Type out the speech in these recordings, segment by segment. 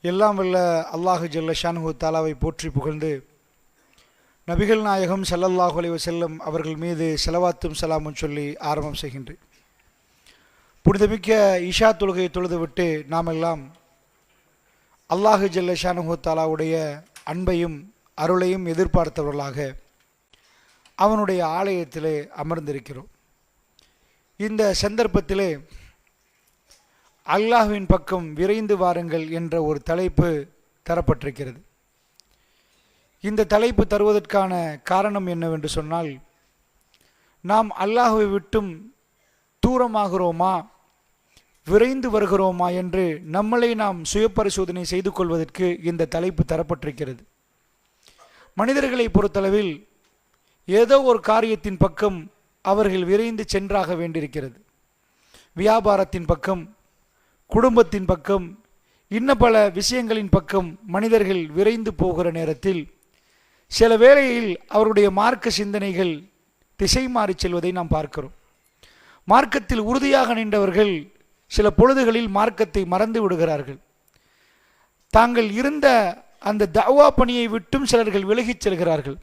எல்லாம் வல்ல அல்லாஹு ஜல்ல ஷானுஹு தாலாவை போற்றி புகழ்ந்து நபிகள் நாயகம் ஸல்லல்லாஹு அலைஹி வஸல்லம் அவர்கள் மீது ஸலவாத்தும் சலாமும் சொல்லி ஆரம்பம் செய்கின்றேன். புனிதமிக்க இஷா தொழுகையை தொழுதுவிட்டு நாமெல்லாம் அல்லாஹு ஜல்ல ஷானுஹு தாலாவுடைய அன்பையும் அருளையும் எதிர்பார்த்தவர்களாக அவனுடைய ஆலயத்திலே அமர்ந்திருக்கிறோம். இந்த சந்தர்ப்பத்திலே அல்லாஹ்வின் பக்கம் விரைந்து வாருங்கள் என்ற ஒரு தலைப்பு தரப்பட்டிருக்கிறது. இந்த தலைப்பு தருவதற்கான காரணம் என்னவென்று சொன்னால், நாம் அல்லாஹ்வை விட்டும் தூரமாகிறோமா, விரைந்து வருகிறோமா என்று நம்மளை நாம் சுயபரிசோதனை செய்து கொள்வதற்கு இந்த தலைப்பு தரப்பட்டிருக்கிறது. மனிதர்களை பொறுத்தளவில் ஏதோ ஒரு காரியத்தின் பக்கம் அவர்கள் விரைந்து சென்றாக வேண்டியிருக்கிறது. வியாபாரத்தின் பக்கம், குடும்பத்தின் பக்கம், இன்ன பல விஷயங்களின் பக்கம் மனிதர்கள் விரைந்து போகிற நேரத்தில் சில வேளையில் அவருடைய மார்க்க சிந்தனைகள் திசை மாறி செல்வதை நாம் பார்க்கிறோம். மார்க்கத்தில் உறுதியாக நின்றவர்கள் சில பொழுதுகளில் மார்க்கத்தை மறந்து விடுகிறார்கள். தாங்கள் இருந்த அந்த தஅவா பணியை விட்டும் சிலர்கள் விலகிச் செல்கிறார்கள்.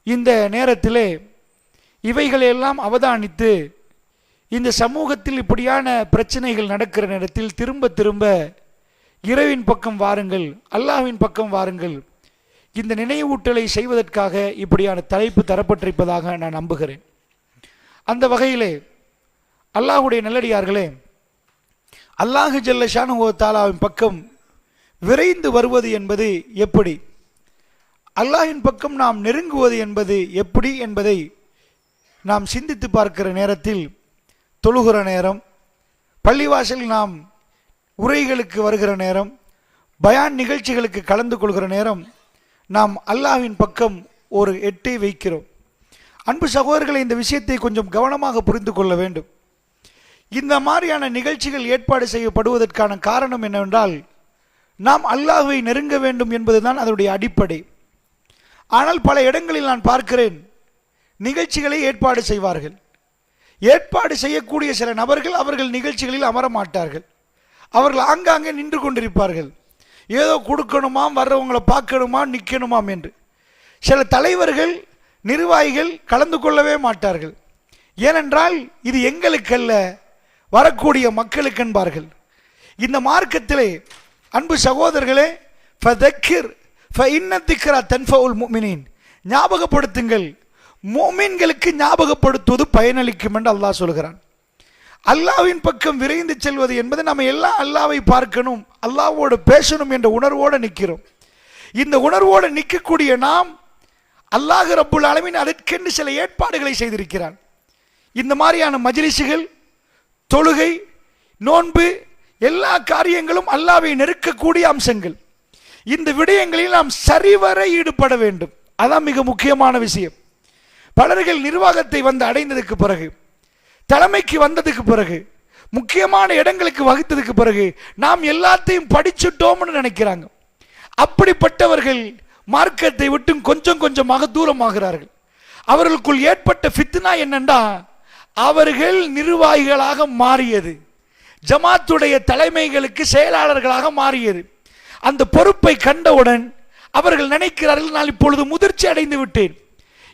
இந்த நேரத்திலே இவைகளையெல்லாம் அவதானித்து இந்த சமூகத்தில் இப்படியான பிரச்சனைகள் நடக்கிற நேரத்தில் திரும்ப திரும்ப இறைவின் பக்கம் வாருங்கள், அல்லாஹ்வின் பக்கம் வாருங்கள், இந்த நினைவூட்டலை செய்வதற்காக இப்படியான தலைப்பு தரப்பட்டிருப்பதாக நான் நம்புகிறேன். அந்த வகையிலே அல்லாஹ்வுடைய நல்லடியார்களே, அல்லாஹ் ஜல்ல ஷானுஹு தஆலாவின் பக்கம் விரைந்து வருவது என்பது எப்படி, அல்லாஹ்வின் பக்கம் நாம் நெருங்குவது என்பது எப்படி என்பதை நாம் சிந்தித்து பார்க்கிற நேரத்தில், தொழுகிற நேரம், பள்ளிவாசல் நாம் உரைகளுக்கு வருகிற நேரம், பயான் நிகழ்ச்சிகளுக்கு கலந்து கொள்கிற நேரம், நாம் அல்லாஹ்வின் பக்கம் ஒரு எட்டை வைக்கிறோம். அன்பு சகோதரர்களை, இந்த விஷயத்தை கொஞ்சம் கவனமாக புரிந்து கொள்ள வேண்டும். இந்த மாதிரியான நிகழ்ச்சிகள் ஏற்பாடு செய்யப்படுவதற்கான காரணம் என்னவென்றால், நாம் அல்லாஹ்வை நெருங்க வேண்டும் என்பதுதான் அதனுடைய அடிப்படை. ஆனால் பல இடங்களில் நான் பார்க்கிறேன், நிகழ்ச்சிகளை ஏற்பாடு செய்வார்கள். ஏற்பாடு செய்யக்கூடிய சில நபர்கள் அவர்கள் நிகழ்ச்சிகளில் அமர மாட்டார்கள். அவர்கள் ஆங்காங்கே நின்று கொண்டிருப்பார்கள். ஏதோ கொடுக்கணுமாம், வர்றவங்களை பார்க்கணுமா, நிற்கணுமாம் என்று. சில தலைவர்கள், நிர்வாகிகள் கலந்து கொள்ளவே மாட்டார்கள். ஏனென்றால் இது எங்களுக்கல்ல, வரக்கூடிய மக்களுக்கு என்பார்கள். இந்த மார்க்கத்திலே அன்பு சகோதரர்களே, ஃபதக்கிர் ஃபஇன்ன திக்ரா தன்ஃபஉல் முஃமினீன், ஞாபகப்படுத்துங்கள், முஃமின்களுக்கு ஞாபகப்படுத்துவது பயனளிக்கும் என்று அல்லாஹ் சொல்கிறான். அல்லாஹ்வின் பக்கம் விரைந்து செல்வது என்பது நம்ம எல்லாம் அல்லாஹ்வை பார்க்கணும், அல்லாஹ்வோடு பேசணும் என்ற உணர்வோடு நிற்கிறோம். இந்த உணர்வோடு நிற்கக்கூடிய நாம், அல்லாஹ் ரப்புல் ஆலமீன் அதற்கென்று சில ஏற்பாடுகளை செய்திருக்கிறான். இந்த மாதிரியான மஜ்லிஸுகள், தொழுகை, நோன்பு, எல்லா காரியங்களும் அல்லாஹ்வை நெருக்கக்கூடிய அம்சங்கள். இந்த விடயங்களில் நாம் சரிவர ஈடுபட வேண்டும். அதான் மிக முக்கியமான விஷயம். பலர்கள் நிர்வாகத்தை வந்து அடைந்ததுக்கு பிறகு, தலைமைக்கு வந்ததுக்கு பிறகு, முக்கியமான இடங்களுக்கு வகித்ததுக்கு பிறகு நாம் எல்லாத்தையும் படிச்சுட்டோம்னு நினைக்கிறாங்க. அப்படிப்பட்டவர்கள் மார்க்கத்தை விட்டு கொஞ்சம் கொஞ்சமாக தூரமாகிறார்கள். அவர்களுக்குள் ஏற்பட்ட ஃபித்னா என்னன்னா, அவர்கள் நிர்வாகிகளாக மாறியது, ஜமாத்துடைய தலைமைகளுக்கு செயலாளர்களாக மாறியது. அந்த பொறுப்பை கண்டவுடன் அவர்கள் நினைக்கிறார்கள், நான் இப்பொழுது முதிர்ச்சி அடைந்து விட்டேன்,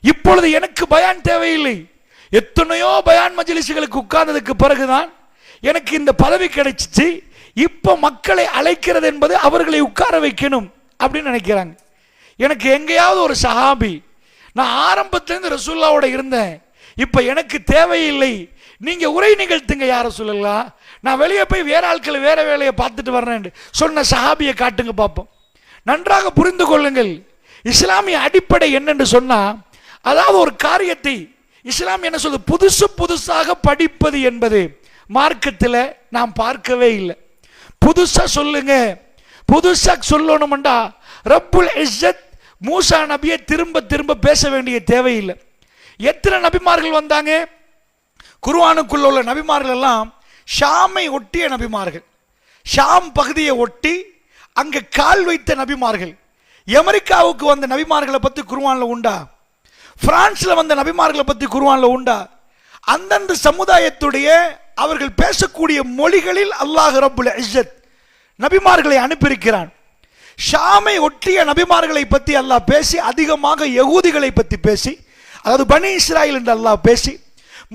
இப்பொழுது எனக்கு பயான் தேவையில்லை. எத்தனையோ பயான் மஜ்லிஸ்களுக்கு உட்கார்ந்ததுக்கு பிறகுதான் எனக்கு இந்த பதவி கிடைச்சிச்சு, இப்போ மக்களை அழைக்கிறது என்பது அவர்களை உட்கார வைக்கணும் அப்படின்னு நினைக்கிறாங்க. எனக்கு எங்கேயாவது ஒரு சஹாபி, நான் ஆரம்பத்திலிருந்து ரசூலுல்லாவோட இருந்தேன், இப்போ எனக்கு தேவையில்லை, நீங்க உரை நிகழ்த்துங்க யார சொல்லலாம், நான் வெளியே போய் வேற ஆட்களை வேற வேலையை பார்த்துட்டு வர்றேன் சொன்ன சஹாபியை காட்டுங்க பார்ப்போம். நன்றாக புரிந்து கொள்ளுங்கள், இஸ்லாமிய அடிப்படை என்னென்று சொன்னா, அதாவது ஒரு காரியத்தை இஸ்லாம் என்ன சொல்லுது, புதுசாக படிப்பது என்பது மார்க்கத்தில் நாம் பார்க்கவே இல்லை. புதுசா சொல்லுங்க, புதுசா சொல்லணும்டா ரப்புல் இஸ்ஸத் மூசா நபியை திரும்ப திரும்ப பேச வேண்டிய தேவையில்லை. எத்தனை நபிமார்கள் வந்தாங்க? குர்ஆனுக்குள்ள உள்ள நபிமார்கள் எல்லாம் ஷாமை ஒட்டிய நபிமார்கள், ஷாம் பகுதியை ஒட்டி அங்கே கால் வைத்த நபிமார்கள். அமெரிக்காவுக்கு வந்த நபிமார்களை பற்றி குர்ஆன்ல உண்டா? பிரான்ஸ்ல வந்த நபிமார்களை பற்றி குர்ஆன்ல உண்டா? அந்தந்த சமுதாயத்துடைய அவர்கள் பேசக்கூடிய மொழிகளில் அல்லாஹ் ரப்புல் இஸ்ஸத் நபிமார்களை அனுப்பியிருக்கிறான். ஷாமை ஒட்டிய நபிமார்களை பற்றி அல்லாஹ் பேசி, அதிகமாக யகூதிகளை பற்றி பேசி, அதாவது பனி இஸ்ராயில் என்று அல்லாஹ் பேசி,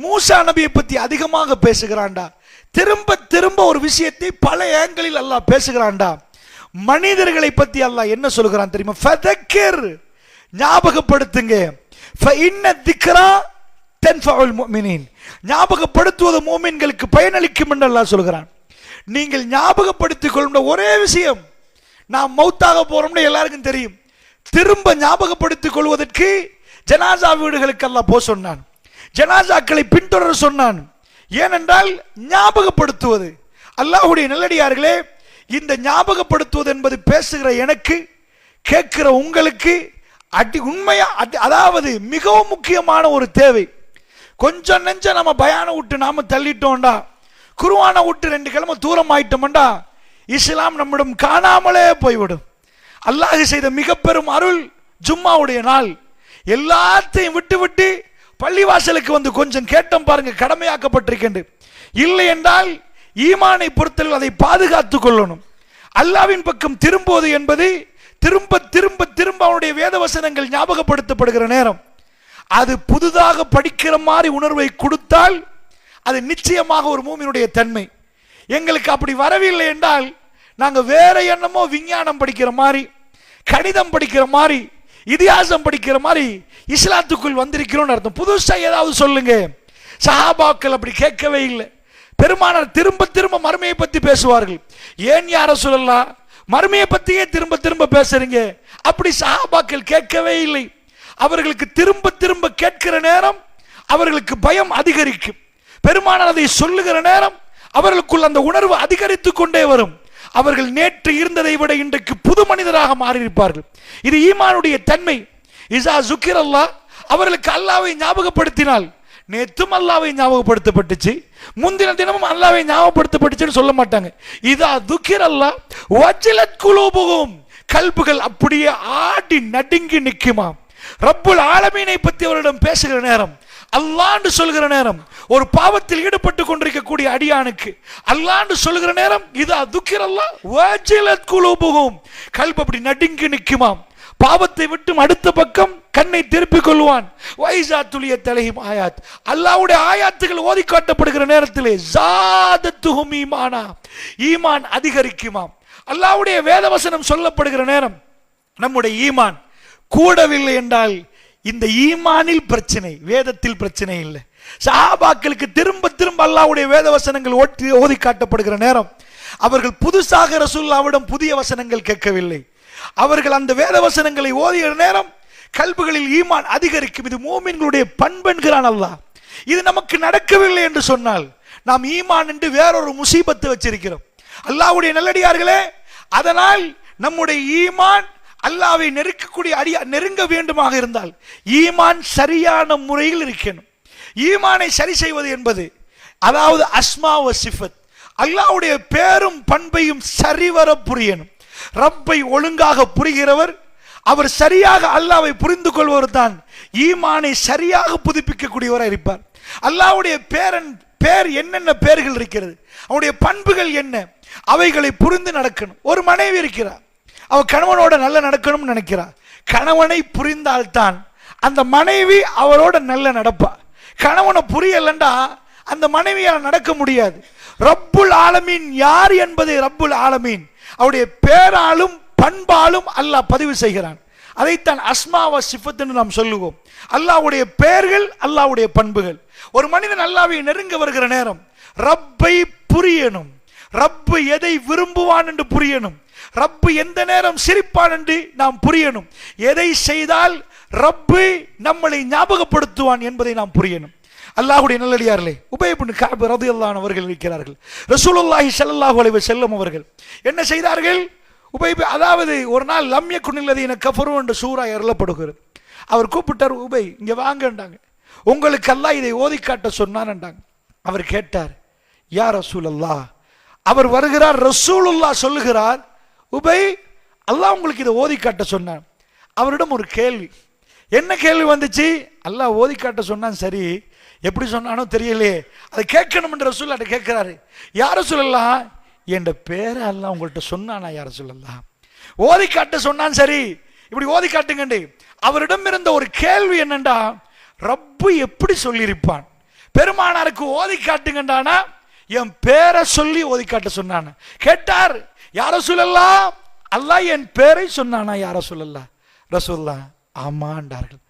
மூசா நபியை பற்றி அதிகமாக பேசுகிறான்டா. திரும்ப திரும்ப ஒரு விஷயத்தை பல ஏங்களில் அல்லாஹ் பேசுகிறான்டா. மனிதர்களை பற்றி அல்லாஹ் என்ன சொல்கிறான் தெரியுமா? ஃபதக்கிர், ஞாபகப்படுத்துங்க. ஃபஇன்ன திக்ரா தன்ஃபஉல் முஃமினீன், ஞாபகப்படுத்துவது மூமின்களுக்கு பயனளிக்கும் என்று அல்லாஹ் சொல்கிறான். நீங்கள் ஞாபகப்படுத்திக் கொள்ளும் ஒரே விஷயம், நாம் மௌத்தாக போறோம்னு எல்லாருக்கும் தெரியும். திரும்ப ஞாபகப்படுத்திக் கொள்வதற்கு ஜனாசா வீடுகளுக்கு அல்லாஹ் போக சொன்னான், ஜனாசாக்களை பின்தொடர சொன்னான். ஏனென்றால் ஞாபகப்படுத்துவது. அல்லாஹ்வுடைய நல்லடியார்களே, இந்த ஞாபகப்படுத்துவது என்பது பேசுகிற எனக்கு, கேட்கிற உங்களுக்கு உண்மையா, அதாவது மிகவும் முக்கியமான ஒரு தேவை. கொஞ்சம் நெஞ்சம் நம்ம பயான விட்டு நாம தள்ளிட்டோம்டா, குர்ஆனை விட்டு 2 கிழமை தூரம் ஆயிட்டோம்டா, இஸ்லாம் நம்மிடம் காணாமலே போய்விடும். அல்லாஹ் செய்த மிக பெரும் அருள் ஜும்மாவுடைய நாள். எல்லாத்தையும் விட்டு விட்டு பள்ளிவாசலுக்கு வந்து கொஞ்சம் கேட்டோம் பாருங்க, கடமையாக்கப்பட்டிருக்கின்ற. இல்லை என்றால் ஈமானை பொறுத்தவரை அதை பாதுகாத்துக் கொள்ளணும். அல்லாஹ்வின் பக்கம் திரும்புவது என்பது திரும்ப திரும்ப திரும்ப அவனுடைய வேதவசனங்கள் ஞாபகப்படுத்தப்படுகிற நேரம், அது புதுதாக படிக்கிற மாதிரி உணர்வை கொடுத்தால் அது நிச்சயமாக ஒரு மூமினுடைய தன்மை. எங்களுக்கு அப்படி வரவில்லை என்றால் நாங்கள் வேற என்னமோ விஞ்ஞானம் படிக்கிற மாதிரி, கணிதம் படிக்கிற மாதிரி, இதிகாசம் படிக்கிற மாதிரி இஸ்லாத்துக்குள் வந்திருக்கிறோம் அர்த்தம். புதுசா ஏதாவது சொல்லுங்க. சஹாபாக்கள் அப்படி கேட்கவே இல்லை. பெருமானார் திரும்ப திரும்ப மறுமையை பத்தி பேசுவார்கள். ஏன் யார சொல்லலாம், மறுமையை பத்தியே திரும்ப திரும்ப பேசுறீங்க? அப்படி சஹாபாக்கள் கேட்கவே இல்லை. அவர்களுக்கு திரும்ப திரும்ப கேட்கிற நேரம் அவர்களுக்கு பயம் அதிகரிக்கும். பெருமானார் அதை சொல்லுகிற நேரம் அவர்களுக்குள் அந்த உணர்வு அதிகரித்துக் கொண்டே வரும். அவர்கள் நேற்று இருந்ததை விட இன்றைக்கு புது மனிதராக மாறியிருப்பார்கள். இது ஈமானுடைய தன்மை. இஸா ஸுக்கிர அல்லாஹ், அவர்களுக்கு அல்லாஹ்வை ஞாபகப்படுத்தினால், நேற்றும் அல்லாஹ்வை ஞாபகப்படுத்தப்பட்டுச்சு, முந்தின தினமும் அல்லாஹ்வை ஞாபகப்படுத்தப்பட்டுச்சுன்னு சொல்ல மாட்டாங்க. இதா ஸுக்கிர அல்லாஹ் வஜ்லத் குலூபுஹும், கல்புகள் அப்படியே ஆடி நடுங்கி நிற்குமாம். ரப்புல் ஆலமீனை பற்றி அவரிடம் பேசுகிற நேரம், அல்லாஹ்னு சொல்கிற நேரம், ஒரு பாவத்தில் ஈடுபட்டு கொண்டிருக்கக்கூடிய அடியானுக்கு அல்லாஹ்னு சொல்கிற நேரம், இதா ஸுக்கிர அல்லாஹ் வஜ்லத் குலூபுஹும், கல்பு அப்படி நடுங்கி நிற்குமாம். பாவத்தை விட்டு அடுத்த பக்கம் கண்ணை திருப்பிக் கொள்வான். வைஸா துலியத் அலைஹிம் ஆயாத், அல்லாஹ்வுடைய ஆயாத்துகள் ஓதி காட்டப்படுகிற நேரத்திலே ஸாதத்துஹும் ஈமானா, ஈமான் அதிகரிக்குமாம். அல்லாஹ்வுடைய வேதவசனம் சொல்லப்படுகிற நேரம் நம்முடைய ஈமான் கூடவில்லை என்றால் இந்த ஈமானில் பிரச்சனை, வேதத்தில் பிரச்சனை இல்லை. சஹாபாக்களுக்கு திரும்ப திரும்ப அல்லாஹ்வுடைய வேதவசனங்கள் ஓதி காட்டப்படுகிற நேரம் அவர்கள் புதுசாக ரசூலுல்லாஹ்விடம் புதிய வசனங்கள் கேட்கவில்லை. அவர்கள் அந்த வேதவசனங்களை ஓதிய நேரம் கல்புகளில் ஈமான் அதிகரிக்கும். இது மூமின்களுடைய பண்பு என்கிறான் அல்லாஹ். இது நமக்கு நடக்கவில்லை என்று சொன்னால் நாம் ஈமான் என்று வேறொரு முசீபத்தை வச்சிருக்கிறோம். அல்லாஹ்வுடைய நல்லடியார்களே, அதனால் நம்முடைய ஈமான் அல்லாஹ்வை நெருங்க வேண்டுமாக இருந்தால் ஈமான் சரியான முறையில் இருக்கணும். ஈமானை சரி செய்வது என்பது, அதாவது அஸ்மா வ சிஃபத், அல்லாஹ்வுடைய பேரும் பண்பையும் சரிவர புரியணும். ரப்பை ஒழுங்காக புரிகிறவர், அவர் சரியாக அல்லாஹ்வை புரிந்து கொள்வர் தான் ஈமானை சரியாக புதுப்பிக்கக்கூடியவராக இருப்பார். அல்லாஹ்வுடைய பேர் என்னென்ன பேர்கள் இருக்கிறது, அவருடைய பண்புகள் என்ன, அவைகளை புரிந்து நடக்கணும். ஒரு மனைவி இருக்கிறார், அவ கணவனோட நல்ல நடக்கணும்னு நினைக்கிறார். கணவனை புரிந்தால்தான் அந்த மனைவி அவரோட நல்ல நடப்பா. கணவனை புரியலண்டா அந்த மனைவியால் நடக்க முடியாது. ரப்புல் ஆலமீன் யார் என்பதை ரப்புல் ஆலமீன் அவருடைய பேராலும் பண்பாலும் அல்லாஹ் பதிவு செய்கிறான். அதைத்தான் அஸ்மா வ சிஃபத் என்று நாம் சொல்லுவோம். அல்லாஹ்வுடைய பெயர்கள், அல்லாஹ்வுடைய பண்புகள். ஒரு மனிதன் அல்லாஹ்வை நெருங்க வருகிற நேரம் ரப்பை புரியணும். ரப்பு எதை விரும்புவான் என்று புரியணும். ரப்பு எந்த நேரம் சிரிப்பான் என்று நாம் புரியணும். எதை செய்தால் ரப்பு நம்மளை ஞாபகப்படுத்துவான் என்பதை நாம் புரியணும். அல்லாஹ்வுடைய நல்லடியார்களே, உபய் இப்னு கஅப் ரலியல்லாஹு அன்ஹு அவர்கள் இருக்கிறார்கள். ரசூலுல்லாஹி ஸல்லல்லாஹு அலைஹி வஸல்லம் அவர்கள் என்ன செய்தார்கள்? அதாவது ஒரு நாள் லம் யகுனில்லதீன கஃபரு என்ற சூரா அருளப்படுகிறது. அவர் கூப்பிட்டார், உபய் இங்க வாங்கன்றாங்க. உங்களுக்கு அல்லாஹ் இதை ஓதி காட்ட சொன்னான்ன்றாங்க. அவர் கேட்டார், யா ரசூலல்லாஹ். அவர் வருகிறார், ரசூலுல்லாஹ் சொல்லுகிறார், உபய் அல்லாஹ் உங்களுக்கு இதை ஓதி காட்ட சொன்னான். அவரிடம் ஒரு கேள்வி. என்ன கேள்வி வந்துச்சு? அல்லாஹ் ஓதி காட்ட சொன்னான், சரி எப்படி சொன்னானோ தெரியலையே, அதை கேட்கணும் என்று ரசூலுல்லாஹ் கேட்கிறாரு. யா ரசூலல்லாஹ், என்ற பேரை எல்லாம் உங்கள்கிட்ட சொன்னானா யார சொல்லலாம்? ஓதி காட்ட சொன்னான். சரி, இப்படி ஓதி காட்டுங்கண்டு. அவரிடம் இருந்த ஒரு கேள்வி என்னண்டா, ரப்பு எப்படி சொல்லியிருப்பான்? பெருமானாருக்கு ஓதி காட்டுங்கண்டானா என் பேரை சொல்லி ஓதி காட்ட சொன்னான். கேட்டார், யார சொல்லலாம்? அல்லாஹ் என் பேரை சொன்னானா யார சொல்லலாம்? ரசூலுல்லாஹ் ஆமாண்டார்கள்.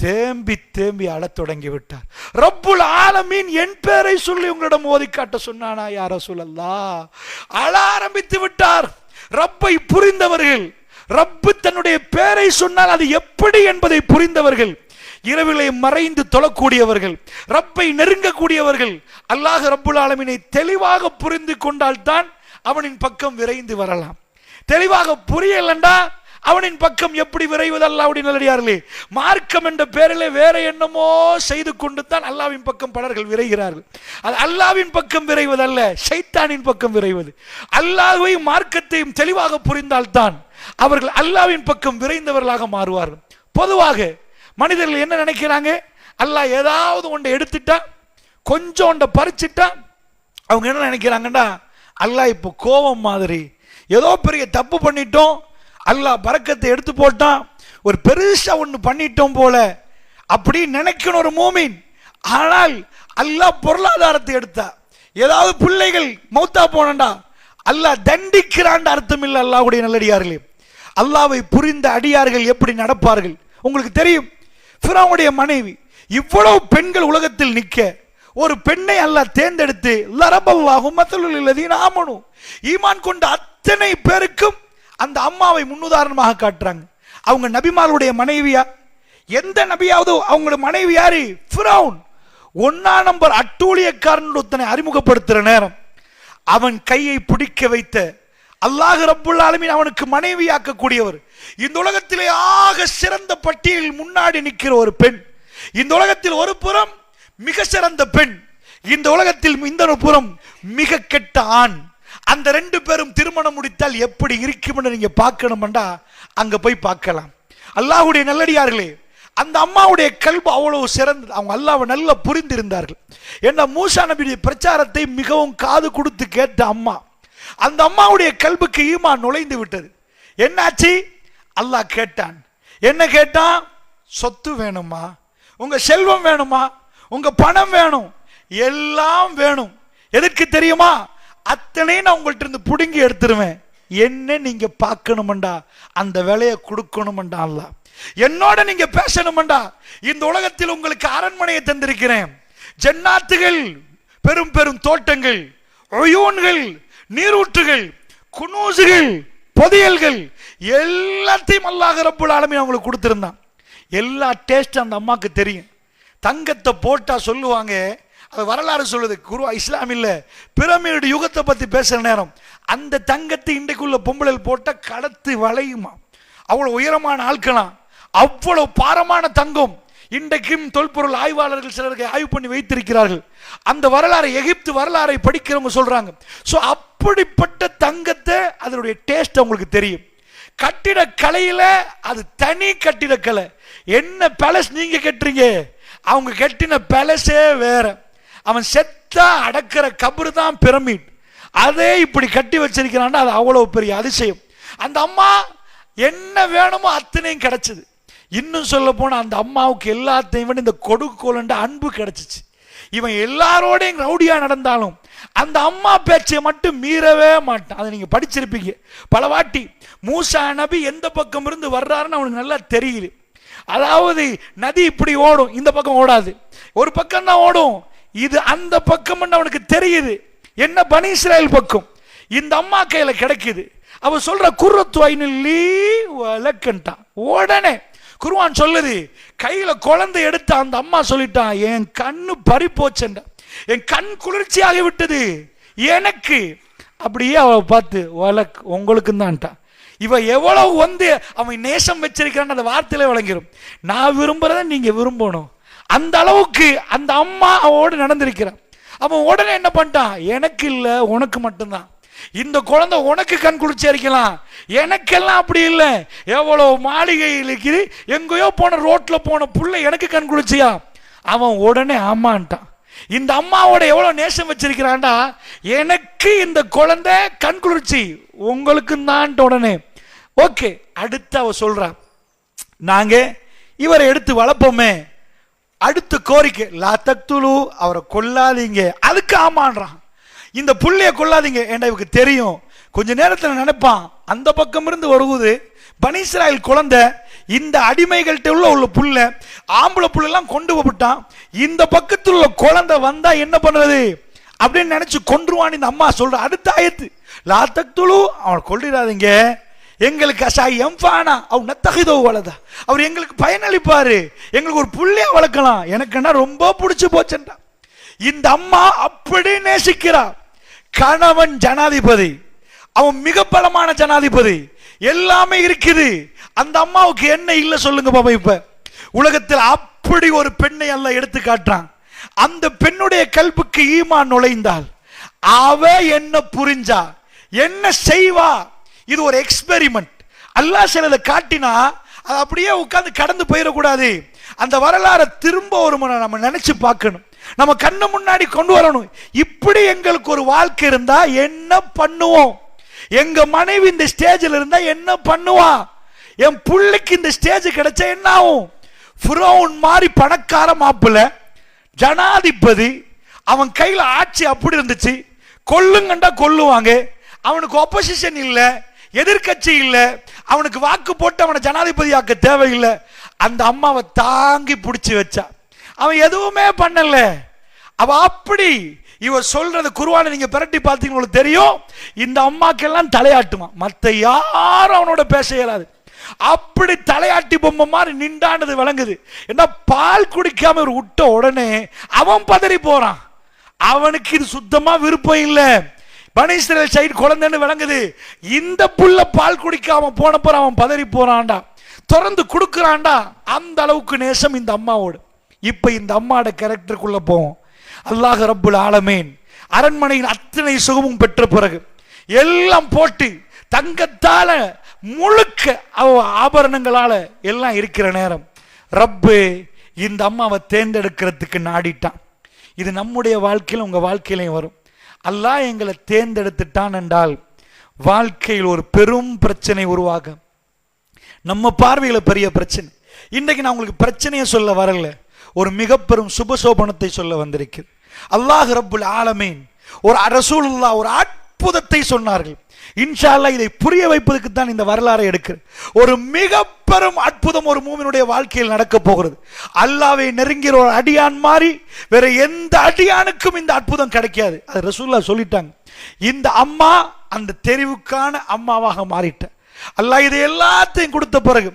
தேம்பி தேம்பி அழத் தொடங்கி விட்டார். ரப்புல் ஆலமீன் என் பேரை சொல்லி உங்களிடம் ஓதி காட்ட சொன்னானா யா ரசூலல்லாஹ்? அழ ஆரம்பித்து விட்டார். ரப்பை புரிந்தவர்கள், ரப்பு தன்னுடைய பேரை சொன்னால் அது எப்படி என்பதை புரிந்தவர்கள், இரவிலே மறைந்து தொழக்கூடியவர்கள், ரப்பை நெருங்கக்கூடியவர்கள், அல்லாஹ் ரப்புல் ஆலமீனை தெளிவாக புரிந்து கொண்டால்தான் அவனின் பக்கம் விரைந்து வரலாம். தெளிவாக புரியலண்டா அவனின் பக்கம் எப்படி விரைவது? அல்லாஹ்வுடைய நல்லடியார்களே, மார்க்கம் என்ற பேரிலே வேற என்னமோ செய்து கொண்டு தான் அல்லாஹ்வின் பக்கம் பலர்கள் விரைகிறார்கள். அது அல்லாஹ்வின் பக்கம் விரைவதல்ல, ஷைத்தானின் பக்கம் விரைவது. அல்லாஹ்வையும் மார்க்கத்தையும் தெளிவாக புரிந்தால்தான் அவர்கள் அல்லாஹ்வின் பக்கம் விரைந்தவர்களாக மாறுவார்கள். பொதுவாக மனிதர்கள் என்ன நினைக்கிறாங்க? அல்லாஹ் ஏதாவது ஒன்றை எடுத்துட்டா, கொஞ்சம் ஒன்றை பறிச்சுட்டா, அவங்க என்ன நினைக்கிறாங்கன்னா, அல்லாஹ் இப்போ கோபம் மாதிரி, ஏதோ பெரிய தப்பு பண்ணிட்டோம், அல்லாஹ் பரக்கத்தை எடுத்து போட்டான், ஒரு பெருசா ஒன்று பண்ணிட்டோம் போல அப்படி நினைக்கணும் ஒரு மூமின். ஆனால் அல்லாஹ் பொருளாதாரத்தை எடுத்தா, ஏதாவது பிள்ளைகள் மௌத்தா போனண்டா அல்லாஹ் தண்டிக்கிறான் அர்த்தம் இல்லை. அல்லாஹ்வுடைய நல்லடியார்களே, அல்லாஹ்வை புரிந்த அடியார்கள் எப்படி நடப்பார்கள் உங்களுக்கு தெரியும். ஃபிரௌனுடைய மனைவி, இவ்வளவு பெண்கள் உலகத்தில் நிற்க ஒரு பெண்ணை அல்லாஹ் தேர்ந்தெடுத்து லரபல்லாஹு மஸலுல் லதீன ஆமனு, ஈமான் கொண்ட அத்தனை பேருக்கும் அந்த அம்மாவை முன்னுதாரணமாக காட்டுறாங்க. அவங்க நபிமாருடைய மனைவியா? எந்த நபியாவது அவங்களோட மனைவி யாரு? ஃபிரௌன். 1 நம்பர் அட்டூழியக்காரன் ஒருத்தனை அறிமுகப்படுத்துற நேரம் அவன் கையை பிடிக்க வைத்த அல்லாஹ் ரப்புல் ஆலமீன் அவனுக்கு மனைவியாக்கக்கூடியவர். இந்த உலகத்திலே ஆக சிறந்த பட்டியலில் முன்னாடி நிற்கிற ஒரு பெண், இந்த உலகத்தில் ஒரு புறம் மிக சிறந்த பெண், இந்த உலகத்தில் இந்த புறம் மிக கெட்ட ஆண். அந்த 2 பேரும் திருமணம் முடித்தால் எப்படி இருக்கும் நீங்க பார்க்கணும்டா அங்க போய் பார்க்கலாம். அல்லாஹ்வுடைய நல்லடியார்களே, அந்த அம்மாவுடைய கல்பு அவ்வளவு சிறந்தது. அவங்க அல்லாஹ்வை நல்லா புரிந்திருந்தார்கள். ஏன்னா மூசா நபியுடைய பிரச்சாரத்தை மிகவும் காது கொடுத்து கேட்ட அம்மா, அந்த அம்மாவுடைய கல்புக்கு ஈமான் நுழைந்து விட்டது. என்னாச்சு? அல்லாஹ் கேட்டான். என்ன கேட்டான்? சொத்து வேணுமா, உங்க செல்வம் வேணுமா, உங்க பணம் வேணும், எல்லாம் வேணும். எதற்கு தெரியுமா? அத்தனை நான் உங்கள்ட்ட இருந்து புடுங்கி எடுத்துருவேன். என்ன நீங்க பார்க்கணும்டா, அந்த வேலையை கொடுக்கணும்டா. அல்லாஹ் என்னோட நீங்க பேசணும்டா. இந்த உலகத்தில் உங்களுக்கு அரண்மனையை தந்திருக்கிறேன், ஜன்னாத்துகள், பெரும் பெரும் தோட்டங்கள், ஒயூன்கள், நீரூற்றுகள், குனூசுகள், பொதியல்கள், எல்லாத்தையும் அல்லாஹ் ரப்புல் ஆலமீன் அவங்களுக்கு கொடுத்திருந்தான். எல்லா டேஸ்ட் அந்த அம்மாக்கு தெரியும். தங்கத்தை போட்டா சொல்லுவாங்க, அது வரலாறு சொல்லுது, குரு இஸ்லாம் இல்ல, பிரமிடு யுகத்தை பத்தி பேசுற நேரம் அந்த தங்கத்தை இன்றைக்குள்ள பொம்பளை போட்டா கடத்து வளையுமா, அவ்வளவு உயரமான ஆட்களாம், அவ்வளவு பாரமான தங்கம். இன்றைக்கும் தொல்பொருள் ஆய்வாளர்கள் சிலருக்கு ஆய்வு பண்ணி வைத்திருக்கிறார்கள். அந்த வரலாறு, எகிப்து வரலாறை படிக்கிறவங்க சொல்றாங்க. சோ அப்படிப்பட்ட தங்கத்தை, அதனுடைய டேஸ்ட் அவங்களுக்கு தெரியும். கட்டிட கலையில அது தனி கட்டிடக்கலை. என்ன பேலஸ் நீங்க கட்டுறீங்க, அவங்க கட்டின பேலஸே வேற. அவன் செத்தா அடக்கிற கபரு தான் பிரமிட், அதே இப்படி கட்டி வச்சிருக்கிறான். அது அவ்வளவு பெரிய அதிசயம். அந்த அம்மா என்ன வேணுமோ அத்தனையும் கிடைச்சது. இன்னும் சொல்ல போனா அந்த அம்மாவுக்கு எல்லாத்தையும் விட இந்த கொடுக்கோலண்ட அன்பு கிடைச்சிச்சு. இவன் எல்லாரோடையும் ரவுடியா நடந்தாலும் அந்த அம்மா பேச்சை மட்டும் மீறவே மாட்டான். அதை நீங்க படிச்சிருப்பீங்க பல வாட்டி. மூசா நபி எந்த பக்கம் இருந்து வர்றாருன்னு அவனுக்கு நல்லா தெரியுது. அதாவது நதி இப்படி ஓடும், இந்த பக்கம் ஓடாது, ஒரு பக்கம் தான் ஓடும். இது அந்த பக்கம் அவனுக்கு தெரியுது. என்ன பனி இஸ்ராயேல் பக்கம் இந்த அம்மா கையில கிடைக்குது. அவ சொல்ற குர்ரத்து ஐனுல்லி வலக்கன்ட்டான். உடனே குர்ஆன் சொல்லுது, கையில குழந்தை எடுத்த அந்த அம்மா சொல்லிட்டான், என் கண்ணு பறி போச்சண்டா, என் கண் குளிர்ச்சியாகி விட்டது எனக்கு. அப்படியே அவ பார்த்து வலக் உங்களுக்கு தான்ட்டான். இவ எவ்வளவு வந்து அவன் நேசம் வச்சிருக்கிறான் அந்த வார்த்தையில விளங்கிடும். நான் விரும்புறத நீங்க விரும்பணும், அந்த அளவுக்கு அந்த அம்மா அவனோடு நடந்திருக்கிறான். அவன் உடனே என்ன பண்ணிட்டான், எனக்கு இல்ல உனக்கு மட்டும்தான், இந்த குழந்தை உனக்கு கண் குளிர்ச்சி அரிக்கலாம், எனக்கெல்லாம் அப்படி இல்லை. எவ்வளவு மாளிகையில் இருக்குது, எங்கேயோ போன ரோட்ல போன புள்ள எனக்கு கண் குளிர்ச்சியா? அவன் உடனே ஆமான்ட்டான். இந்த அம்மாவோட எவ்வளவு நேசம் வச்சிருக்கிறான்டா, எனக்கு இந்த குழந்தை கண் குளிர்ச்சி, உங்களுக்கு தான் உடனே ஓகே. அடுத்து அவ சொல்றா, நாங்க இவரை எடுத்து வளர்ப்போமே, அடுத்த கோரிக்கை லா தக்துலு, அவரை கொல்லாதீங்க. அதுக்கு ஆமான்றான், இந்த புள்ளைய கொல்லாதீங்க. ஏண்டா இவருக்கு தெரியும், கொஞ்ச நேரத்தில் நினைப்பான் அந்த பக்கம் இருந்து வருவது பனி இஸ்ராயேல் குழந்தை, இந்த அடிமைகள்கிட்ட உள்ள புள்ள, ஆம்பளை புள்ளெல்லாம் கொண்டு போட்டான், இந்த பக்கத்தில் உள்ள குழந்தை வந்தா என்ன பண்றது அப்படின்னு நினைச்சு கொன்றுவான். இந்த அம்மா சொல்ற அடுத்த ஆயத்து, லா தக்துலு, அவனை கொல்லிடாதீங்க, எங்களுக்கு அசாயம்பானா அவன் நத்தகிதோ வளதா, அவர் எங்களுக்கு பயனளிப்பாரு, எங்களுக்கு ஒரு புள்ளைய வளர்க்கலாம், எனக்கு என்ன ரொம்ப பிடிச்சு போச்சுட்டா. இந்த அம்மா அப்படி நேசிக்கிறா. கணவன் ஜனாதிபதி, அவன் மிக பலமான ஜனாதிபதி, எல்லாமே இருக்குது. அந்த அம்மாவுக்கு என்ன இல்லை சொல்லுங்க பாபா. இப்ப உலகத்தில் அப்படி ஒரு பெண்ணை அல்லாஹ் எடுத்து காட்டுறான். அந்த பெண்ணுடைய கல்புக்கு ஈமான் நுழைந்தால் அவ என்ன புரிஞ்சா என்ன செய்வா. இது ஒரு எக்ஸ்பெரிமெண்ட். அல்லாஹ் சிலதை காட்டினா அது அப்படியே உட்கார்ந்து கடந்து போயிடக்கூடாது. அந்த வரலாறை திரும்ப ஒரு முறை நம்ம நினைச்சு பார்க்கணும், நம்ம கண்ணு முன்னாடி கொண்டு வரணும். இப்படி எங்களுக்கு ஒரு வாழ்க்கை இருந்தா என்ன பண்ணுவோம், எங்க மனைவி இந்த ஸ்டேஜில் இருந்தா என்ன பண்ணுவா, என் புள்ளைக்கு இந்த ஸ்டேஜ் கிடைச்சா என்ன ஆகும். ஃபிரௌன் மாதிரி பணக்கார மாப்பிள்ள ஜனாதிபதி, அவன் கையில ஆட்சி அப்படி இருந்துச்சு, கொல்லுங்கண்டா கொல்லுவாங்க, அவனுக்கு ஆப்போசிஷன் இல்ல, எதிர்கட்சி இல்ல, அவனுக்கு வாக்கு போட்டு அவனை ஜனாதிபதி ஆக்க தேவையில்லை. அந்த அம்மாவை தாங்கி பிடிச்சி வச்சா, அவன் எதுவுமே பண்ணல. அவ அப்படி இவர் சொல்றது குர்ஆனை நீங்க பிரட்டி பார்த்தீங்கன்னா தெரியும், இந்த அம்மாக்கெல்லாம் தலையாட்டுமா, மற்ற யாரும் அவனோட பேச இயலாது. அப்படி தலையாட்டி பொம்மை மாதிரி நின்றானது விளங்குது. என்ன பால் குடிக்காம ஒரு விட்ட உடனே அவன் பதறி போறான். அவனுக்கு இது சுத்தமா விருப்பம் இல்லை. பனி இஸ்ரவேல் சைடு குழந்தைன்னு விளங்குது. இந்த புள்ள பால் குடிக்காம போனப்ப அவன் பதறி போறான்டா, திறந்து கொடுக்குறான்டா. அந்த அளவுக்கு நேசம் இந்த அம்மாவோடு. இப்ப இந்த அம்மாவோட கேரக்டருக்குள்ள போவோம். அல்லாஹ் ரப்புல் ஆலமீன் அரண்மனையின் அத்தனை சுகமும் பெற்ற பிறகு எல்லாம் போட்டு தங்கத்தால முழுக்க ஆபரணங்களால எல்லாம் இருக்கிற நேரம் ரப்பு இந்த அம்மாவை தேர்ந்தெடுக்கிறதுக்கு நாடிட்டான். இது நம்முடைய வாழ்க்கையில் உங்க வாழ்க்கையிலையும் வரும். அல்லாஹ் எங்களை தேர்ந்தெடுத்துட்டான் என்றால் வாழ்க்கையில் ஒரு பெரும் பிரச்சனை உருவாகும். நம்ம பார்வையில பெரிய பிரச்சனை. இன்றைக்கு நான் உங்களுக்கு பிரச்சனையை சொல்ல வரல, ஒரு மிக பெரும் சுபசோபனத்தை சொல்ல வந்திருக்கிறது. அல்லாஹ் ரப்புல் ஆலமீன் ஒரு ரசூலுல்லாஹ் ஒரு அற்புதத்தை சொன்னார்கள். இன்ஷா அல்லாஹ் இதை புரிய வைப்பதற்கு தான் இந்த வரலாறை எடுக்கிறேன். ஒரு மிக பெரும் அற்புதம் ஒரு மூமினுடைய வாழ்க்கையில் நடக்க போகிறது. அல்லாஹ்வை நெருங்கிற ஒரு அடியான் மாதிரி வேற எந்த அடியானுக்கும் இந்த அற்புதம் கிடைக்காது. அது ரசூலுல்லாஹ் சொல்லிட்டாங்க. இந்த அம்மா அந்த தெரிவுக்கான அம்மாவாக மாறிட்ட. அல்லாஹ் இதை எல்லாத்தையும் கொடுத்த பிறகு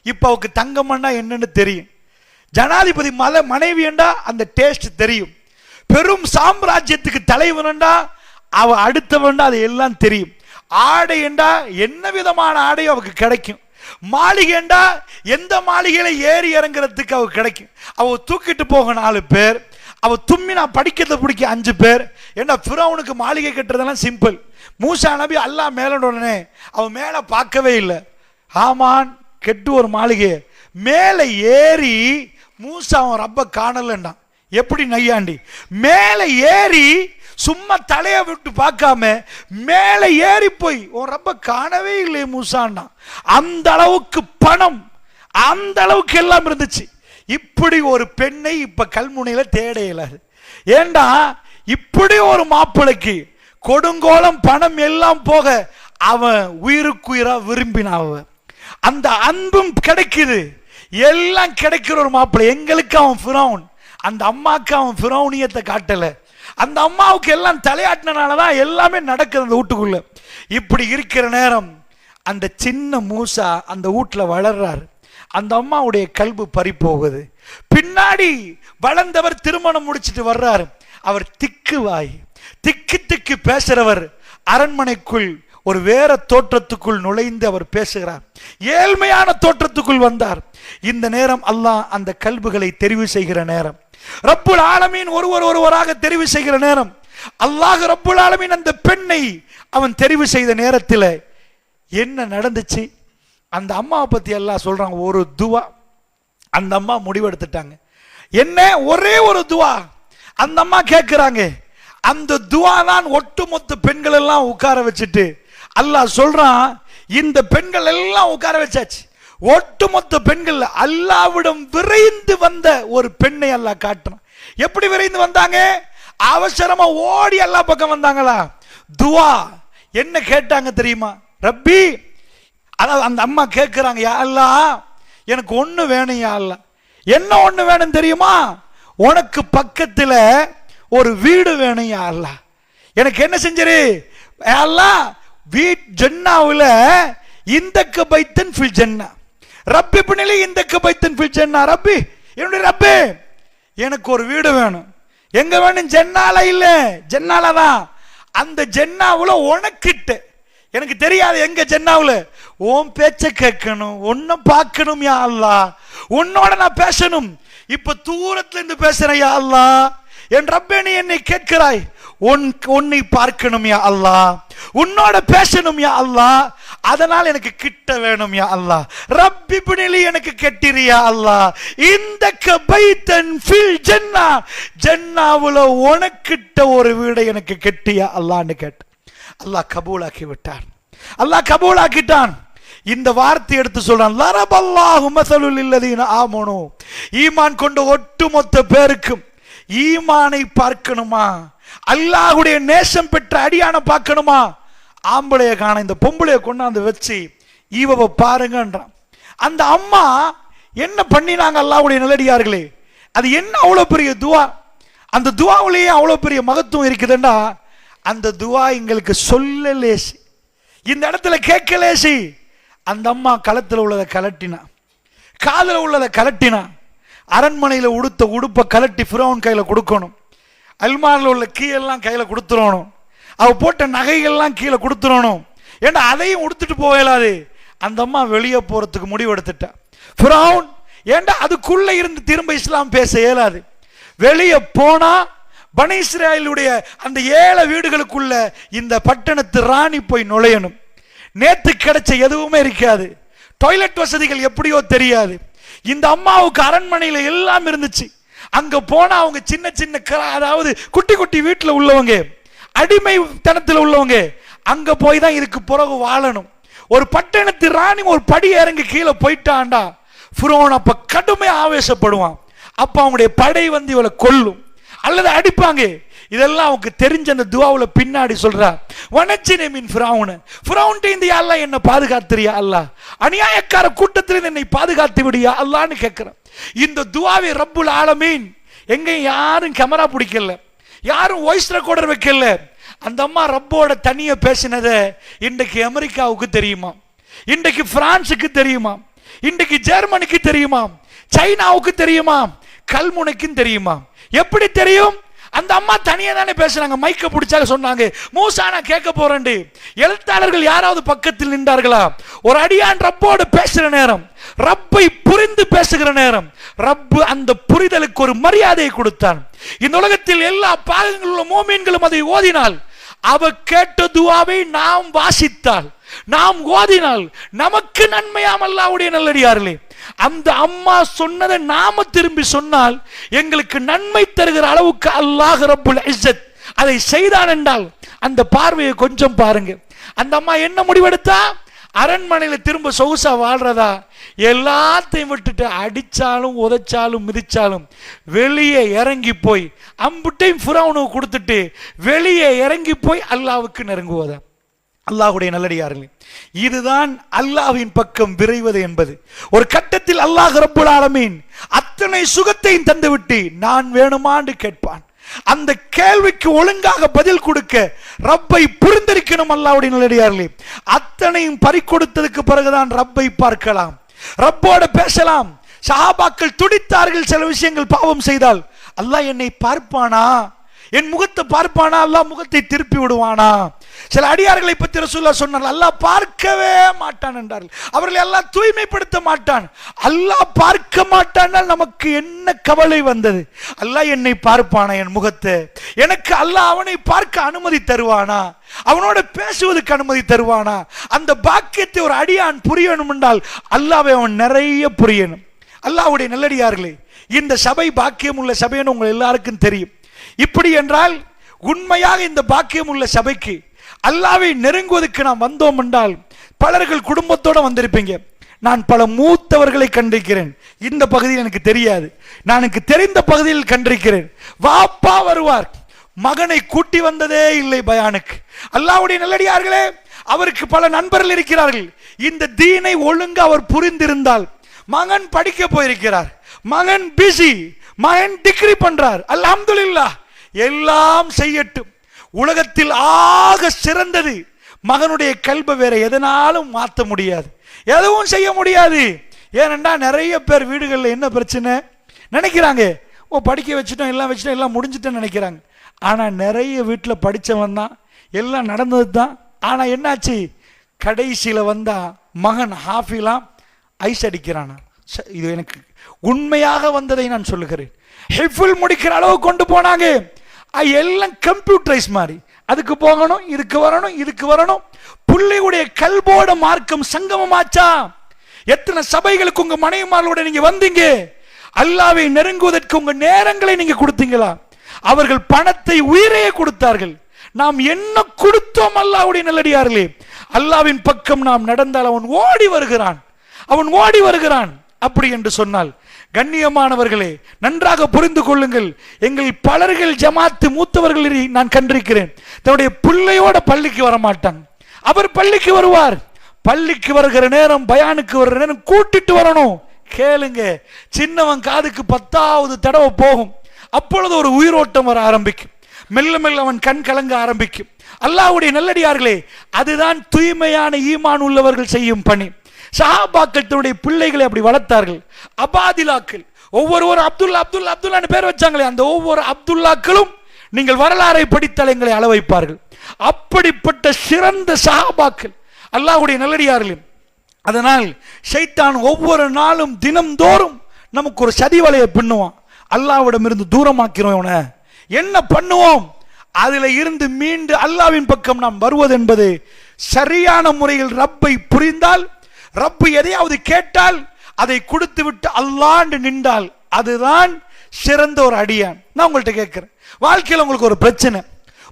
இப்ப அவருக்கு தங்கம்னா என்னன்னு தெரியும், ஜனாதிபதி மனைவி என்றா அந்த டேஸ்ட் தெரியும், பெரும் சாம்ராஜ்யத்துக்கு தலைவன்டா அவ அடுத்தவன்டா அது எல்லாம் தெரியும், ஆடை என்றா என்ன விதமான ஆடையும் அவருக்கு கிடைக்கும், மாளிகைண்டா எந்த மாளிகையில ஏறி இறங்குறதுக்கு அவ கிடைக்கும். அவ தூக்கிட்டு போக 4 பேர், அவ தும்மினா படிக்கிறத பிடிக்க 5 பேர். ஏன்னா ஃபிரௌனுக்கு மாளிகை கட்டுறதெல்லாம் சிம்பிள். மூசா நபி அல்லாஹ் மேலோடனே அவன் மேல பார்க்கவே இல்லை. ஆமான் கெட்டு ஒரு மாளிகை மேல ஏறி மூசா அவன் ரப்ப காணலன்னா எப்படி நையாண்டி, மேல ஏறி சும்மா தலைய விட்டு பார்க்காம மேல ஏறி போய் உன் ரப்ப காணவே இல்லை மூசான்னா. அந்த அளவுக்கு பணம், அந்த அளவுக்கு எல்லாம் இருந்துச்சு. இப்படி ஒரு பெண்ணை இப்ப கல்முனையில தேட இயலாது. ஏண்டா இப்படி ஒரு மாப்பிளைக்கு கொடுங்கோலம் பணம் எல்லாம் போக அவன் உயிருக்குயிரா விரும்பினான். அந்த அன்பும் கிடைக்குது, எல்லாம் கிடைக்கிற ஒரு மாப்பிள்ளை. எங்களுக்கு அவன் ஃபிரௌன், அந்த அம்மாவுக்கு அவன் ஃபிரௌனியத்தை காட்டல. அந்த அம்மாவுக்கு எல்லாம் தலையாட்டினாலதான் எல்லாமே நடக்குது அந்த வீட்டுக்குள்ள. இப்படி இருக்கிற நேரம் அந்த சின்ன மூசா அந்த வீட்டுல வளர்றாரு. அந்த அம்மாவுடைய கல்பு பறி போகுது. பின்னாடி வளர்ந்தவர் திருமணம் முடிச்சிட்டு வர்றாரு. அவர் திக்குவாய், திக்கு திக்கு பேசுறவர் அரண்மனைக்குள் ஒரு வேற தோற்றத்துக்குள் நுழைந்து அவர் பேசுகிறார். ஏழ்மையான தோற்றத்துக்குள் வந்தார். இந்த நேரம் அல்லாஹ் அந்த கல்புகளை தெரிவு செய்கிற நேரம், ரப்புல் ஆலமீன் ஒருவராக தெரிவு செய்கிற நேரம். அல்லாஹ் ரப்புல் ஆலமீன் அந்த பெண்ணை அவன் தெரிவு செய்த நேரத்தில் என்ன நடந்துச்சு? அந்த அம்மாவை பத்தி எல்லாம் சொல்றாங்க. ஒரு துவா, அந்த அம்மா முடிவெடுத்துட்டாங்க. என்ன ஒரே ஒரு துவா, அந்த அம்மா கேட்கிறாங்க. அந்த துவா தான் ஒட்டுமொத்த பெண்கள் எல்லாம் உட்கார வச்சுட்டு அல்லாஹ் சொல்றான், இந்த பெண்கள் எல்லாம் உட்கார வச்சாச்சு. ஒட்டுமொத்த பெண்கள் அல்லாஹ்விடம் விரைந்து வந்த ஒரு பெண்ணை அல்லாஹ் காட்டுறான். எப்படி விரைந்து வந்தாங்க? அவசரமா ஓடி அல்லாஹ் பக்கம் வந்தாங்களா? துவா என்ன கேட்டாங்க தெரியுமா? ரப்பி, அதாவது அந்த அம்மா கேட்கிறாங்க, யா அல்லாஹ் எனக்கு ஒண்ணு வேணும் யா அல்லாஹ். என்ன ஒண்ணு வேணும் தெரியுமா? உனக்கு பக்கத்துல ஒரு வீடு வேணும் யா அல்லாஹ். எனக்கு என்ன செஞ்சிரு யா அல்லாஹ்? வீட் ஜன்னாவுல இந்தக்க பைத்தன் ஃபில் ஜன்னா ரப்பி பின்னலி இந்தக்க பைத்தன் ஃபில் ஜன்னா. ரப்பி, என்னுடைய ரப்பே, எனக்கு ஒரு வீடு வேணும். எங்க வேணும்? ஜன்னால இல்ல, ஜன்னால தான். அந்த ஜன்னாவுல உனக்கிட்ட, எனக்கு தெரியாது எங்க ஜன்னாவுல, உன் பேச்ச கேட்கணும், உன்னை பார்க்கணும் யா அல்லாஹ், உன்னோட நான் பேசணும். இப்ப தூரத்துல இருந்து பேசுறேன் யா அல்லாஹ். என் ரப்பே, நீ என்னை கேட்கிறாய், உன்னை பார்க்கணும் யா அல்லாஹ், உன்னோட பேசணும் யா அல்லாஹ், அதனால் எனக்கு கிட்ட வேணும் யா அல்லாஹ். ரப்பி பினிலி, எனக்கு கெட்டிரியா அல்லாஹ். இந்த பைத்தன் ஃபில் ஜன்னா, ஜன்னாவுல உனக்கிட்ட ஒரு வீடை எனக்கு கெட்டியா அல்லாஹ்னு கேட்ட. அல்லாஹ் கபூலாக்கி விட்டான். அல்லாஹ் கபூலாக்கிட்டான். இந்த வார்த்தை எடுத்து சொல்றான், லரபல்லாஹு மஸலுல் லல்லதீன ஆமனு. ஈமான் கொண்ட ஒட்டுமொத்த பேருக்கும் ஈமானை பார்க்கணுமா, அல்லாஹ்வுடைய நேசம் பெற்ற அடியான பார்க்கணுமா, ஆம்பளைய காண இந்த பொம்பளைய கொண்டாந்து வச்சு ஈவவை பாருங்கன்றான். அந்த அம்மா என்ன பண்ணினாங்க? அல்லாஹ்வுடைய நல்லடியார்களே, அது என்ன அவ்வளவு பெரிய துவா, அந்த துவாவிலேயே அவ்வளவு பெரிய மகத்துவம் இருக்குதுன்னா, அந்த துவா எங்களுக்கு சொல்ல லேசி, இந்த இடத்துல கேட்க லேசி. அந்த அம்மா களத்தில் உள்ளதை கலட்டினா, காதில் உள்ளதை கலட்டினா, அரண்மனையில் உடுத்த உடுப்பை கலட்டி ஃபிரௌன் கையில கொடுக்கணும், அல்மாரில் உள்ள கீழெல்லாம் கையில கொடுத்துடணும், அவ போட்ட நகைகள்லாம் கீழே கொடுத்துடணும். ஏன்னா அதையும் உடுத்துட்டு போகலாது. அந்த அம்மா வெளியே போறதுக்கு முடிவு எடுத்துட்டா. ஃபிரௌன் ஏண்டா அதுக்குள்ள இருந்து திரும்ப இஸ்லாம் பேச இயலாது. வெளியே போனா பனி இஸ்ராயேலுடைய அந்த 7 வீடுகளுக்குள்ள இந்த பட்டணத்து ராணி போய் நுழையணும். நேத்து கிடைச்ச எதுவுமே இருக்காது, டாய்லெட் வசதிகள் எப்படியோ தெரியாது. இந்த அம்மாவுக்கு அரண்மனையில எல்லாம் இருந்துச்சு. அங்க போனா அவங்க சின்ன சின்ன அதாவது குட்டி குட்டி வீட்டுல உள்ளவங்க, அடிமைத்தனத்தில் உள்ளவங்க, அங்க போய் தான் இதுக்கு பிறகு வாழணும். ஒரு பட்டணத்து ராணி ஒரு படி இறங்கி கீழே போயிட்டாண்டா, ஃபிரௌன் அப்ப கடுமையா ஆவேசப்படுவான். அப்ப அவங்களுடைய படை வந்து இவளை கொல்லும் அல்லது அடிப்பாங்க. இதெல்லாம் அவங்க தெரிஞ்ச அந்த துவாவுல பின்னாடி சொல்றா, வனச்சினே மின் ஃபிரௌன், ஃபிரௌன்ட்ட இந்த அல்லாஹ் என்ன பாதுகாத்துறியா அல்லாஹ், அநியாயக்கார கூட்டத்தில் என்னை பாதுகாத்து விடியா அல்லாஹ்னு கேட்கிறான். இந்த துவாவை ரப்புல் ஆலமீன் எங்கேயும் யாரும் கேமரா பிடிக்கல, யாரும் வாய்ஸ் ரெக்கார்டர் வைக்கல. அந்த அம்மா ரப்போட தனிய பேசினத இன்றைக்கு அமெரிக்காவுக்கு தெரியுமா, இன்றைக்கு பிரான்சுக்கு தெரியுமா, இன்றைக்கு ஜெர்மனிக்கு தெரியுமா, சைனாவுக்கு தெரியுமா, கல்முனைக்கும் தெரியுமா. எப்படி தெரியும்? அந்த அம்மா தனியா தானே பேசுறாங்க. மைக்க பிடிச்சாங்க, சொன்னாங்க மூசா நான் கேட்க போறேன். எழுத்தாளர்கள் யாராவது பக்கத்தில் நின்றார்களா? ஒரு அடியான் ரப்போடு பேசுற நேரம், ரப்பை புரிந்து பேசுகிற நேரம், ரப்பு அந்த புரிதலுக்கு ஒரு மரியாதையை கொடுத்தான். இந்த உலகத்தில் எல்லா பாகங்களும் மோமீன்களும் அதை ஓதினால், அவ கேட்ட துவாவை நாம் வாசித்தால், நாம் ஓதினால் நமக்கு நன்மையாம். அல்லாஹ்வுடைய நல்லடியார்களே, அந்த அம்மா சொன்னதை நாம திரும்பி சொன்னால் எங்களுக்கு நன்மை தருகிற அளவுக்கு அல்லாஹ் ரப்புல் இஸ்ஸத் அதை செய்தான் என்றால் அந்த பார்வையை கொஞ்சம் பாருங்க. அந்த அம்மா என்ன முடிவெடுத்தா? அரண்மனையில் திரும்ப சொகுசா வாழ்றதா? எல்லாத்தையும் விட்டுட்டு அடிச்சாலும் உதைச்சாலும் மிதிச்சாலும் வெளியே இறங்கி போய் அம்புட்டையும் ஃபிரௌனுக்கு கொடுத்துட்டு வெளியே இறங்கி போய் அல்லாஹ்வுக்கு நெருங்குவதா? அல்லாஹ்வுடைய நல்லடியார்களே, இதுதான் அல்லாஹ்வின் பக்கம் விரைவது என்பது. ஒரு கட்டத்தில் அல்லாஹ் ரப்புல் ஆலமீன் அத்தனை சுகத்தையும் தந்துவிட்டு நான் வேணுமான்னு கேட்பான். அந்த கேள்விக்கு ஒழுங்காக பதில் கொடுக்க ரப்பை புரிந்திருக்கணும். அல்லாஹ்வுடைய நல்லடியார்களே, அத்தனையும் பறிகொடுத்ததுக்கு பிறகுதான் ரப்பை பார்க்கலாம், ரப்போட பேசலாம். சஹாபாக்கள் துடித்தார்கள். சில விஷயங்கள் பாவம் செய்தால் அல்லாஹ் என்னை பார்ப்பானா, என் முகத்தை பார்ப்பானா, அல்லாஹ் முகத்தை திருப்பி விடுவானா? சில அடியார்களை பற்றி ரசூலுல்லாஹ் சொன்னார், அல்லாஹ் பார்க்கவே மாட்டான் என்றார்கள். அவர்களை அல்லாஹ் தூய்மைப்படுத்த மாட்டான். அல்லாஹ் பார்க்க மாட்டானால் நமக்கு என்ன கவலை வந்தது? அல்லாஹ் என்னை பார்ப்பானா, என் முகத்தை? எனக்கு அல்லாஹ் அவனை பார்க்க அனுமதி தருவானா? அவனோட பேசுவதற்கு அனுமதி தருவானா? அந்த பாக்கியத்தை ஒரு அடியான் புரியணும் என்றால் அல்லாஹ்வை அவன் நிறைய புரியணும். அல்லாஹ்வுடைய நல்லடியார்களே, இந்த சபை பாக்கியம் உள்ள சபைன்னு உங்க எல்லாருக்கும் தெரியும். இப்படி என்றால் உண்மையாக இந்த பாக்கியம் உள்ள சபைக்கு அல்லாஹ்வை நெருங்குவதற்கு நாம் வந்தோம் என்றால் பலர்கள் குடும்பத்தோட வந்திருப்பீங்க. நான் பல மூத்தவர்களை கண்டிருக்கிறேன். இந்த பகுதியில் எனக்கு தெரியாது, நான் எனக்கு தெரிந்த பகுதியில் கண்டிருக்கிறேன். வாப்பா வருவார், மகனை கூட்டி வந்ததே இல்லை பயானுக்கு. அல்லாஹ்வுடைய நல்லடியார்களே, அவருக்கு பல நண்பர்கள் இருக்கிறார்கள். இந்த தீனை ஒழுங்கு அவர் புரிந்திருந்தால், மகன் படிக்க போயிருக்கிறார், மகன் பிஸி, மகன் டிகிரி பண்றார், அல்ஹம்துலில்லாஹ், எல்லாம் செய்யட்டும். உலகத்தில் ஆக சிறந்தது மகனுடைய கல்பை வேற எதனாலும் மாற்ற முடியாது, எதுவும் செய்ய முடியாது. ஏனென்றா நிறைய பேர் வீடுகளில் என்ன பிரச்சனை நினைக்கிறாங்க, ஓ படிக்க வச்சுட்டோம், எல்லாம் வச்சுட்டோம், எல்லாம் முடிஞ்சுட்டோன்னு நினைக்கிறாங்க. ஆனால் நிறைய வீட்டில் படித்தவன் தான், எல்லாம் நடந்தது தான். ஆனால் என்னாச்சு, கடைசியில் வந்தா மகன் ஹாஃபிலாம் ஐஸ் அடிக்கிறானா. இது எனக்கு உண்மையாக வந்ததை நான் சொல்லுகிறேன். ஹிஃபுல் முடிக்கிற அளவு கொண்டு போனாங்க. எல்லாம் கம்ப்யூட்டரைஸ் மாதிரி, அதுக்கு போகணும், இதுக்கு வரணும், இதுக்கு வரணும். பிள்ளையுடைய கல்போட மார்க்கம் சங்கமமாச்சா? எத்தனை சபைகளுக்கு உங்க மனைவிமாரோட நீங்க வந்தீங்க? அல்லாஹ்வை நெருங்குவதற்கு உங்க நேரங்களை நீங்க கொடுத்தீங்களா? அவர்கள் பணத்தை உயிரையே கொடுத்தார்கள். நாம் என்ன கொடுத்தோம்? அல்லாஹ்வுடைய நல்லடியார்களே, அல்லாஹ்வின் பக்கம் நாம் நடந்தால் அவன் ஓடி வருகிறான், அவன் ஓடி வருகிறான். அப்படி என்று சொன்னால் கண்ணியமானவர்களே, நன்றாக புரிந்து கொள்ளுங்கள். எங்கள் பலர்கள் ஜமாத்து மூத்தவர்கள் நான் கண்டிருக்கிறேன், தன்னுடைய பிள்ளையோட பள்ளிக்கு வர மாட்டாங்க. அவர் பள்ளிக்கு வருவார், பள்ளிக்கு வருகிற நேரம், பயானுக்கு வருகிற நேரம் கூட்டிட்டு வரணும். கேளுங்க, சின்னவன் காதுக்கு 10வது தடவை போகும். அப்பொழுது ஒரு உயிரோட்டம் வர ஆரம்பிக்கும், மெல்ல மெல்ல அவன் கண் கலங்க ஆரம்பிக்கும். அல்லாஹ்வுடைய நல்லடியார்களே, அதுதான் தூய்மையான ஈமான் உள்ளவர்கள் செய்யும் பணி. சஹாபாக்கள் தன்னுடைய பிள்ளைகளை அப்படி வளர்த்தார்கள். அபாதிலாக்கள், ஒவ்வொருவரும் அப்துல்லா அப்துல்லா அப்துல்லான்னு பேர் வச்சாங்களே, அந்த ஒவ்வொரு அப்துல்லாக்களும் நீங்கள் வரலாறை படித்தால் எங்களை அள வைப்பார்கள். அப்படிப்பட்ட சிறந்த சஹாபாக்கள் அல்லாஹ்வுடைய நல்லடியார்கள். அதனால் ஷைத்தான் ஒவ்வொரு நாளும் தினம்தோறும் நமக்கு ஒரு சதி வலையை பின்னுவான். அல்லாஹ்விடம் இருந்து தூரமாக்கிறோம். என்ன பண்ணுவோம்? அதில் இருந்து மீண்டு அல்லாஹ்வின் பக்கம் நாம் வருவது என்பது சரியான முறையில் ரப்பை புரிந்தால், ரப்பு எதையாவது கேட்டால் அதை கொடுத்து விட்டு அல்லாண்டு நின்றால் அதுதான் சிறந்த ஒரு அடியான். நான் உங்கள்கிட்ட கேட்கிறேன், வாழ்க்கையில் உங்களுக்கு ஒரு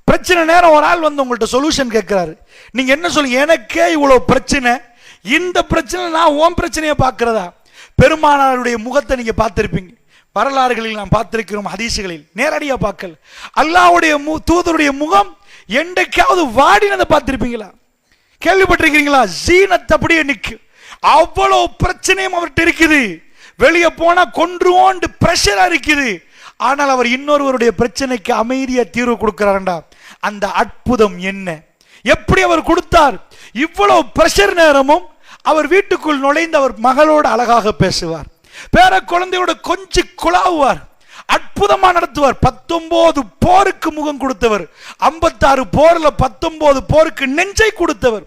பிரச்சனை நேரம் ஒரு ஆள் வந்து உங்கள்கிட்ட சொல்யூஷன் கேட்கிறாரு. நீங்க என்ன சொல்லுங்க? எனக்கே இவ்வளவு பிரச்சனை, இந்த பிரச்சனை நான் உன் பிரச்சனையை பார்க்கிறதா? பெருமானாருடைய முகத்தை நீங்க பார்த்திருப்பீங்க, வரலாறுகளில் நாம் பார்த்திருக்கிறோம், ஹதீசுகளில் நேரடியாக பார்க்கல. அல்லாஹ்வுடைய தூதருடைய முகம் என்றைக்காவது வாடினதை பார்த்திருப்பீங்களா? கேள்விப்பட்டிருக்கிறீங்களா? ஜீனத் அப்படியே நிற்கும், அவ்வளவு பிரச்சனையும் அவர்கிட்ட இருக்குது. வெளியே போனா கொன்றுவோண்டு பிரஷரா இருக்குது. ஆனால் அவர் இன்னொருவருடைய பிரச்சனைக்கு அமைதியா தீர்வு கொடுக்கிறார்டா. அந்த அற்புதம் என்ன? எப்படி அவர் கொடுத்தார்? இவ்வளவு பிரஷர் நேரமும் அவர் வீட்டுக்குள் நுழைந்து அவர் மகளோடு அழகாக பேசுவார், பேர குழந்தையோட கொஞ்சம் குழாவுவார், அற்புதமா நடத்துவார். 19 போருக்கு முகம் கொடுத்தவர், 56 போர்ல 19 போருக்கு நெஞ்சை கொடுத்தவர்,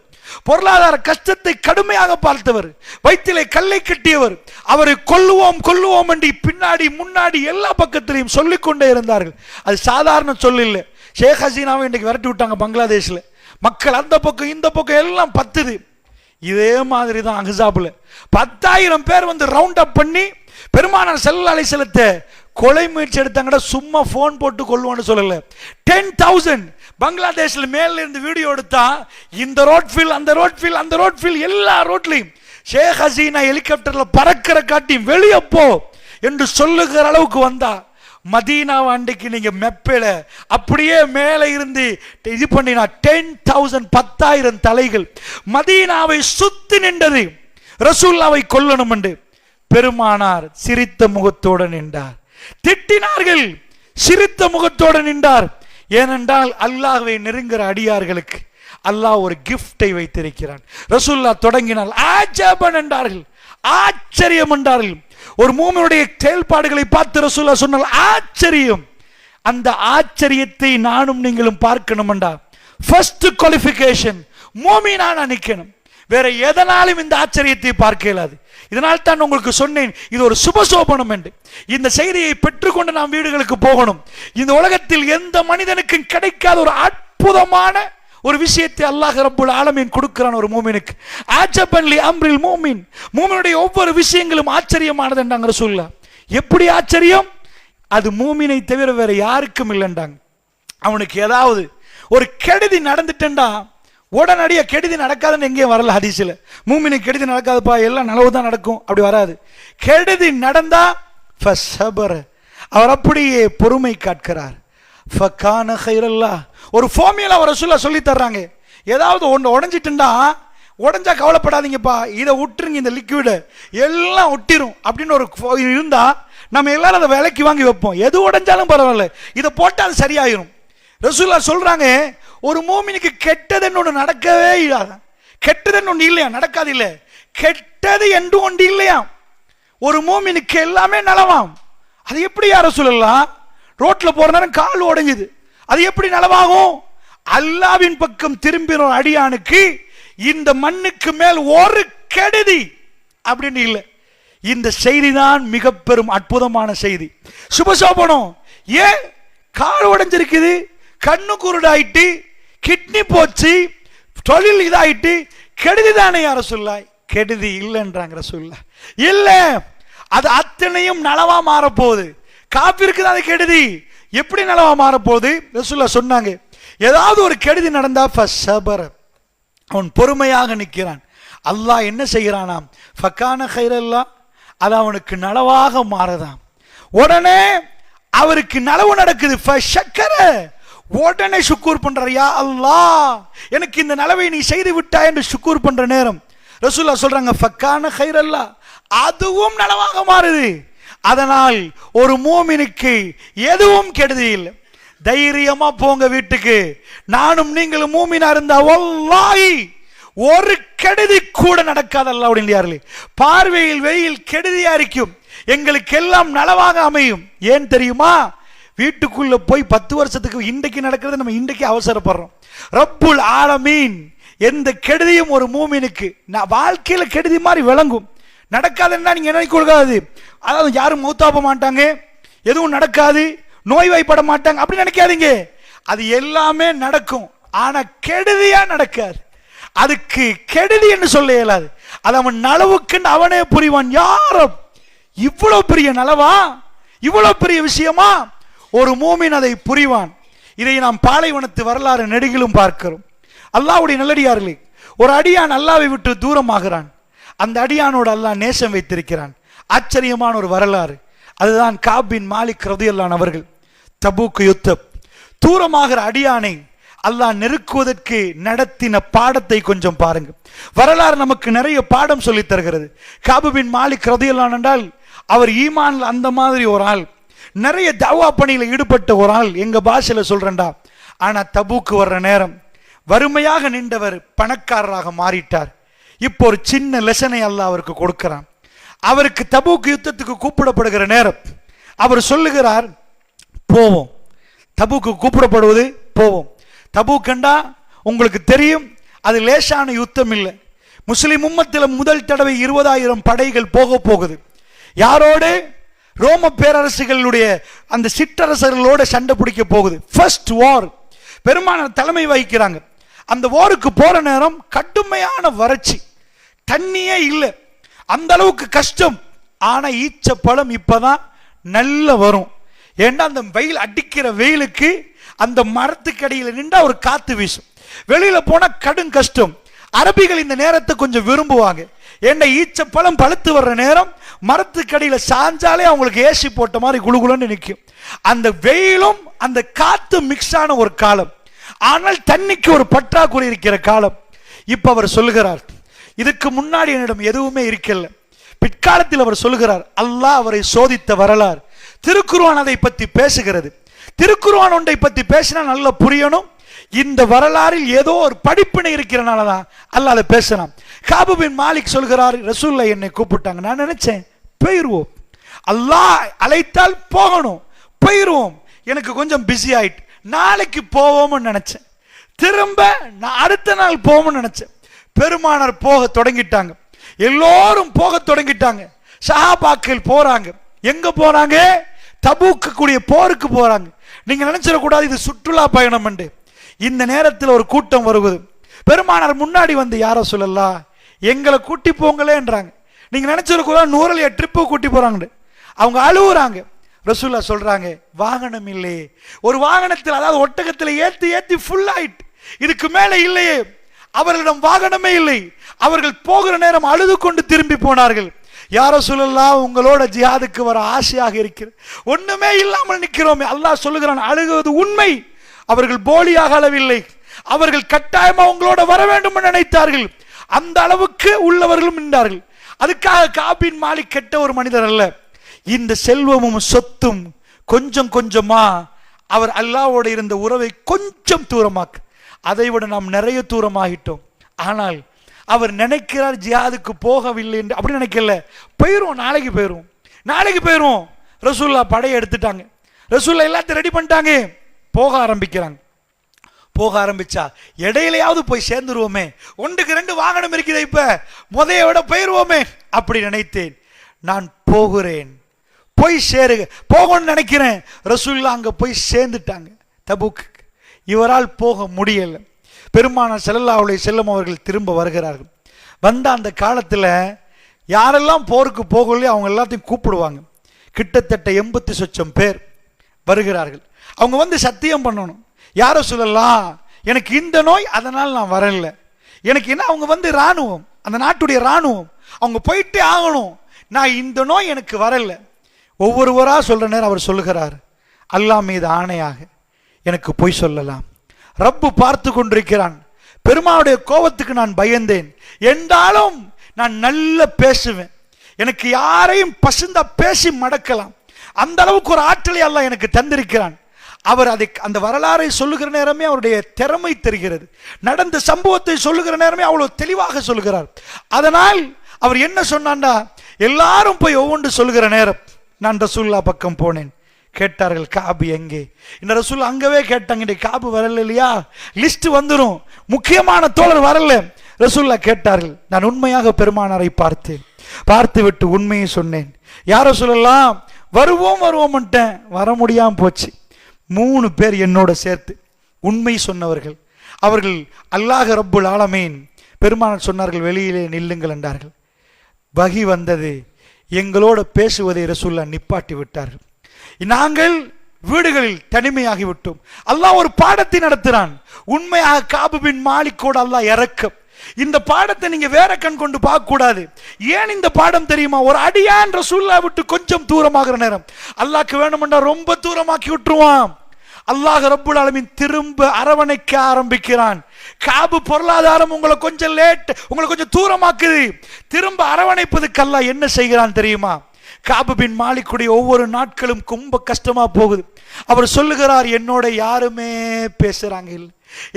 பொருளாதார கஷ்டத்தை கடுமையாக பார்த்தவர், வயிற்றிலே கல்லை கட்டியவர். அவரை கொல்லுவோம் கொல்லுவோம் என்று பின்னாடி முன்னாடி எல்லா பக்கத்திலையும் சொல்லிக்கொண்டே இருந்தார்கள். அது சாதாரண சொல் இல்லை. ஷேக் ஹசீனாவை இன்றைக்கு விரட்டி விட்டாங்க பங்களாதேஷ்ல. மக்கள் அந்த பக்கம் இந்த பக்கம் எல்லாம் பத்துது. இதே மாதிரி தான் அஹ்ஸாப்ல 10,000 பேர் வந்து ரவுண்ட் அப் பண்ணி பெருமானார் ஸல்லல்லாஹு அலைஹி வஸல்லத்தை கொலை முயற்சி எடுத்தாங்கடா. சும்மா போன் போட்டு கொள்ளுவான்னு சொல்லல. 10,000 பங்களாதேஷ்ல மேல இருந்து வீடியோ எடுத்தா இந்த ரோட் ஃபீல், அந்த ரோட் ஃபீல், அந்த ரோட் ஃபீல், எல்லா ரோட்லையும் ஷேக் ஹசீனா ஹெலிகாப்டர்ல பறக்கிற காட்டி வெளியே போ என்று சொல்லுகிற அளவுக்கு வந்தா. மதீனா அன்றைக்கு நீங்க மெப்பேல அப்படியே மேலே இருந்து இது பண்ணினா 10,000 10,000 தலைகள் மதீனாவை சுத்தி நின்றது. ரசூலுல்லாவை கொல்லணும் என்று பெருமானார் சிரித்த முகத்தோடு நின்றார். திட்டினார்கள், சிரித்த முகத்தோடு நின்றார். ஏனென்றால் அல்லாஹ்வை நெருங்குற அடியார்களுக்கு அல்லாஹ் ஒரு கிஃப்டை வைத்திருக்கிறான். ரசூலுல்லாஹ் தொடங்கினால் ஆஜபன் என்றார்கள், ஆச்சரியம் என்றார்கள். ஒரு மூமினுடைய செயல்பாடுகளை பார்த்து ரசூலுல்லாஹ் சொன்னால் ஆச்சரியம். அந்த ஆச்சரியத்தை நானும் நீங்களும் பார்க்கணும் என்றா ஃபர்ஸ்ட் குவாலிஃபிகேஷன் மூமினான நிக்கணும். வேற எதனாலும் இந்த ஆச்சரியத்தை பார்க்க இயலாது. இதனால் தான் உங்களுக்கு சொன்னேன், இது ஒரு சுபசோபனம் என்று. இந்த செய்தியை பெற்றுக்கொண்டு நாம் வீடுகளுக்கு போகணும். இந்த உலகத்தில் எந்த மனிதனுக்கும் கிடைக்காத ஒரு அற்புதமான ஒரு விஷயத்தை அல்லாஹ் ரப்புல் ஆலமீன் கொடுக்கிறான் ஒரு மூமினுக்கு. ஆஜபன் லி அம்ரில் மூமின், மூமினுடைய ஒவ்வொரு விஷயங்களும் ஆச்சரியமானது என்றாங்க ரசூலுல்லாஹ். எப்படி ஆச்சரியம்? அது மூமினை தவிர வேற யாருக்கும் இல்லைன்றாங்க. அவனுக்கு ஏதாவது ஒரு கெடுதி நடந்துட்டா உடனடியா கெடுதி நடக்காதுன்னு எங்கேயும் வரல ஹதீஸ்ல. மூமினை கெடுதி நடக்காதுப்பா, எல்லாம் நல்லது தான் நடக்கும், அப்படி வராது. கெடுதி நடந்தா அவர் அப்படியே பொறுமை காட்கிறார். ஒரு ஃபார்முலா ரசூலுல்லாஹ் சொல்லி தர்றாங்க. ஏதாவது ஒன்று உடஞ்சிட்டுண்டா, உடஞ்சா கவலைப்படாதீங்கப்பா, இதை விட்டுருங்க, இந்த லிக்விடு எல்லாம் ஒட்டிரும் அப்படின்னு ஒரு இருந்தா நம்ம எல்லாரும் அதை விலைக்கு வாங்கி வைப்போம். எது உடஞ்சாலும் பரவாயில்ல, இதை போட்டால் அது சரியாயிரும். ரசூலுல்லாஹ் சொல்றாங்க, ஒரு மூமினுக்கு கெட்டதுன்னு ஒன்று நடக்கவே இல்லாத, கெட்டதுன்னு ஒன்று இல்லையா, நடக்காது இல்லை, கெட்டது என்று ஒன்று இல்லையா. ஒரு மூமினுக்கு எல்லாமே நலவாம். அது எப்படி யார சொல்லலாம்? ரோட்ல போற நேரம் கால் உடைஞ்சுது, அது எப்படி நலவாகும்? அல்லாவின் பக்கம் திரும்பின அடியானுக்கு இந்த மண்ணுக்கு மேல் ஒரு கெடுதி அப்படின்னு இல்லை. இந்த செய்தி தான் மிக பெரும் அற்புதமான செய்தி. சுபசோபனம். ஏன் கால் உடைஞ்சிருக்குது, கண்ணு குருடாயிட்டு, கிட்னி போச்சு, தொழில் இதாயிட்டு, கெடுதி தானே யார சொல்ல? கெடுதி இல்லைன்றாங்க ரசூலுல்லாஹ். இல்ல, அது அத்தனையும் நலவா மாறப்போகுது. காபிருக்கு தான் அது கெடுதி, எப்படி நலவா மாறப்போகுது? ரசூலுல்லாஹ் சொன்னாங்க, ஏதாவது ஒரு கெடுதி நடந்தா ஃபஸபர, அவன் பொறுமையாக நிற்கிறான். அல்லாஹ் என்ன செய்கிறானாம்? ஃபகான கைரல்லா, அது அவனுக்கு நலவாக மாறதாம். உடனே அவருக்கு நலவு நடக்குது. ஃபஷக்கர, உடனே சுக்கூர் பண்றார். யா அல்லாஹ், எனக்கு இந்த நலவை நீ செய்து விட்டாய் என்று சுக்கூர் பண்ற நேரம் ரசூலுல்லாஹ் சொல்றாங்க, ஃபகான கைரல்லா, அதுவும் நலவாக மாறுது. அதனால் ஒரு மூமினுக்கு எதுவும் கெடுதி இல்லை. தைரியமா போங்க வீட்டுக்கு. நானும் நீங்களும் மூமினா இருந்தா வல்லாஹி ஒரு கெடுதி கூட நடக்காது. அல்லாஹ் அப்படின்றார்களே, பார்வையில் வெயில் கெடுதியா இருக்கும், எங்களுக்கு எல்லாம் நலவாக அமையும். ஏன் தெரியுமா? வீட்டுக்குள்ள போய் 10 வருஷத்துக்கு இன்றைக்கு நடக்கிறது நம்ம இன்றைக்கு அவசரப்படுறோம். ரப்புல் ஆலமீன் எந்த கெடுதியும் ஒரு மூமினுக்கு வாழ்க்கையில கெடுதி மாதிரி விளங்கும். நடக்காதுன்னா நீங்க நினைக்க கூடாது. அதாவது யாரும் மௌத்தாப்ப மாட்டாங்க, எதுவும் நடக்காது, நோய்வாய்ப்பட மாட்டாங்க அப்படி நினைக்காதீங்க. அது எல்லாமே நடக்கும், ஆனா கெடுதியா நடக்காது. அதுக்கு கெடுதி என்று சொல்ல இயலாது. அது அவன் நலவுக்கு அவனே புரிவான். யாரும் இவ்வளவு பெரிய நலவா, இவ்வளவு பெரிய விஷயமா, ஒரு மூமின் அதை புரிவான். இதை நாம் பாலைவனத்து வரலாறு நெடுகிலும் பார்க்கிறோம். அல்லாஹ்வுடைய நல்லடியார்களே, ஒரு அடியான் அல்லாஹ்வை விட்டு தூரமாகிறான். அந்த அடியானோடு அல்லாஹ் நேசம் வைத்திருக்கிறான். ஆச்சரியமான ஒரு வரலாறு. அதுதான் காப் பின் மாலிக் ரலியல்லாஹு அன்ஹு அவர்கள். தபூக் யுத்தம், தூரமாகிற அடியானை அல்லாஹ் நெருக்குவதற்கு நடத்தின பாடத்தை கொஞ்சம் பாருங்க. வரலாறு நமக்கு நிறைய பாடம் சொல்லி தருகிறது. காப் பின் மாலிக் ரலியல்லாஹு அன்ஹு என்றால் அவர் ஈமான்ல அந்த மாதிரி ஒரு ஆள், நிறைய தவா பணியில ஈடுபட்ட ஒரு ஆள், எங்க பாஷையில சொல்றேன்டா. ஆனா தபூக்கு வர்ற நேரம் வறுமையாக நின்றவர் பணக்காரராக மாறிட்டார். இப்போ ஒரு சின்ன லெசனை அல்லாஹ் அவருக்கு கொடுக்கிறான். அவருக்கு தபூக் யுத்தத்துக்கு கூப்பிடப்படுகிற நேரம் அவர் சொல்லுகிறார், போவோம். தபூக்கு கூப்பிடப்படுவது போவோம். தபூக்கண்டா உங்களுக்கு தெரியும், அது லேசான யுத்தம் இல்லை. முஸ்லிம் உம்மத்தில் முதல் தடவை 20,000 படைகள் போகுது. யாரோடு? ரோம பேரரசுகளுடைய அந்த சிற்றரசர்களோட சண்டை பிடிக்க போகுது. ஃபர்ஸ்ட் வார். பெருமானார் தலைமை வகிக்கிறாங்க. அந்த வாருக்கு போற நேரம் கடுமையான வறட்சி, தண்ணியே இல்லை, அந்த அளவுக்கு கஷ்டம். ஆனா ஈச்ச பழம் இப்பதான் நல்ல வரும். ஏன்னா அந்த வெயில் அடிக்கிற வெயிலுக்கு அந்த மரத்துக்கடியில் நின்றா ஒரு காத்து வீசும். வெளியில போனா கடும் கஷ்டம். அரபிகள் இந்த நேரத்தை கொஞ்சம் விரும்புவாங்க. ஏன்னா ஈச்ச பழம் பழுத்து வர்ற நேரம் மரத்துக்கடியில சாஞ்சாலே அவங்களுக்கு ஏசி போட்ட மாதிரி குளுகுலன்னு நிற்கும். அந்த வெயிலும் அந்த காத்து மிக்ஸ் ஆன ஒரு காலம். ஆனால் தண்ணிக்கு ஒரு பற்றாக்குறை இருக்கிற காலம். இப்ப அவர் சொல்லுகிறார், இதுக்கு முன்னாடி என்னிடம் எதுவுமே இருக்கல. பிற்காலத்தில் அவர் சொல்லுகிறார், அல்லாஹ் அவரை சோதித்த வரலாறு. திருக்குர்ஆன் அதை பத்தி பேசுகிறது. திருக்குர்ஆன் ஒன்றை பத்தி பேசினா நல்லா புரியணும். இந்த வரலாறில் ஏதோ ஒரு படிப்பினை இருக்கிறனாலதான் அல்லாஹ் அதை பேசலாம். காப் பின் மாலிக் சொல்கிறார், ரசூலுல்லாஹ் என்னை கூப்பிட்டாங்க, நான் நினைச்சேன் போயிருவோம், அல்லாஹ் அழைத்தால் போகணும், போயிருவோம். எனக்கு கொஞ்சம் பிஸி ஆயிட்டு நாளைக்கு போவோம்னு நினைச்சேன். திரும்ப நான் அடுத்த நாள் போவோம்னு நினைச்சேன். பெருமானார் போக தொடங்கிட்டாங்க, எல்லோரும் போக தொடங்கிட்டாங்க. சஹாபாக்கள் போறாங்க. எங்க போறாங்க? தபூக்கு கூடிய போருக்கு போறாங்க. நீங்க நினைச்சிடக்கூடாது இது சுற்றுலா பயணம் என்று. இந்த நேரத்தில் ஒரு கூட்டம் வருவது. பெருமானார் முன்னாடி வந்து, யார சொல்லலாம், எங்களை கூட்டி போங்களேன்றாங்க. நீங்க நினைச்சிடக்கூடாது நூறலிய ட்ரிப்பு கூட்டி போறாங்க. அவங்க அழுவுறாங்க. ரசூல்லா சொல்றாங்க, வாகனம் இல்லையே. ஒரு வாகனத்தில், அதாவது ஒட்டகத்தில் ஏத்தி ஏத்தி ஃபுல் ஆயிட்டு, இதுக்கு மேல இல்லையே. அவர்களிடம் வாகனமே இல்லை. அவர்கள் போகிற நேரம் அழுது கொண்டு திரும்பி போனார்கள். யா ரசூலல்லாஹ், உங்களோட ஜிஹாதுக்கு வர ஆசையாக இருக்கிறது, ஒண்ணுமே இல்லாமல் நிற்கிறோமே. அல்லாஹ் சொல்லுகிறான், அழுகுவது உண்மை. அவர்கள் போலியாக அளவில்லை. அவர்கள் கட்டாயமா உங்களோட வர வேண்டும் நினைத்தார்கள். அந்த அளவுக்கு உள்ளவர்களும் நின்றார்கள். அதுக்காக காபின் மாலிக் கெட்ட ஒரு மனிதர் அல்ல. இந்த செல்வமும் சொத்தும் கொஞ்சம் கொஞ்சமா அவர் அல்லாஹ்வோடு இருந்த உறவை கொஞ்சம் தூரமாக்கு. அதை விட நாம் நிறைய தூரமாகிட்டோம். ஆனால் அவர் நினைக்கிறார் ஜிஹாதுக்கு போகவில்லை என்று. அப்படி நினைக்கல, போயிரும், நாளைக்கு போயிரும். ரசூல்லா படையை எடுத்துட்டாங்க. ரசூல்லா எல்லாத்தையும் ரெடி பண்ணிட்டாங்க. போக ஆரம்பிக்கிறாங்க. போக ஆரம்பிச்சா இடையிலையாவது போய் சேர்ந்துருவோமே, 1க்கு 2 வாகனம் இருக்குது, இப்ப முதைய விட போயிருவோமே அப்படி நினைத்தேன். நான் போகிறேன், போய் சேருங்க, போகணும்னு நினைக்கிறேன். ரசூலுல்லாஹ் அங்க போய் சேர்ந்துட்டாங்க தபூக். இவரால் போக முடியல. பெருமானார் ஸல்லல்லாஹு அலைஹி வஸல்லம் அவர்கள் திரும்ப வருகிறார்கள். வந்த அந்த காலத்தில் யாரெல்லாம் போருக்கு போகலையோ அவங்க எல்லாத்தையும் கூப்பிடுவாங்க. கிட்டத்தட்ட 80 லட்சம் பேர் வருகிறார்கள். அவங்க வந்து சத்தியம் பண்ணணும், யார சொல்லலாம், எனக்கு இந்த நோய், அதனால் நான் வரல. எனக்கு என்ன, அவங்க வந்து இராணுவம், அந்த நாட்டுடைய இராணுவம், அவங்க போயிட்டே ஆகணும். நான் இந்த நோய் எனக்கு வரல. ஒவ்வொருவரா சொல்ற நேரம் அவர் சொல்லுகிறார், அல்லாஹ் மீது ஆணையாக எனக்கு பொய் சொல்லலாம், ரப்பு பார்த்து கொண்டிருக்கிறான். பெருமானுடைய கோபத்துக்கு நான் பயந்தேன். என்றாலும் நான் நல்ல பேசுவேன். எனக்கு யாரையும் பசுந்தா பேசி மடக்கலாம். அந்த அளவுக்கு ஒரு ஆற்றலை அல்லாஹ் எனக்கு தந்திருக்கிறான். அவர் அதை, அந்த வரலாறை சொல்லுகிற நேரமே அவருடைய திறமை தெரிகிறது. நடந்த சம்பவத்தை சொல்லுகிற நேரமே அவ்வளவு தெளிவாக சொல்லுகிறார். அதனால் அவர் என்ன சொன்னான்டா, எல்லாரும் போய் ஒவ்வொன்று சொல்லுகிற நேரம் நான் ரசூலுல்லாஹ் பக்கம் போனேன். கேட்டார்கள், காபு எங்கே? இந்த ரசூல் அங்கவே கேட்டாங்க, காபு வரல இல்லையா, லிஸ்ட் வந்துடும், முக்கியமான தோழர் வரல. ரசூலுல்லாஹ் கேட்டார்கள். நான் உண்மையாக பெருமானாரை பார்த்தேன். பார்த்து விட்டு உண்மையை சொன்னேன். யார சொல்லலாம், வருவோம் வர முடியாம போச்சு. 3 பேர் என்னோட சேர்த்து உண்மை சொன்னவர்கள். அவர்கள் அல்லாஹ் ரப்புல் ஆலமீன். பெருமானார் சொன்னார்கள், வெளியிலே நில்லுங்கள் என்றார்கள். வகி வந்தது. எங்களோட பேசுவதை ரசூலுல்லாஹ் நிப்பாட்டி விட்டார்கள். நாங்கள் வீடுகளில் தனிமையாகி விட்டோம். அல்லாஹ் ஒரு பாடத்தை நடத்துறான். உண்மையாக காபு பின் மாலிக்கோடு அல்லாஹ் இறக்கம். இந்த பாடத்தை நீங்க வேற கண் கொண்டு பார்க்க கூடாது. ஏன் இந்த பாடம் தெரியுமா? ஒரு அடியான் ரசூலுல்லாஹ் விட்டு கொஞ்சம் தூரமாகிற நேரம் அல்லாஹ்க்கு வேணும்னா ரொம்ப தூரமாக்கி விட்டுருவான். அல்லாஹ் ரப்புல் ஆலமீன் திரும்ப அரவணைக்க ஆரம்பிக்கிறான். காபு பொருளாதாரம் உங்களை கொஞ்சம் லேட், உங்களை கொஞ்சம் தூரமாக்குது. திரும்ப அரவணைப்பதுக்கு அல்லாஹ் என்ன செய்கிறான் தெரியுமா? காபு பின் மாலிக்குடைய ஒவ்வொரு நாட்களும் ரொம்ப கஷ்டமா போகுது. அவர் சொல்லுகிறார், என்னோட யாருமே பேசுறாங்க இல்லை,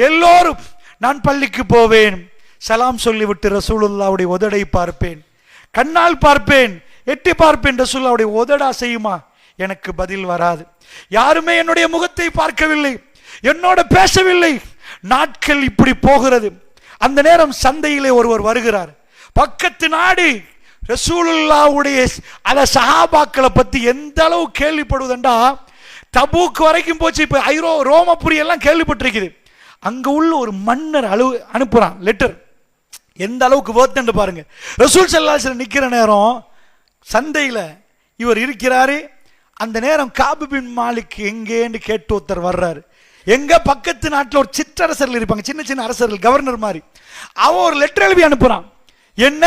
எல்லோரும், நான் பள்ளிக்கு போவேன், சலாம் சொல்லிவிட்டு ரசூலுல்லாஹ்வுடைய உதடை பார்ப்பேன், கண்ணால் பார்ப்பேன், எட்டி பார்ப்பேன். ரசூலுல்லாஹ்வுடைய உதடா செய்யுமா? எனக்கு பதில் வராது. யாருமே என்னுடைய முகத்தை பார்க்கவில்லை, என்னோட பேசவில்லை. நாட்கள் இப்படி போகிறது. அந்த நேரம் சந்தையிலே ஒருவர் வருகிறார். பக்கத்து நாடு ரசூலுல்லாஹ்வுடைய அத சஹாபாக்களை பத்தி எந்த அளவு கேள்விப்படுவதுண்டா, தபூக் வரைக்கும் போச்சு. இப்ப ரோமபுரி எல்லாம் கேள்விப்பட்டிருக்குது. அங்க உள்ள ஒரு மன்னர் அனுப்புறான் லெட்டர். எந்த அளவுக்கு வேர்த்துன்னு பாருங்க. ரசூல் ஸல்லல்லாஹு அலைஹி வஸல்லம் நிக்கிற நேரம் சந்தையில இவர் இருக்கிறாரு. அந்த நேரம் காபு பின் மாலிக் எங்கேன்னு கேட்டு ஒருத்தர் வர்றாரு. எங்க பக்கத்து நாட்டில் ஒரு சிற்றரசர்கள் இருப்பாங்க, சின்ன சின்ன அரசர்கள், கவர்னர் மாதிரி. அவன் ஒரு லெட்டர் எழுதி அனுப்புறான். என்ன?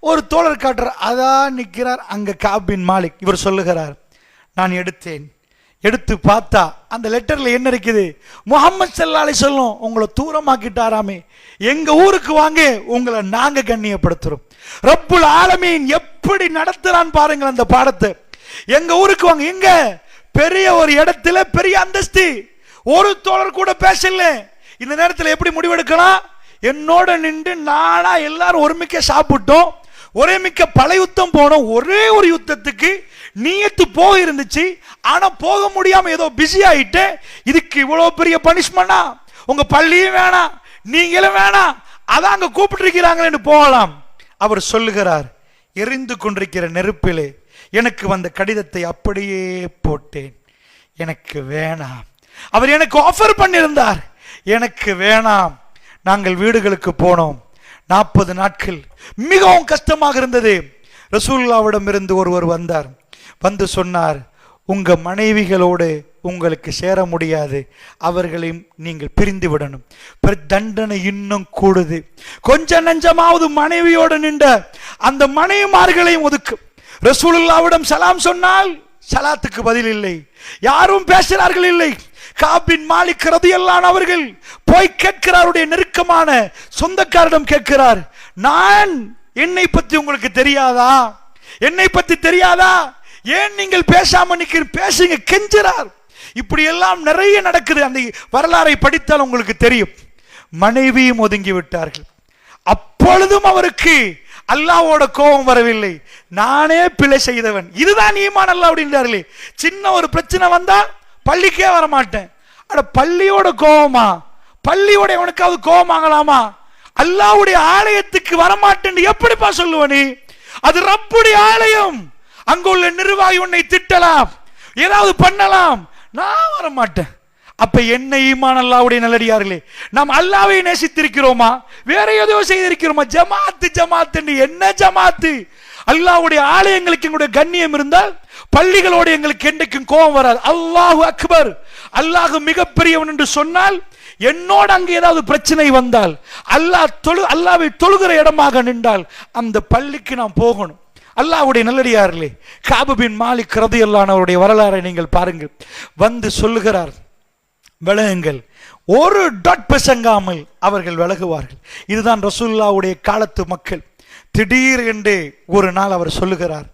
ஒரு தோழர் காட்டுறார், அதான் நிற்கிறார் அங்க காபு பின் மாலிக். இவர் சொல்லுகிறார், நான் எடுத்து பார்த்தா அந்த லெட்டர்ல என்ன இருக்குது? முஹம்மது ஸல்லல்லாஹு அலைஹி வஸல்லம் உங்களை தூரமாக்கிட்டாராமே, எங்க ஊருக்கு வாங்க, உங்களை நாங்க கண்ணியப்படுத்துறோம். ரப்புல் ஆலமீன் எப்படி நடத்துறான் பாருங்க அந்த பாடத்தை. எங்க ஊருக்கு வாங்க. எங்க? பெரிய ஒரு இடத்துல பெரிய அந்தஸ்து. ஒரு தோழர் கூட பேசல. இந்த நேரத்தில் எப்படி முடிவெடுக்கலாம்? என்னோட நின்று நானா எல்லாரும் ஒருமிக்க சாப்பிட்டோம், ஒரே மிக்க பல யுத்தம் போனோம். ஒரே ஒரு யுத்தத்துக்கு நீயத்து போக இருந்துச்சு, ஆனா போக முடியாம ஏதோ பிஸி ஆயிட்டு, இதுக்கு இவ்வளவு பெரிய பனிஷ்மெண்டா? உங்க பள்ளியும் வேணாம், நீங்களும் வேணாம், அதான் அங்க கூப்பிட்டு இருக்கிறாங்களேன்னு போகலாம். அவர் சொல்லுகிறார், எரிந்து கொண்டிருக்கிற நெருப்பிலே எனக்கு வந்த கடிதத்தை அப்படியே போட்டேன். எனக்கு வேணாம். அவர் எனக்கு ஆஃபர் பண்ணியிருந்தார், எனக்கு வேணாம். நாங்கள் வீடுகளுக்கு போனோம். 40 நாட்கள் மிகவும் கஷ்டமாக இருந்தது. ரசூலுல்லாஹ்விடம் இருந்து ஒருவர் வந்தார். வந்து சொன்னார், உங்க மனைவிகளோடு உங்களுக்கு சேர முடியாது, அவர்களையும் நீங்கள் பிரிந்து விடணும். தண்டனை இன்னும் கூடுது. கொஞ்சம் நஞ்சமாவது மனைவியோடு நின்ற அந்த மனைவிமார்களையும் ஒதுக்கு. ரசூலுல்லாஹ்விடம் சலாம் சொன்னால் சலாத்துக்கு பதில் இல்லை, யாரும் பேசுகிறார்கள் இல்லை. காப் பின் மாலிக் ரலியல்லாஹு அன்ஹு அவர்கள் போய் கேட்கிறாருடைய நெருக்கமான சொந்தக்காரிடம் கேட்கிறார், நான் என்னை பத்தி உங்களுக்கு தெரியாதா, என்னை பத்தி தெரியாதா, ஏன் நீங்கள் பேசாம நிக்கிற, பேசுங்க, கெஞ்சுறார். இப்படி எல்லாம் நிறைய நடக்குது. அந்த வரலாறை படித்தால் உங்களுக்கு தெரியும். மனைவியும் ஒதுங்கி விட்டார்கள். அப்பொழுதும் அவருக்கு அல்லாஹ்வோட கோபம் வரவில்லை. நானே பிழை செய்தவன், இதுதான் ஈமான் அல்லாஹ் அப்படின்றார்களே. சின்ன ஒரு பிரச்சனை வந்தா பள்ளிக்கே வர மாட்டேன். அட பள்ளியோட கோபமா? பள்ளியோட எவனுக்காவது கோபம் ஆகலாமா? அல்லாஹ்வுடைய ஆலயத்துக்கு வரமாட்டேன் எப்படிப்பா சொல்லுவ நீ? அது ரப்புடைய ஆலயம். அங்க உள்ள நிர்வாகி உன்னை திட்டலாம், ஏதாவது பண்ணலாம், நான் வர மாட்டேன். அப்ப என்ன ஈமான் அல்லாஹ்வுடைய நல்லடியார்களே, நாம் அல்லாஹ்வை நேசித்திருக்கிறோமா, வேற ஏதோ செய்திருக்கிறோமா? ஜமாத்து ஜமாத்து என்ன ஜமாத்து? அல்லாஹ்வுடைய ஆலயங்களுக்கு எங்களுடைய கண்ணியம் இருந்தால் பள்ளிகளோடு எங்களுக்கு என்றைக்கும் கோபம் வராது. அல்லாஹு அக்பர், அல்லாஹ் மிகப்பெரியவன் என்று சொன்னால் என்னோட அங்க ஏதாவது பிரச்சனை வந்தால் அல்லாஹ்வை தொழுகிற இடமாக நின்றால் அந்த பள்ளிக்கு நாம் போகணும். அல்லாஹ்வுடைய நல்லடியார்களே, காப் பின் மாலிக் ரலியல்லாஹு அன்ஹு அவருடைய வரலாறை நீங்கள் பாருங்கள். வந்து சொல்லுகிறார், விலகுங்கள். ஒரு டாட் பிசங்காமல் அவர்கள் விலகுவார்கள். இதுதான் ரசூலுல்லாஹ்வுடைய காலத்து மக்கள். திடீர் என்று ஒரு நாள் அவர் சொல்லுகிறார்,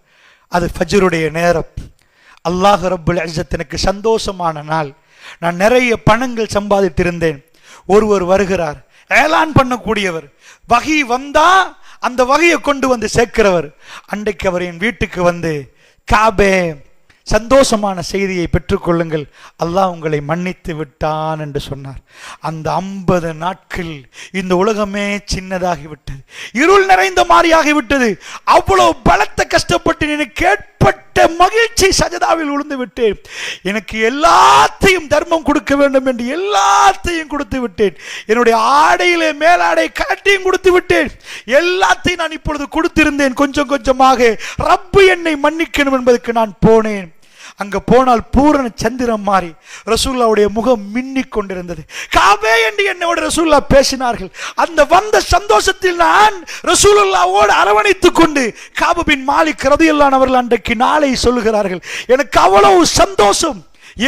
அது ஃபஜ்ருடைய நேரம், அல்லாஹ் ரப்புல் இஸ்ஸத் எனக்கு சந்தோஷமான நாள், நான் நிறைய பணங்கள் சம்பாதித்திருந்தேன். ஒருவர் வருகிறார், ஏலான் பண்ணக்கூடியவர், வகி வந்தா அந்த வகையை கொண்டு வந்து சேர்க்கிறவர். அன்றைக்கு அவர் என் வீட்டுக்கு வந்து, காபே சந்தோஷமான செய்தியை பெற்றுக்கொள்ளுங்கள், அல்லாஹ் உங்களை மன்னித்து விட்டான் என்று சொன்னார். அந்த 50 நாட்கள் இந்த உலகமே சின்னதாகிவிட்டது, இருள் நிறைந்த மாறியாகிவிட்டது. அவ்வளவு பலத்த கஷ்டப்பட்டு எனக்கு ஏற்பட்ட மகிழ்ச்சி, சஜதாவில் விழுந்து விட்டேன். எனக்கு எல்லாத்தையும் தர்மம் கொடுக்க வேண்டும் என்று எல்லாத்தையும் கொடுத்து விட்டேன். என்னுடைய ஆடையிலே மேலாடை காட்டியும் கொடுத்து விட்டேன். எல்லாத்தையும் நான் இப்பொழுது கொடுத்திருந்தேன். கொஞ்சம் கொஞ்சமாக ரப்பு என்னை மன்னிக்கணும் என்பதற்கு நான் போனேன். அங்க போனால் பூரண சந்திரம் மாறி ரசூலுல்லாஹ்வுடைய முகம் மின்னிக் கொண்டிருந்தது. காபே என்று என்னோட ரசூலுல்லாஹ் பேசினார்கள். அந்த வந்த சந்தோஷத்தில் நான் ரசூலுல்லாஹ்வோடு அரவணைத்துக் கொண்டு காப் பின் மாலிக் ரலியல்லாஹு அன்ஹு அவர்கள் அன்றைக்கு நாளை சொல்லுகிறார்கள், எனக்கு அவ்வளவு சந்தோஷம்.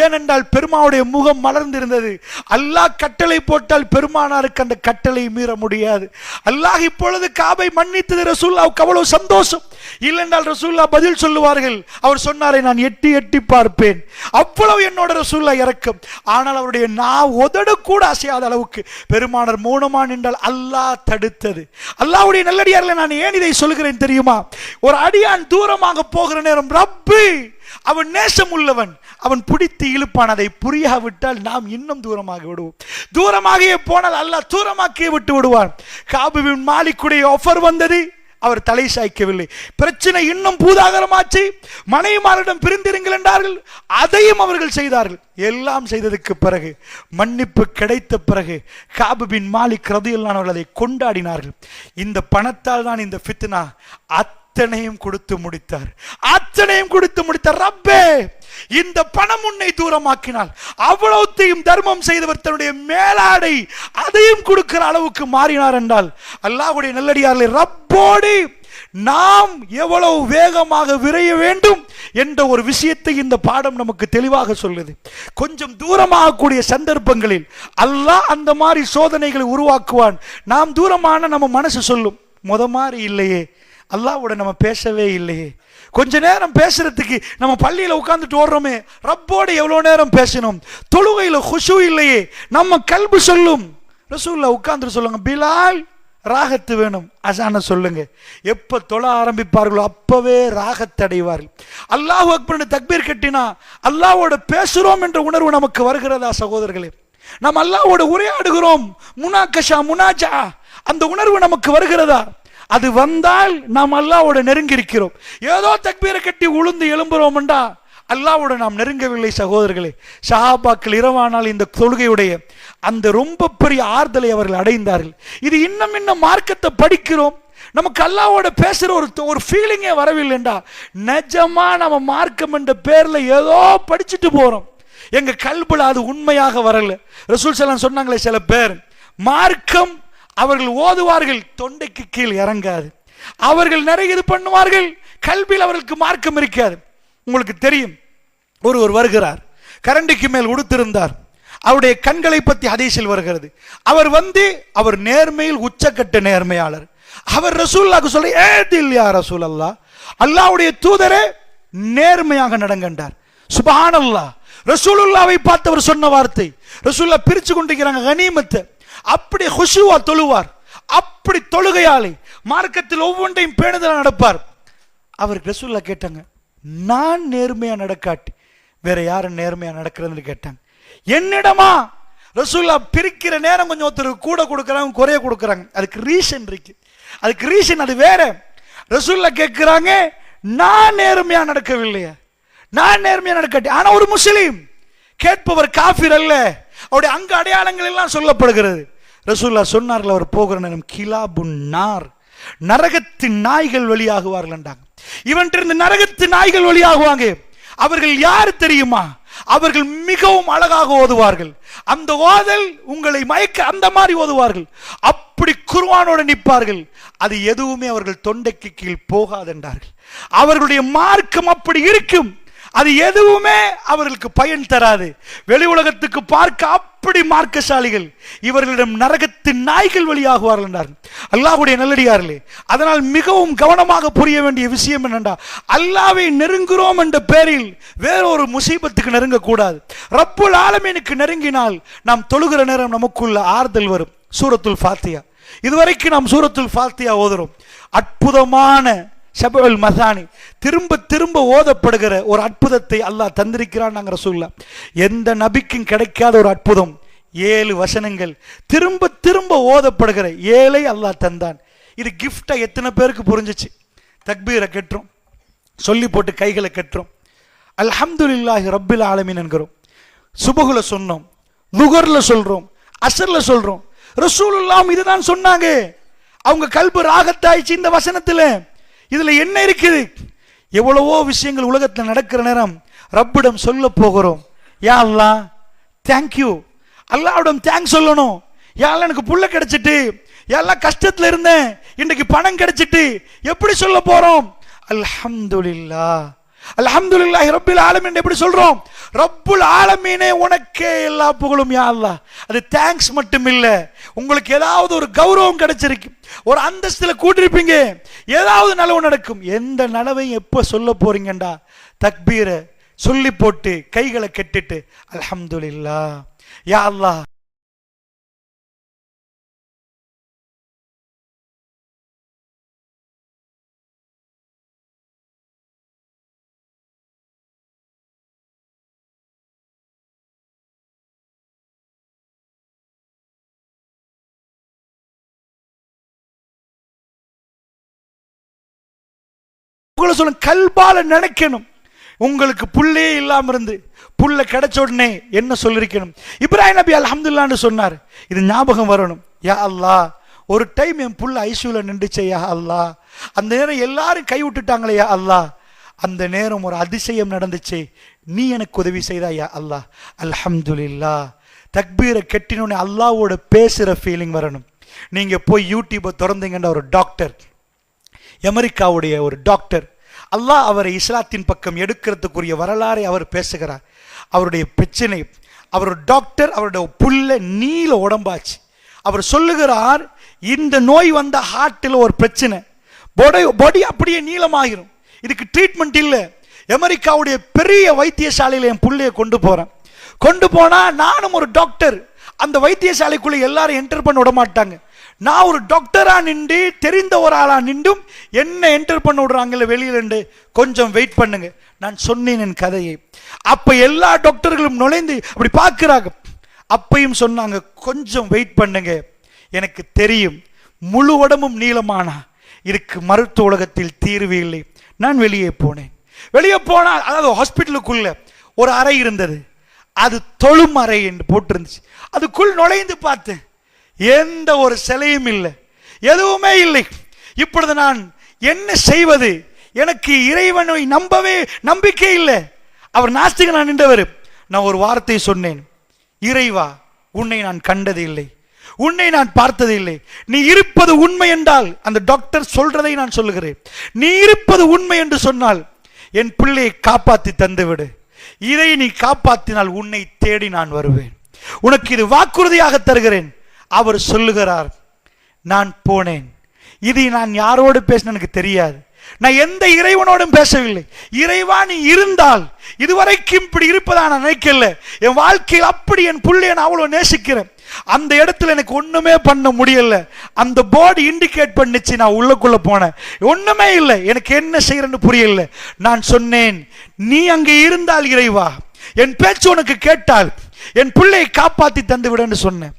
ஏனென்றால் பெருமானுடைய முகம் மலர்ந்திருந்தது. அல்லாஹ் கட்டளை போட்டால் பெருமானாருக்கு அந்த கட்டளை மீற முடியாது. அல்லாஹ் இப்பொழுது காபை மன்னித்தது ரசூலுல்லாஹ்வுக்கு அவ்வளவு சந்தோஷம். இல்லென்றால் ரசூலுல்லாஹ் பதில் சொல்லுவார்கள், அவர் சொன்னாரே நான் எட்டி எட்டி பார்ப்பேன், அவ்வளவு என்னோட ரசூலுல்லாஹ் இறக்கம். ஆனால் அவருடைய உதடு கூட அசையாத அளவுக்கு பெருமானார் மௌனமா நின்றால் அல்லாஹ் தடுத்தது. அல்லாஹ்வுடைய நல்லடியார்களே, நான் ஏன் இதை சொல்கிறேன் தெரியுமா? ஒரு அடியான் தூரமாக போகிற நேரம் ரப்பு அவன் நேசம் உள்ளவன், அவன் பிடித்து இழுப்பான். அதை புரியாவிட்டால் நாம் இன்னும் தூரமாக விடுவோம். தூரமாகியே போனால் அல்லாஹ் தூரமாக்கியே விட்டு விடுவான். காப் பின் மாலிக்குடைய ஆஃபர் வந்தது, அவர் தலை சாய்க்கவில்லை. பிரச்சனை இன்னும் பூதாகரமாச்சு. மனைவிமாரிடம் பிரிந்திருங்கள் என்றார்கள், அதையும் அவர்கள் செய்தார்கள். எல்லாம் செய்ததுக்கு பிறகு, மன்னிப்பு கிடைத்த பிறகு காப் பின் மாலிக் ரலியல்லாஹு அன்ஹு அவர்கள் அதை கொண்டாடினார்கள். இந்த பணத்தால் தான் இந்த ஃபித்னா அத்தனையும் கொடுத்து முடித்தார், அத்தனையும் கொடுத்து முடித்தார். ரப்பே, இந்த பணம் உன்னை தூரமாக்கினால் அவ்வளவுத்தையும் தர்மம் செய்தவர் தன்னுடைய மேலாடை அதையும் கொடுக்கிற அளவுக்கு மாறினார் என்றால் அல்லாஹ்வுடைய நல்லடியார்களே, ரப்போடு நாம் எவ்வளவு வேகமாக விரைய வேண்டும் என்ற ஒரு விஷயத்தை இந்த பாடம் நமக்கு தெளிவாக சொல்லுது. கொஞ்சம் தூரமாக கூடிய சந்தர்ப்பங்களில் அல்லாஹ் அந்த மாதிரி சோதனைகளை உருவாக்குவான். நாம் தூரமான நம்ம மனசு சொல்லும், முத மாதிரி இல்லையே, அல்லாஹ்வோட நம்ம பேசவே இல்லையே, கொஞ்ச நேரம் பேசுறதுக்கு நம்ம பள்ளியில உட்கார்ந்துட்டு ஓடுறோமே, ரப்போடு எவ்வளவு நேரம் பேசணும், தொழுகையில குஷு இல்லையே, நம்ம கல்பு சொல்லும். ரசூலுல்லாஹ் உட்கார்ந்து சொல்லுங்க, பிலால் ராகத்து வேணும், அசான சொல்லுங்க. எப்ப தொழ ஆரம்பிப்பார்களோ அப்பவே ராகத்தடைவார்கள். அல்லாஹு அக்பர் தக்பீர் கட்டினா அல்லாஹ்வோட பேசுறோம் என்ற உணர்வு நமக்கு வருகிறதா சகோதரர்களே? நாம் அல்லாஹ்வோட உரையாடுகிறோம், முனாகஷா முனாஜா, அந்த உணர்வு நமக்கு வருகிறதா? அது வந்தால் நாம் அல்லாஹ்வோட நெருங்கி இருக்கிறோம். ஏதோ தக்பீரை கட்டி உளுந்து எழும்புறோம் என்றா அல்லாஹ்வோட நாம் நெருங்கவில்லை சகோதரர்களே. சஹாபாக்கள் இரவானால் இந்த தொழுகையுடைய அந்த ரொம்ப பெரிய ஆறுதலை அவர்கள் அடைந்தார்கள். இது இன்னும் மார்க்கத்தை படிக்கிறோம், நமக்கு அல்லாஹ்வோட பேசுற ஒரு ஃபீலிங்கே வரவில்லைண்டா, நிஜமா நம்ம மார்க்கம் என்ற பேர்ல ஏதோ படிச்சுட்டு போறோம், எங்க கல்புல அது உண்மையாக வரல. ரசூல் ஸல்லல்லாஹு சொன்னாங்களே, சில பேர் மார்க்கம் அவர்கள் ஓதுவார்கள், தொண்டைக்கு கீழ் இறங்காது. அவர்கள் நிறைய இது பண்ணுவார்கள், கல்வியில் அவர்களுக்கு மார்க்கம் இருக்காது. உங்களுக்கு தெரியும், ஒருவர் வருகிறார், கரண்டிக்கு மேல் உடுத்திருந்தார். அவருடைய கண்களை பற்றி ஹதீஸில் வருகிறது. அவர் நேர்மையில் உச்சக்கட்ட நேர்மையாளர். அவர் ரசூலுல்லாஹ்க்கு சொல்ல, ஏதில் யா ரசூலல்லாஹ், அல்லாஹ்வுடைய தூதரே நேர்மையாக நடங்கண்டார். சுப்ஹானல்லாஹ். ரசூலுல்லாஹ்வை பார்த்து அவர் சொன்ன வார்த்தை, ரசூலுல்லாஹ் பிரிச்சு கொண்டிருக்கிறாங்க கனிமத்தை, அப்படி ஹுஷூவா தொழுவார், அப்படி தொழுகையாளி, மார்க்கத்தில் ஒவ்வொன்றையும் பேணுதலா நடப்பார். அவருக்கு ரசூலுல்லாஹ் கேட்டாங்க, நான் நேர்மையா நடக்காட்டி வேற யாரும் நேர்மையா நடக்கிறதுன்னு கேட்டாங்க. என்னிடமா? ரசூலுல்லாஹ் பிரிக்கிற நேரம் கொஞ்சம் ஒருத்தருக்கு கூட கொடுக்குறாங்க, குறைய கொடுக்குறாங்க. அதுக்கு ரீசன் இருக்கு, அதுக்கு ரீசன் அது வேற. ரசூலுல்லாஹ் கேட்கிறாங்க, நான் நேர்மையா நடக்கவில்லையா, நான் நேர்மையா நடக்காட்டி. ஆனா ஒரு முஸ்லீம் கேட்பவர் காஃபிர் அல்ல, அவருடைய அங்க அடையாளங்கள் எல்லாம் சொல்லப்படுகிறது. ரசூலுல்லாஹ் சொன்னார்கள், அவர் போகிற நேரம் கிலாபுன் நார், நரகத்தின் நாய்கள் வெளியாகுவார்கள் என்றாங்க. இவன்றிருந்து நரகத்து நாய்கள் வெளியாகுவாங்க. அவர்கள் யார் தெரியுமா? அவர்கள் மிகவும் அழகாக ஓதுவார்கள், அந்த ஓதல் உங்களை மயக்க, அந்த மாதிரி ஓதுவார்கள், அப்படி குர்ஆனோடு நிற்பார்கள், அது எதுவுமே அவர்கள் தொண்டைக்கு கீழ் போகாது என்றார்கள். அவர்களுடைய மார்க்கம் அப்படி இருக்கும், அது எதுவுமே அவர்களுக்கு பயன் தராது. வெளி உலகத்துக்கு பார்க்க அப்படி மார்க்கசாலிகள், இவர்களிடம் நரகத்தின் நாய்கள் வெளியாகுவார்கள் என்றார்கள். அல்லாஹ்வுடைய நல்லடியார்களே, அதனால் மிகவும் கவனமாக புரிய வேண்டிய விஷயம் என்னென்றா, அல்லாஹ்வை நெருங்குகிறோம் என்ற பேரில் வேறொரு முசீபத்துக்கு நெருங்கக்கூடாது. ரப்புல் ஆலமீனுக்கு நெருங்கினால் நாம் தொழுகிற நேரம் நமக்குள்ள ஆறுதல் வரும். சூரத்துல் ஃபாத்தியா, இதுவரைக்கும் நாம் சூரத்துல் ஃபாத்தியா ஓதுறோம். அற்புதமான ஷபுல் மசானி, திரும்ப திரும்ப ஓதப்படுகிற ஒரு அற்புதத்தை அல்லாஹ் தந்திருக்கிறான். நாங்கள் ரசூலுல்லாஹ் எந்த நபிக்கும் கிடைக்காத ஒரு அற்புதம். 7 வசனங்கள் திரும்ப திரும்ப ஓதப்படுகிற 7 அல்லாஹ் தந்தான். இது கிஃப்டா எத்தனை பேருக்கு புரிஞ்சிச்சு? தக்பீரை கெட்டுறோம், சொல்லி போட்டு கைகளை கெட்டுறோம், அல்ஹம்துலில்லாஹி ரப்பில் ஆலமீன் என்கிறோம், சுபகுல சொன்னோம், லுகர்ல சொல்றோம், அஸ்ர்ல சொல்றோம். ரசூலுல்லாஹ் இதுதான் சொன்னாங்க. அவங்க கல்பு ராகத்தாயிச்சு இந்த வசனத்துல. இதுல என்ன இருக்குது? எவ்வளவோ விஷயங்கள் உலகத்தில் நடக்கிற நேரம் ரப்பிடம் சொல்ல போகிறோம், யா அல்லாஹ் தேங்க்யூ, அல்லாஹ்விடம் தேங்க்ஸ் சொல்லணும். யா அல்லாஹ் எனக்கு புள்ள கிடைச்சிட்டு, யா அல்லாஹ் கஷ்டத்துல இருந்தேன், இன்னைக்கு பணம் கிடைச்சிட்டு, எப்படி சொல்ல போறோம்? அல்ஹம்துலில்லாஹ், அல்ஹம்துலில்லாஹி ரப்பில் ஆலமீன் எப்படி சொல்றோம்? ரப்புல் ஆலமீனே உனக்கே எல்லா புகழும் யா அல்லாஹ். அது தேங்க்ஸ் மட்டும் இல்ல, உங்களுக்கு ஏதாவது ஒரு கௌரவம் கிடைச்சிருக்கு, ஒரு அந்தஸ்துல கூட்டிருப்பீங்க, ஏதாவது நலவு நடக்கும். எந்த நலவையும் எப்ப சொல்ல போறீங்கண்டா, தக்பீரை சொல்லி போட்டு கைகளை கெட்டிட்டு அல்ஹம்துலில்லாஹ் யா அல்லாஹ். சொல்ல கல்பால நினைக்கணும். உங்களுக்கு புள்ளே இல்லாம இருந்து புள்ள கிடைச்ச உடனே என்ன சொல்லிருக்கணும்? இப்ராஹிம் நபி அல்ஹம்துலில்லாஹ்னு சொன்னார். இது ஞாபகம் வரணும். யா அல்லாஹ், ஒரு டைம் என் புள்ள ஐசியூல நின்றுச்சே யா அல்லாஹ், அந்த நேரம் எல்லாரும் கை விட்டுட்டாங்களே யா அல்லாஹ், அந்த நேரம் ஒரு அதிசயம் நடந்துச்சு, நீ எனக்கு உதவி செய்தா யா அல்லாஹ், அல்ஹம்துலில்லாஹ். தக்பீரை கெட்டினோடனே அல்லாஹ்வோட பேசுற ஃபீலிங் வரணும். நீங்க போய் யூடியூபை திறந்தீங்கன்னா, ஒரு டாக்டர், அமெரிக்காவுடைய ஒரு டாக்டர், அல்லாஹ் அவரை இஸ்லாத்தின் பக்கம் எடுக்கிறதுக்குரிய வரலாறை அவர் பேசுகிறார். அவருடைய பிரச்சனை, அவர் டாக்டர், அவருடைய புல்ல நீல உடம்பாச்சு. அவர் சொல்லுகிறார், இந்த நோய் வந்த ஹார்ட்டில் ஒரு பிரச்சனை, பாடி அப்படியே நீளமாகிரும், இதுக்கு ட்ரீட்மெண்ட் இல்லை. அமெரிக்காவுடைய பெரிய வைத்தியசாலையில் என் புள்ளைய கொண்டு போனா நானும் ஒரு டாக்டர், அந்த வைத்தியசாலைக்குள்ள எல்லாரும் என்டர் பண்ண விட மாட்டாங்க. நான் ஒரு டாக்டரா நின்று, தெரிந்த ஒரு ஆளா நின்றும் என்ன என்டர் பண்ண விடுறாங்கல்ல வெளியில, கொஞ்சம் வெயிட் பண்ணுங்க. நான் சொன்னேன் என் கதையை. அப்ப எல்லா டாக்டர்களும் நுழைந்து அப்படி பார்க்கிறாங்க. அப்பையும் சொன்னாங்க, கொஞ்சம் வெயிட் பண்ணுங்க, எனக்கு தெரியும் முழு உடம்பும் நீளமானா இதுக்கு மருத்துவ உலகத்தில் தீர்வு இல்லை. நான் வெளியே போனேன். வெளியே போனால், அதாவது ஹாஸ்பிட்டலுக்குள்ள ஒரு அறை இருந்தது, அது தொழும் அறை என்று போட்டிருந்துச்சு. அதுக்குள் நுழைந்து பார்த்தேன், எந்த ஒரு சிலையும் இல்லை, எதுவுமே இல்லை. இப்பொழுது நான் என்ன செய்வது? எனக்கு இறைவனை நம்பவே நம்பிக்கை இல்லை. அவர் நாஸ்திகனாக நின்றவர். நான் ஒரு வார்த்தை சொன்னேன், இறைவா, உன்னை நான் கண்டது இல்லை, உன்னை நான் பார்த்தது இல்லை. நீ இருப்பது உண்மை என்றால், அந்த டாக்டர் சொல்றதை நான் சொல்லுகிறேன், நீ இருப்பது உண்மை என்று சொன்னால் என் பிள்ளையை காப்பாற்றி தந்துவிடு. இதை நீ காப்பாற்றினால் உன்னை தேடி நான் வருவேன், உனக்கு இது வாக்குறுதியாக தருகிறேன். அவர் சொல்லுகிறார், நான் போனேன். இது நான் யாரோடு பேசின எனக்கு தெரியாது, நான் எந்த இறைவனோடும் பேசவில்லை. இறைவா, நீ இருந்தால் இதுவரைக்கும் இப்படி இருப்பதா நான் நினைக்கல. என் வாழ்க்கையில் அப்படி என் பிள்ளையை நான் அவ்வளவு நேசிக்கிறேன். அந்த இடத்துல எனக்கு ஒண்ணுமே பண்ண முடியல. அந்த போர்டு இண்டிகேட் பண்ணிச்சு. நான் உள்ளுக்குள்ள போனேன், ஒண்ணுமே இல்லை, எனக்கு என்ன செய்யறேன்னு புரியல. நான் சொன்னேன், நீ அங்கே இருந்தால் இறைவா, என் பேச்சு உனக்கு கேட்டால் என் பிள்ளையை காப்பாற்றி தந்து விடுன்னு சொன்னேன்.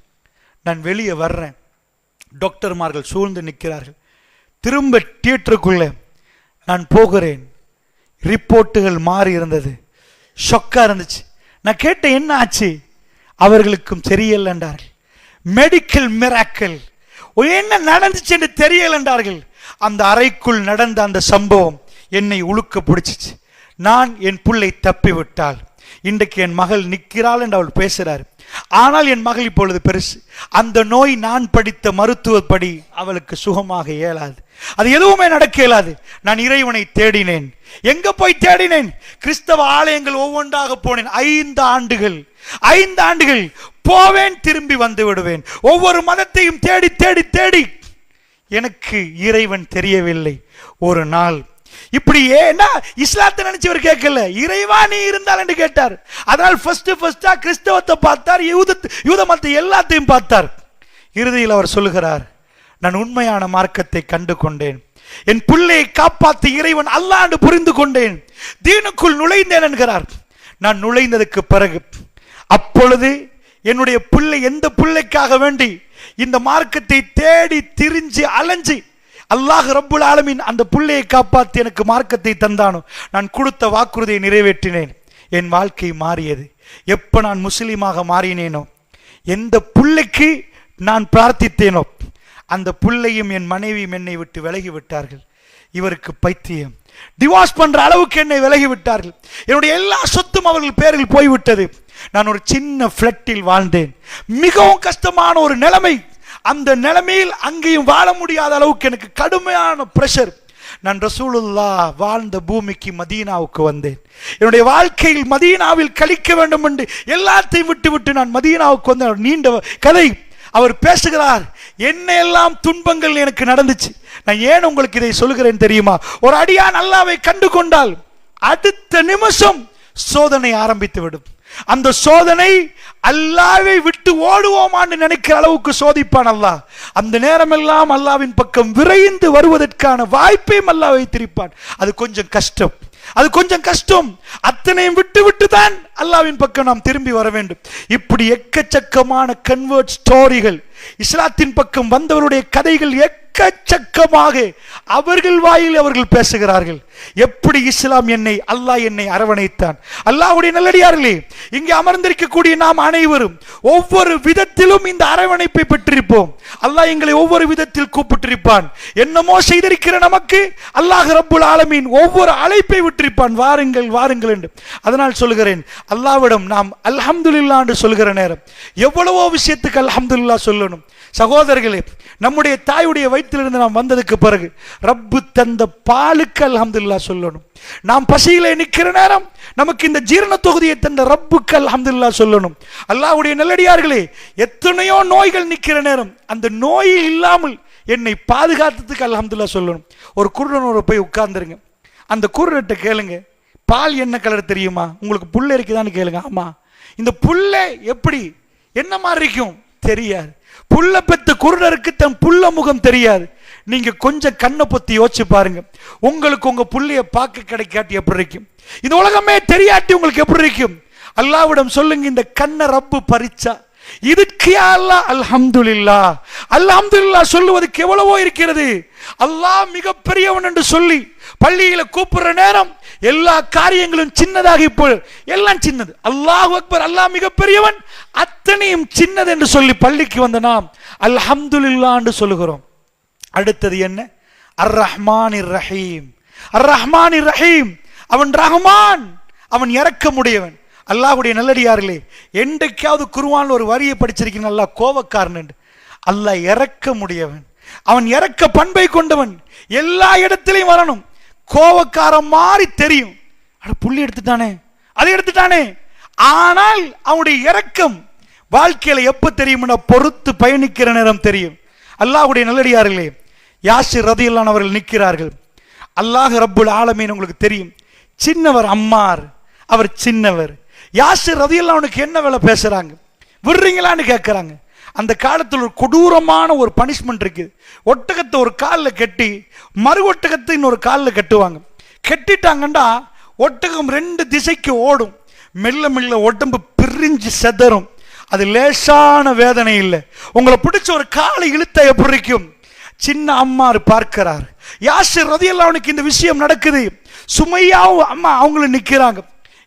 நான் வெளியே வர்றேன், டாக்டர்மார்கள் சூழ்ந்து நிற்கிறார்கள். திரும்ப தியேட்டருக்குள்ள நான் போகிறேன். ரிப்போர்ட்டுகள் மாறி இருந்தது, ஷொக்கா இருந்துச்சு. நான் கேட்டேன், என்ன ஆச்சு? அவர்களுக்கும் தெரியல என்றார்கள். மெடிக்கல் மிராக்கிள், என்ன நடந்துச்சு என்று தெரியல என்றார்கள். அந்த அறைக்குள் நடந்த அந்த சம்பவம் என்னை உழுக்க பிடிச்சிச்சு. நான் என் பிள்ளை தப்பி விட்டால் இன்றைக்கு என் மகள் நிற்கிறாள் என்று அவள் பேசுகிறார். ஆனால் என் மகள் இப்பொழுது பெருசு. அந்த நோய் நான் படித்த மருத்துவப்படி அவளுக்கு சுகமாக இயலாது, அது எதுவுமே நடக்க இயலாது. நான் இறைவனை தேடினேன். எங்க போய் தேடினேன்? கிறிஸ்தவ ஆலயங்கள் ஒவ்வொன்றாக போனேன். 5 ஆண்டுகள் போவேன், திரும்பி வந்து விடுவேன். ஒவ்வொரு மதத்தையும் தேடி தேடி தேடி எனக்கு இறைவன் தெரியவில்லை. ஒரு நாள் இப்படி ஏன்னா இஸ்லாத்தை நினைச்சவர் கேட்கல, இறைவா நீ இருந்தால் என்று கேட்டார். அதனால் ஃபர்ஸ்டா கிறிஸ்தவத்தை பார்த்தார், யூத மதத்தை எல்லாத்தையும் பார்த்தார். இறுதியில் அவர் சொல்லுகிறார், நான் உண்மையான மார்க்கத்தை கண்டு கொண்டேன், என் பிள்ளையை காப்பாற்றி இறைவன் அல்லாஹ் என்று புரிந்து கொண்டேன், தீனுக்குள் நுழைந்தேன் என்கிறார். நான் நுழைந்ததுக்கு பிறகு அப்பொழுது என்னுடைய பிள்ளை எந்த பிள்ளைக்காக வேண்டி இந்த மார்க்கத்தை தேடி திரிஞ்சு அலைஞ்சு அல்லாஹ் ரப்புல் ஆலமீன் அந்த பிள்ளையை காப்பாற்றி எனக்கு மார்க்கத்தை தந்தானோ, நான் கொடுத்த வாக்குறுதியை நிறைவேற்றினேன். என் வாழ்க்கை மாறியது. எப்ப நான் முஸ்லீமாக மாறினேனோ, எந்த பிள்ளைக்கு நான் பிரார்த்தித்தேனோ, அந்த பிள்ளையும் என் மனைவியும் என்னை விட்டு விலகி விட்டார்கள். இவருக்கு பைத்தியம், டிவோர்ஸ் பண்ற அளவுக்கு என்னை விலகி விட்டார்கள். என்னுடைய எல்லா சொத்தும் அவர்கள் பேரில் போய்விட்டது. நான் ஒரு சின்ன பிளட்டில் வாழ்ந்தேன். மிகவும் கஷ்டமான ஒரு நிலைமை. அந்த நிலைமையில் அங்கேயும் வாழ முடியாத அளவுக்கு எனக்கு கடுமையான பிரஷர். நான் ரசூலுல்லாஹ் வாழ்ந்த பூமிக்கு மதீனாவுக்கு வந்தேன். என்னுடைய வாழ்க்கையில் மதீனாவில் கழிக்க வேண்டும் என்று எல்லாத்தையும் விட்டு நான் மதீனாவுக்கு வந்த நீண்ட கதை. அவர் பேசுகிறார், என்ன எல்லாம் துன்பங்கள் எனக்கு நடந்துச்சு. நான் ஏன் உங்களுக்கு இதை சொல்கிறேன் தெரியுமா? ஒரு அடியான் அல்லாஹ்வை கண்டு கொண்டால் அடுத்த நிமிஷம் சோதனை ஆரம்பித்து விடும். அந்த சோதனை அல்லாஹ்வை விட்டு ஓடுவோமான்னு நினைக்கிற அளவுக்கு சோதிப்பான் அல்லாஹ். அந்த நேரமெல்லாம் அல்லாஹ்வின் பக்கம் விரைந்து வருவதற்கான வாய்ப்பையும் அல்லாஹ் வைத்திருப்பான். அது கொஞ்சம் கஷ்டம். அத்தனையும் விட்டு தான் அல்லாஹ்வின் பக்கம் நாம் திரும்பி வர வேண்டும். இப்படி எக்கச்சக்கமான கன்வெர்ட் ஸ்டோரிகள், இஸ்லாத்தின் பக்கம் வந்தவருடைய கதைகள் எக்கச்சக்கமாக அவர்கள் வாயில் அவர்கள் பேசுகிறார்கள். எப்படி இஸ்லாம் அல்லாஹ் என்னை அரவணைத்தான். அல்லாஹ்வுடைய நல்லடியார்களே, இங்கே அமர்ந்திருக்கக்கூடிய நாம் அனைவரும் ஒவ்வொரு விதத்திலும் இந்த அரவணைப்பை பெற்றிருப்போம். அல்லாஹ் எங்களை ஒவ்வொரு விதத்தில் கூப்பிட்டிருப்பான். என்னமோ செய்திருக்கிற நமக்கு அல்லாஹ் ரப்புல் ஆலமீன் ஒவ்வொரு அழைப்பை விட்டிருப்பான், வாருங்கள் வாருங்கள் என்று. அதனால் சொல்கிறேன், அல்லாஹ்விடம் நாம் அல்ஹம்துலில்லாஹ் என்று சொல்கிற நேரம் எவ்வளவோ விஷயத்துக்கு அல்ஹம்துலில்லாஹ் சொல்லணும். சகோதரர்களே, நம்முடைய தாயுடைய வயிற்றிலிருந்து நாம் வந்ததுக்கு பிறகு ரப்பு தந்த பாலுக்கு அல்ஹம்துலில்லாஹ் சொல்லணும். நாம் பசியிலே நிற்கிற நேரம் நமக்கு இந்த ஜீரண தொகுதியை தந்த ரப்புக்கு அல்ஹம்துலில்லாஹ் சொல்லணும். அல்லாஹ்வுடைய நல்லடியார்களே, எத்தனையோ நோய்கள் நிற்கிற நேரம் அந்த நோய் இல்லாமல் என்னை பாதுகாத்ததுக்கு அல்ஹம்துலில்லாஹ் சொல்லணும். ஒரு குருடனோட போய் உட்கார்ந்துருங்க, அந்த குருடத்தை கேளுங்க, பால் என்ன கலர் தெரியுமா? உங்களுக்கு புல்லை இருக்குதான்னு கேளுங்க. ஆமா, இந்த புல்லை எப்படி என்ன மாதிரி இருக்கும் தெரியாது. புல்ல பெத்த குருடருக்கு தன் புல்ல முகம் தெரியாது. நீங்க கொஞ்சம் கண்ணை பொத்தி யோசிச்சு பாருங்க, உங்களுக்கு உங்க புள்ளைய பார்க்க கிடைக்காட்டி எப்படி இருக்கும்? இந்த உலகமே தெரியாட்டி உங்களுக்கு எப்படி இருக்கும்? அல்லாஹ்விடம் சொல்லுங்க, இந்த கண்ணை ரப்பு பறிச்சா இதுக்கு அல்லாஹ் அல்ஹம்துலில்லாஹ் அல்ஹம்துலில்லாஹ் சொல்லுவதற்கு எவ்வளவோ இருக்கிறது. அல்லாஹ் மிக பெரியவன் என்று சொல்லி பள்ளியில கூப்பிடுற நேரம் எல்லா காரியங்களும் சின்னதாக, இப்போ எல்லாம் சின்னது. அல்லாஹ் அக்பர், அல்லாஹ் மிக பெரியவன், அத்தனையும் சின்னது என்று சொல்லி பள்ளிக்கு வந்த நாம் அல்ஹம்துலில்லாஹ் என்று சொல்லுகிறோம். அடுத்தது என்ன? அர் ரஹ்மானிர் ரஹீம். அர் ரஹ்மானிர் ரஹீம், அவன் ரஹ்மான், அவன் இரக்கமுடையவன். அல்லாஹ்வுடைய நல்லடியார்களே, என்றைக்காவது குர்ஆன்ல ஒரு வரியை படிச்சிருக்கீங்க, அல்லாஹ் கோபக்காரன்? அல்லாஹ் இரக்கமுடையவன், அவன் இரக்க பண்பை கொண்டவன், எல்லா இடத்திலையும் வரணும். கோபக்காரன் மாதிரி தெரியும், புள்ளி எடுத்துட்டானே, அதை எடுத்துட்டானே, ஆனால் அவனுடைய இரக்கம் வாழ்க்கையில எப்ப தெரியும்னா பொறுத்து பயணிக்கிற நேரம் தெரியும். அல்லாஹ்வுடைய நல்லடியார்களே, யாசிர் ரதியல்லாஹு அவர்கள் நிற்கிறார்கள். அல்லாஹ் ரப்புல் ஆலமீன் உங்களுக்கு தெரியும், சின்னவர் அம்மார், அவர் சின்னவர். யாசிர் ரதியல்லாஹு அவனுக்கு என்ன வேலை பேசுறாங்க, விடுறீங்களான்னு கேட்கிறாங்க. அந்த காலத்தில் ஒரு கொடூரமான ஒரு பனிஷ்மெண்ட் இருக்கு. ஒட்டகத்தை ஒரு காலில் கட்டி மறு ஒட்டகத்தை இன்னொரு காலில் கட்டுவாங்க. கட்டிட்டாங்கன்னா ஒட்டகம் 2 திசைக்கு ஓடும். மெல்ல மெல்ல உடம்பு பிரிஞ்சு செதறும். அது லேசான வேதனை இல்லை. உங்களை பிடிச்ச ஒரு காலை இழுத்த எப்படி இருக்கும்? சின்ன அம்மாரு பார்க்கிறார். யாசிர் ரதியல்லாஹு அவனுக்கு இந்த விஷயம் நடக்குது. சுமையாவும் அம்மா அவங்களும் நிற்கிறாங்க.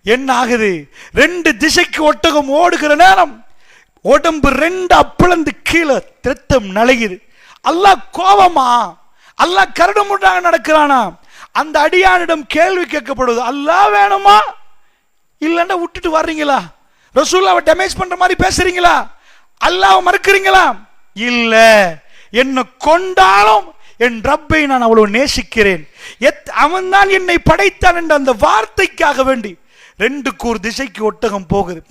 என்ன ஆகுது? 2 திசைக்கு ஒட்டகம் ஓடுகிற நேரம் உடம்பு 2 அப்பளந்து கீழே ரத்தம் நலையுது. அல்லாஹ் கோபமா? அல்லாஹ் கருணமுட்டாக நடக்கிறானா? அந்த அடியானிடம் கேள்வி கேட்கப்படுவது, அல்லாஹ் வேணுமா இல்லைன்னா விட்டுட்டு வர்றீங்களா? ரசூலுல்லாஹ்வை டேமேஜ் பண்ற மாதிரி பேசுறீங்களா? அல்லாஹ்வை மறுக்கிறீங்களா? இல்ல, என்ன கொண்டாலும் என் ரப்பை நான் அவ்வளவு நேசிக்கிறேன், அவன் தான் என்னை படைத்தான் என்ற அந்த வார்த்தைக்காக வேண்டி 2 கூர் திசைக்கு ஒட்டகம் போகுது.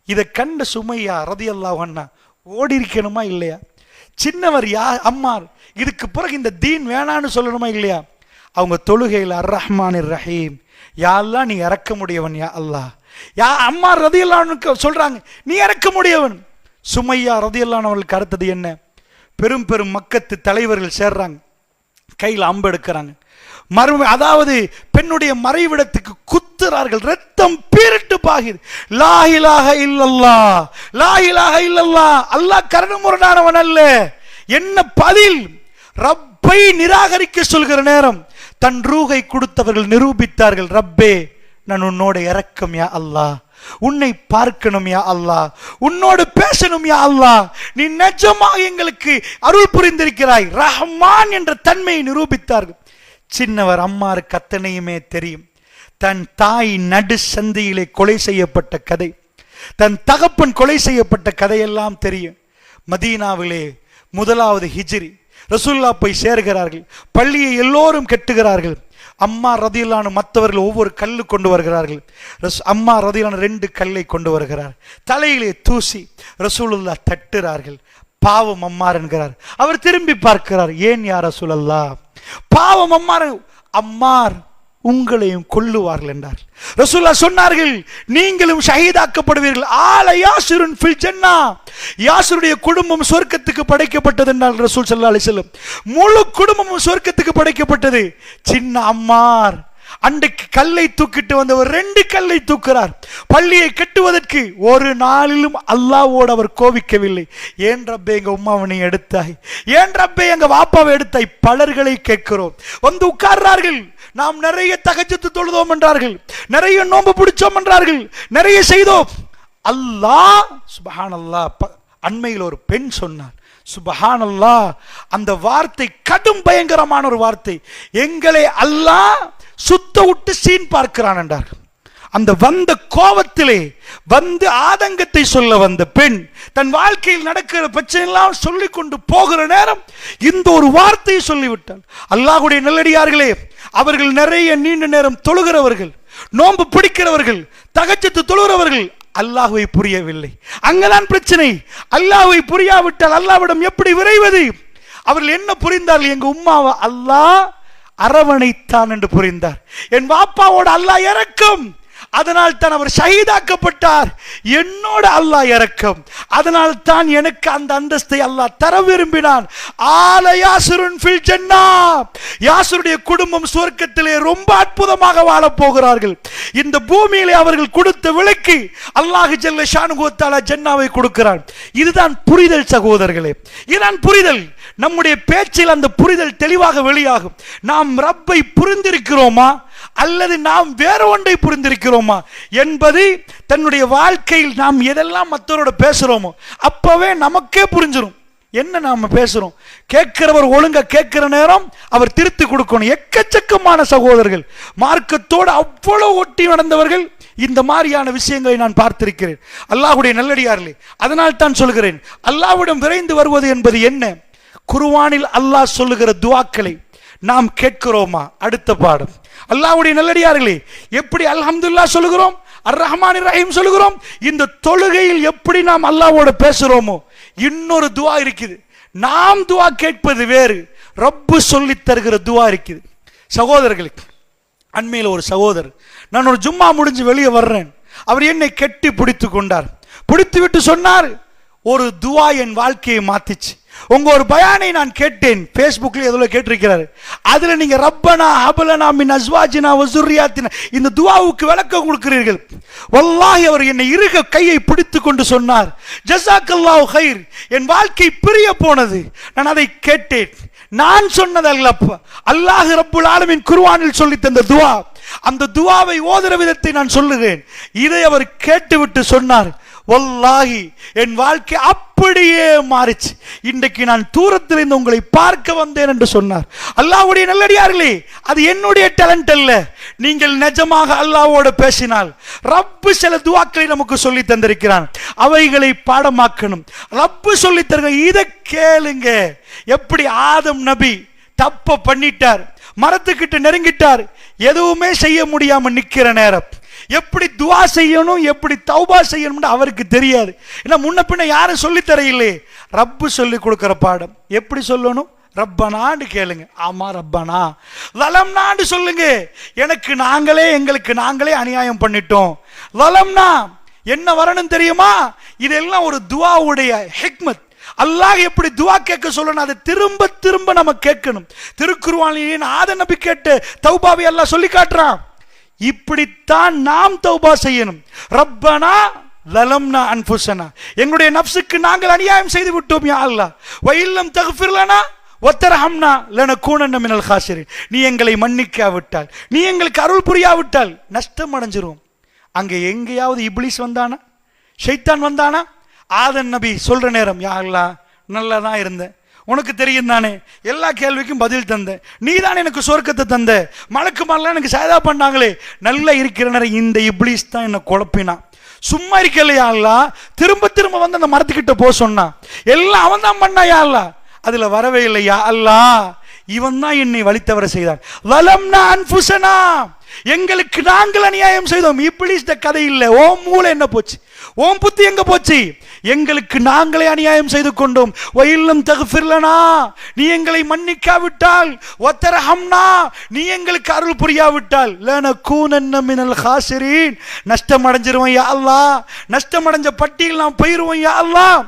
இதை கண்ட சுமையா ரதியல்லாஹு அன்ஹா ஓடி இருக்கணுமா இல்லையா? சின்னவர் அம்மார் இதுக்கு பிறகு இந்த தீன் வேணான்னு சொல்லணுமா இல்லையா? அவங்க தொழுகையில் அர் ரஹ்மானிர் ரஹீம், யா அல்லாஹ் நீ இறக்க முடியவன், யா அல்லாஹ். யா அம்மார் ரதியல்லாஹு அன்ஹா சொல்றாங்க, நீ இறக்க முடியவன். சுமையா ரதியல்லாஹு அவர்களுக்கு அடுத்தது என்ன? பெரும் பெரும் மக்கத்து தலைவர்கள் சேர்றாங்க, கையில் அம்பு எடுக்கிறாங்க. அதாவது பெண்ணுடைய மறைவிடத்துக்கு குத்துறார்கள், ரத்தம் பீரிட்டு பாகுது. லா இலாஹ இல்லல்லாஹ், லா இலாஹ இல்லல்லாஹ், அல்லாஹ் கருணமுரடானவன் அல்ல. என்ன பதில்? ரப்பை நிராகரிக்க சொல்கிற நேரம் தன் ரூகை கொடுத்தவர்கள் நிரூபித்தார்கள், ரப்பே நான் உன்னோட இரக்கம் யா அல்லாஹ், உன்னை பார்க்கணும் யா அல்லாஹ், உன்னோடு பேசணும் யா அல்லாஹ், நீ நிஜமாக எங்களுக்கு அருள் புரிந்திருக்கிறாய், ரஹ்மான் என்ற தன்மையை நிரூபித்தார்கள். சின்னவர் அம்மாருக்கு அத்தனையுமே தெரியும். தன் தாய் நடு சந்தியிலே கொலை செய்யப்பட்ட கதை, தன் தகப்பன் கொலை செய்யப்பட்ட கதையெல்லாம் தெரியும். மதீனாவிலே 1வது ஹிஜ்ரி ரசூலுல்லாஹ் போய் சேர்கிறார்கள். பள்ளியை எல்லோரும் கட்டுகிறார்கள். அம்மா ரதியல்லாஹு அன்ஹா மற்றவர்கள் ஒவ்வொரு கல்லு கொண்டு வருகிறார்கள். அம்மா ரதியல்லாஹு அன்ஹா 2 கல்லை கொண்டு வருகிறார். தலையிலே தூசி ரசூலுல்லாஹ் தட்டுறார்கள். பாவம் அம்மார் என்கிறார். அவர் திரும்பி பார்க்கிறார், ஏன் யா ரசூலல்லாஹ்? பாவம் அம்மார், அம்மார் உங்களையும் கொல்லுவார்கள் என்றார். ரசூலுல்லாஹ் சொன்னார்கள், நீங்களும் ஷஹீதாக்கப்படுவீர்கள். ஆல யாசிருன் ஃபில் ஜன்னா, யாசிருடைய குடும்பம் சொர்க்கத்துக்கு படைக்கப்பட்டது என்றால் ரசூல் ஸல்லல்லாஹு அலைஹி வஸல்லம். முழு குடும்பமும் சொர்க்கத்துக்கு படைக்கப்பட்டது. சின்ன அம்மார் அன்றைக்கு கல்லை தூக்கிட்டு வந்தவர் 2 கல்லை தூக்குறார். பள்ளியை கட்டுவதற்கு ஒரு நாளிலும் அல்லாஹ்வோடு அவர் கோபிக்கவில்லை. ஏன் ரப்பே எங்க உம்மாவை எடுத்தாய், ஏன் ரப்பே எங்க வாப்பாவை எடுத்தாய்? பலர்களை கேட்கிறோம். வந்து உட்கார்றார்கள். நாம் நிறைய தஹஜ்ஜுத் தொழுதோம் என்றார்கள், நிறைய நோன்பு பிடிச்சோம் என்றார்கள், நிறைய செய்தோம். அல்லாஹ் சுப்ஹானல்லாஹ், அண்மையில் ஒரு பெண் சொன்னார், சுப்ஹானல்லாஹ், அந்த வார்த்தை கடும் பயங்கரமான ஒரு வார்த்தை. எங்களை அல்லாஹ் சுத்த விட்டு சீன் பார்க்கிறான் என்றார்கள். அந்த வந்த கோபத்திலே வந்து ஆதங்கத்தை சொல்ல வந்த பெண் தன் வாழ்க்கையில் நடக்கிற பிரச்சனை எல்லாம் சொல்லிக் கொண்டு போகிற நேரம் இந்த ஒரு வார்த்தையை சொல்லிவிட்டாள். அல்லாஹ்வுடைய நல்லடியார்களே, அவர்கள் நிறைய நீண்ட நேரம் தொழுகிறவர்கள், நோன்பு பிடிக்கிறவர்கள், தஹஜ்ஜுத் தொழுகிறவர்கள், அல்லாஹ்வை புரியவில்லை. அங்கதான் பிரச்சனை. அல்லாஹ்வை புரியாவிட்டால் அல்லாஹ்விடம் எப்படி விரைவது? அவர்கள் என்ன புரிந்தார்கள்? எங்க உம்மாவை அல்லாஹ் அரவணைத்தான் என்று புரிந்தார். என் வாப்பாவோட அல்லாஹ் இரக்கம், அதனால் தான் அவர் ஷஹீதாக்கப்பட்டார். என்னோட அல்லாஹ் இரக்கம், அதனால் தான் எனக்கு அந்த அந்தஸ்தை அல்லாஹ் தர விரும்பினான். ஆல யாசிருன் ஃபில் ஜன்னா, யாசிருடைய குடும்பம் சுவர்க்கத்திலே ரொம்ப அற்புதமாக வாழப் போகிறார்கள். இந்த பூமியிலே அவர்கள் கொடுத்த விலைக்கு அல்லாஹ் ஜல்ல ஷானுஹு வ தஆலா ஜன்னாவை கொடுக்கிறான். இதுதான் புரிதல் சகோதரர்களே, இதுதான் புரிதல். நம்முடைய பேச்சில் அந்த புரிதல் தெளிவாக வெளியாகும். நாம் ரப்பை புரிந்திருக்கிறோமா அல்லது நாம் வேற ஒன்றை புரிந்திருக்கிறோமா என்பது தன்னுடைய வாழ்க்கையில் நாம் எதெல்லாம் மற்றவரோட பேசுறோமோ அப்பவே நமக்கே புரிஞ்சிடும். என்ன நாம பேசுறோம்? கேட்கிறவர் ஒழுங்கா கேட்கிற நேரம் அவர் திருத்தி கொடுக்கணும். எக்கச்சக்கமான சகோதரர்கள் மார்க்கத்தோடு அவ்வளவு ஒட்டி நடந்தவர்கள் இந்த மாதிரியான விஷயங்களை நான் பார்த்திருக்கிறேன். அல்லாஹ்வுடைய நல்லடியார்களே, அதனால் தான் சொல்கிறேன், அல்லாஹ்விடம் விரைந்து வருவது என்பது என்ன? குர்ஆனில் அல்லாஹ் சொல்லுகிற துஆக்களை நாம் கேட்கிறோமா? அடுத்த பாடம். அல்லாஹ்வுடைய நல்லடியார்களே, எப்படி அல்ஹம்துலில்லாஹ் சொல்லுகிறோம், அர் ரஹ்மானிர் ரஹீம் சொல்லுகிறோம், இந்த தொழுகையில் எப்படி நாம் அல்லாஹ்வோட பேசுறோமோ இன்னொரு துஆ இருக்குது. நாம் துஆ கேட்பது வேறு, ரப்பு சொல்லி தருகிற துஆ இருக்குது. சகோதரர்களுக்கு, அண்மையில் ஒரு சகோதரர், நான் ஒரு ஜும்மா முடிஞ்சு வெளியே வர்றேன், அவர் என்னை கெட்டி பிடித்து கொண்டார். பிடித்து விட்டு சொன்னார், ஒரு துஆ என் வாழ்க்கையை மாத்திச்சு. உங்க ஒரு பயானை நான் கேட்டேன், ஃபேஸ்புக்ல எதுல கேட்டிருக்கிறாரு, அதுல நீங்க ரப்பனா ஹபலனா மின் அஸ்வாஜினா வ ஸுர்ரியாத்தினா இந்த துஆவுக்கு விளக்கம் கொடுக்கிறீர்கள். வல்லாஹி அவர் என்னை இறுக கையை பிடித்து கொண்டு சொன்னார், ஜஸாக்கல்லாஹு கைர், என் வாழ்க்கை பிரிய போனது. நான் அதை கேட்டேன், நான் சொன்னது அல்லப்பா, அல்லாஹ் ரப்புல் ஆலமீன் குர்ஆனில் சொல்லி தந்த துஆ. அந்த துஆவை ஓதுற விதத்தை நான் சொல்லுகிறேன். இதை அவர் கேட்டுவிட்டு சொன்னார், வல்லாஹி என் வாழ்க்கை அப்படியே மாறிச்சு, இன்றைக்கு நான் தூரத்தில் இருந்து உங்களை பார்க்க வந்தேன் என்று சொன்னார். அல்லாஹ்வுடைய நல்லடியார்களே, அது என்னுடைய டேலண்ட் அல்ல. நீங்கள் நிஜமாக அல்லாஹ்வோடு பேசினால் ரப்பு சில துஆக்களை நமக்கு சொல்லி தந்திருக்கிறான், அவைகளை பாடமாக்கணும். ரப்பு சொல்லி தருங்க, இதை கேளுங்க. எப்படி ஆதம் நபி தப்ப பண்ணிட்டார், மரத்துக்கிட்ட நெருங்கிட்டார், எதுவுமே செய்ய முடியாம நிக்கிற நேரம் எப்படி துஆ செய்யணும், எப்படி தௌபா செய்யணும்னு அவருக்கு தெரியாது. ஏன்னா முன்ன பின்ன யாரும் சொல்லி தரையில்லை. ரப்பு சொல்லி கொடுக்கிற பாடம். எப்படி சொல்லணும்? ரப்பனான்னு கேளுங்க. ஆமா ரப்பனா லலம்னான்னு சொல்லுங்க. எங்களுக்கு நாங்களே அநியாயம் பண்ணிட்டோம். லலம்னா என்ன வரணும் தெரியுமா? இதெல்லாம் ஒரு துஆவுடைய ஹிக்மத். அல்லாஹ் எப்படி துஆ கேட்க சொல்லணும், அதை திரும்ப திரும்ப நம்ம கேட்கணும். திருக்குர்ஆனில் ஆதம் நபி கேட்ட தௌபாவை அல்லாஹ் சொல்லி காட்டுறான். இப்படித்தான் நாம் தௌபா செய்யணும். ரப்பனா லலம்னா அன்ஃபுஸனா, எங்களுடைய நஃப்ஸுக்கு நாங்கள் அநியாயம் செய்து விட்டோம் யா அல்லாஹ், வ இல்லம் தக்ஃபிர் லனா வ தர்ஹம்னா லனகூனன்ன மினல் காசிரின், நீ எங்களை மன்னிக்காவிட்டால், நீ எங்களுக்கு அருள் புரியாவிட்டால் நஷ்டம் அடைஞ்சிரும். அங்கே எங்கேயாவது இப்லீஸ் வந்தானா, ஷைத்தான் வந்தானா? ஆதம் நபி சொல்ற நேரம், யா அல்லாஹ் நல்லா தான் இருந்தேன், உனக்கு தெரியும் தானே, எல்லா கேள்விக்கும் பதில் தந்த, நீ தான் எனக்கு சொர்க்கத்தை தந்த, மலக்கு மாரெல்லாம் எனக்கு சாதா பண்ணாங்களே, நல்லா இருக்கிற நேரம் இந்த இப்லீஸ் தான் என்ன குழப்பினான். சும்மா இருக்கலையா அல்லாஹ், திரும்ப திரும்ப வந்து அந்த மரத்துக்கிட்ட போ சொன்னான், எல்லாம் அவன் தான் பண்ணாயா அல்லாஹ், அதுல வரவே இல்லையா அல்லாஹ், இவன் தான் என்னை வழித்தவர செய்தான். லலம்னா அன்ஃபுஸனா, எங்களுக்கு நாங்கள் அநியாயம் செய்தோம். இப்லீஸ் கதை இல்லை. ஓம் மூளை என்ன போச்சு, ஓம் புத்தி எங்க போச்சு? எங்களுக்கு நாங்களே அநியாயம் செய்து கொண்டோம். வயில்லம் தக்ஃபிர்லனா, நீ எங்களை மன்னிக்காவிட்டால், வத்தர்ஹம்னா, நீ எங்களுக்கு அருள் புரியாவிட்டால், லனகூனன்ன மினல் காசிரீன், நஷ்டம் அடைஞ்சிருவோம் யா அல்லாஹ், நஷ்டம் அடைஞ்ச பட்டியல் நாம் போயிருவோம் யா அல்லாஹ்.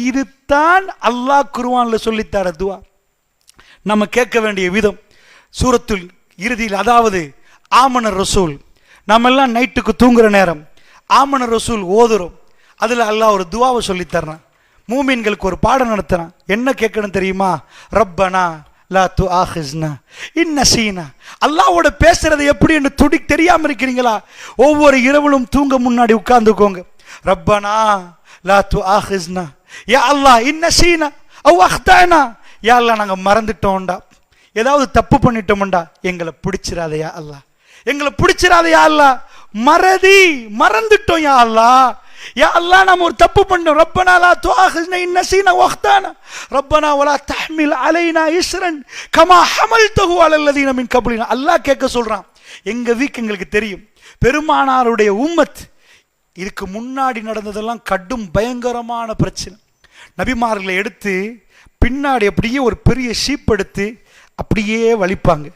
இதுதான் அல்லாஹ் குர்ஆன்ல சொல்லித்தர துஆ. நம்ம கேட்க வேண்டிய விதம் சூரத்துல் இறுதியில், அதாவது ஆமனர் ரசூல், நம்ம எல்லாம் நைட்டுக்கு தூங்குற நேரம் ஆமனர் ரசூல் ஓதுறோம். அதில் அல்லாஹ் ஒரு துஆவை சொல்லி தர்றான். மூமின்களுக்கு ஒரு பாடம் நடத்துறான். என்ன கேட்கணும் தெரியுமா? ரப்பனா லா துஆஹிஸ்னா இன் நஸீனா. அல்லாஹ்வோட பேசுறது எப்படி என்று தெரியாம இருக்கிறீங்களா? ஒவ்வொரு இரவிலும் தூங்க முன்னாடி உட்கார்ந்துக்கோங்க. ரப்பனா லா துஆஹிஸ்னா, யா அல்லாஹ் இன் நஸீனா அவ் அக்தானா, யா அல்லாஹ் நாங்க மறந்துட்டோம்டா, ஏதாவது தப்பு பண்ணிட்டோம்டா, எங்களை பிடிச்சிராதையா அல்லாஹ், எங்களை பிடிச்சிராதையா அல்லாஹ், மறந்துட்டோம் யா அல்லாஹ், யா அல்லாஹ் நாம ஒரு தப்பு பண்ணோம். ரப்பனா லா துஆஹிஸ்னா இன் நஸீனா வ அக்தானா, ரப்பனா வலா தஹ்மில் அலைனா இஸ்ரன் கமா ஹமல்தஹு அலல்லதீன மின் கப்லினா. அல்லாஹ் கேட்க சொல்றான். எங்க வீக் எங்களுக்கு தெரியும். பெருமானாருடைய உம்மத் இதுக்கு முன்னாடி நடந்ததெல்லாம் கடும் பயங்கரமான பிரச்சனை. நபிமார்களை எடுத்து பின்னாடி அப்படியே ஒரு பெரிய ஷீப் எடுத்து அப்படியே வலிப்பாங்க,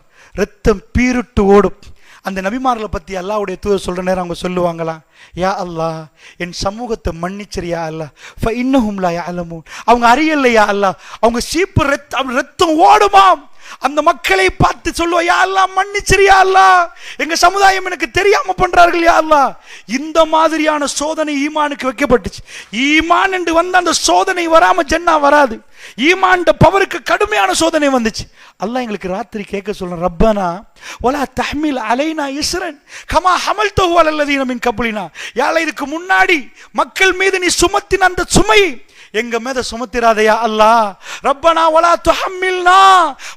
ரத்தம் பீருட்டு ஓடும். அந்த நபிமார்களை பற்றி அல்லாஹ்வுடைய தூதர் சொல்கிற நேரம் அவங்க சொல்லுவாங்களாம், யா அல்லாஹ் என் சமூகத்தை மன்னிச்சிரியா அல்லாஹ், ஃப இன்னஹும் லா யஅலமூன், அவங்க அறியலையா அல்லாஹ், அவங்க சீப்பு ரத்தம் ஓடுமாம். அந்த மக்களை பார்த்து சொல்லுவா, யா அல்லாஹ் மன்னிச்சிரியா அல்லாஹ், எங்க சமுதாயம் எனக்கு தெரியாம பண்றார்கள் யா அல்லாஹ். இந்த மாதிரியான சோதனை ஈமானுக்கு வைக்கப்பட்டுச்சு. ஈமான் என்று வந்த அந்த சோதனை வராம ஜன்னா வராது. ஈமான் பவருக்கு கடுமையான சோதனை வந்துச்சு. அல்லாஹ் எங்களுக்கு ராத்திரி கேட்க சொல்றேன், ரப்பனா வலா தஹ்மில் அலைனா இஸ்ரன் கமா ஹமல்தஹு அலல்லதீன மின் கப்லினா. யா அல்லாஹ் இதுக்கு முன்னாடி மக்கள் மீது நீ சுமத்தின அந்த சுமையை எங்க மேல சுமத்திராதையா அல்லாஹ். ரப்பனா வலா துஹம்மில்னா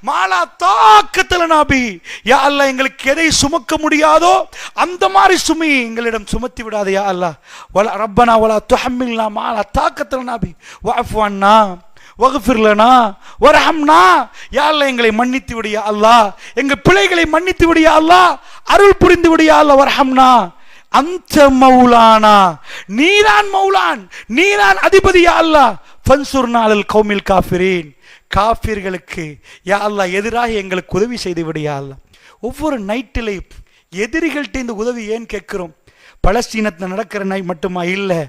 மாலா தாக்கத லனா பி. யா அல்லாஹ், எங்களுக்கு எதை சுமக்க முடியாதோ அந்த மாதிரி சுமை எங்களிடம் சுமத்தி விடாதையா அல்லாஹ். வலா ரப்பனா வலா துஹம்மில்னா மாலா தாக்கத லனா பி வஅஃபு அன்னா வக்ஃபிர் லனா வர்ஹம்னா. யா அல்லாஹ், எங்களை மன்னித்து விடு யா அல்லாஹ், எங்க பிழைகளை மன்னித்து விடு யா அல்லாஹ், அருள் புரிந்து விடு யா அல்லாஹ். வர்ஹம்னா அந்த மௌலானா, நீதான் மௌலான், நீதான் அதிபதி யா அல்லாஹ். ஃபன்சுர்னா அலல் கௌமில் காஃபிரீன், காஃபிர்களுக்கு யா அல்லாஹ் எதிராக எங்களுக்கு உதவி செய்து விடு யா அல்லாஹ். ஒவ்வொரு நைட்டிலையும் எதிரிகள்கிட்ட இந்த உதவி ஏன் கேட்கிறோம்? பலஸ்தீனத்தில் நடக்கிற நை மட்டுமா இல்லை,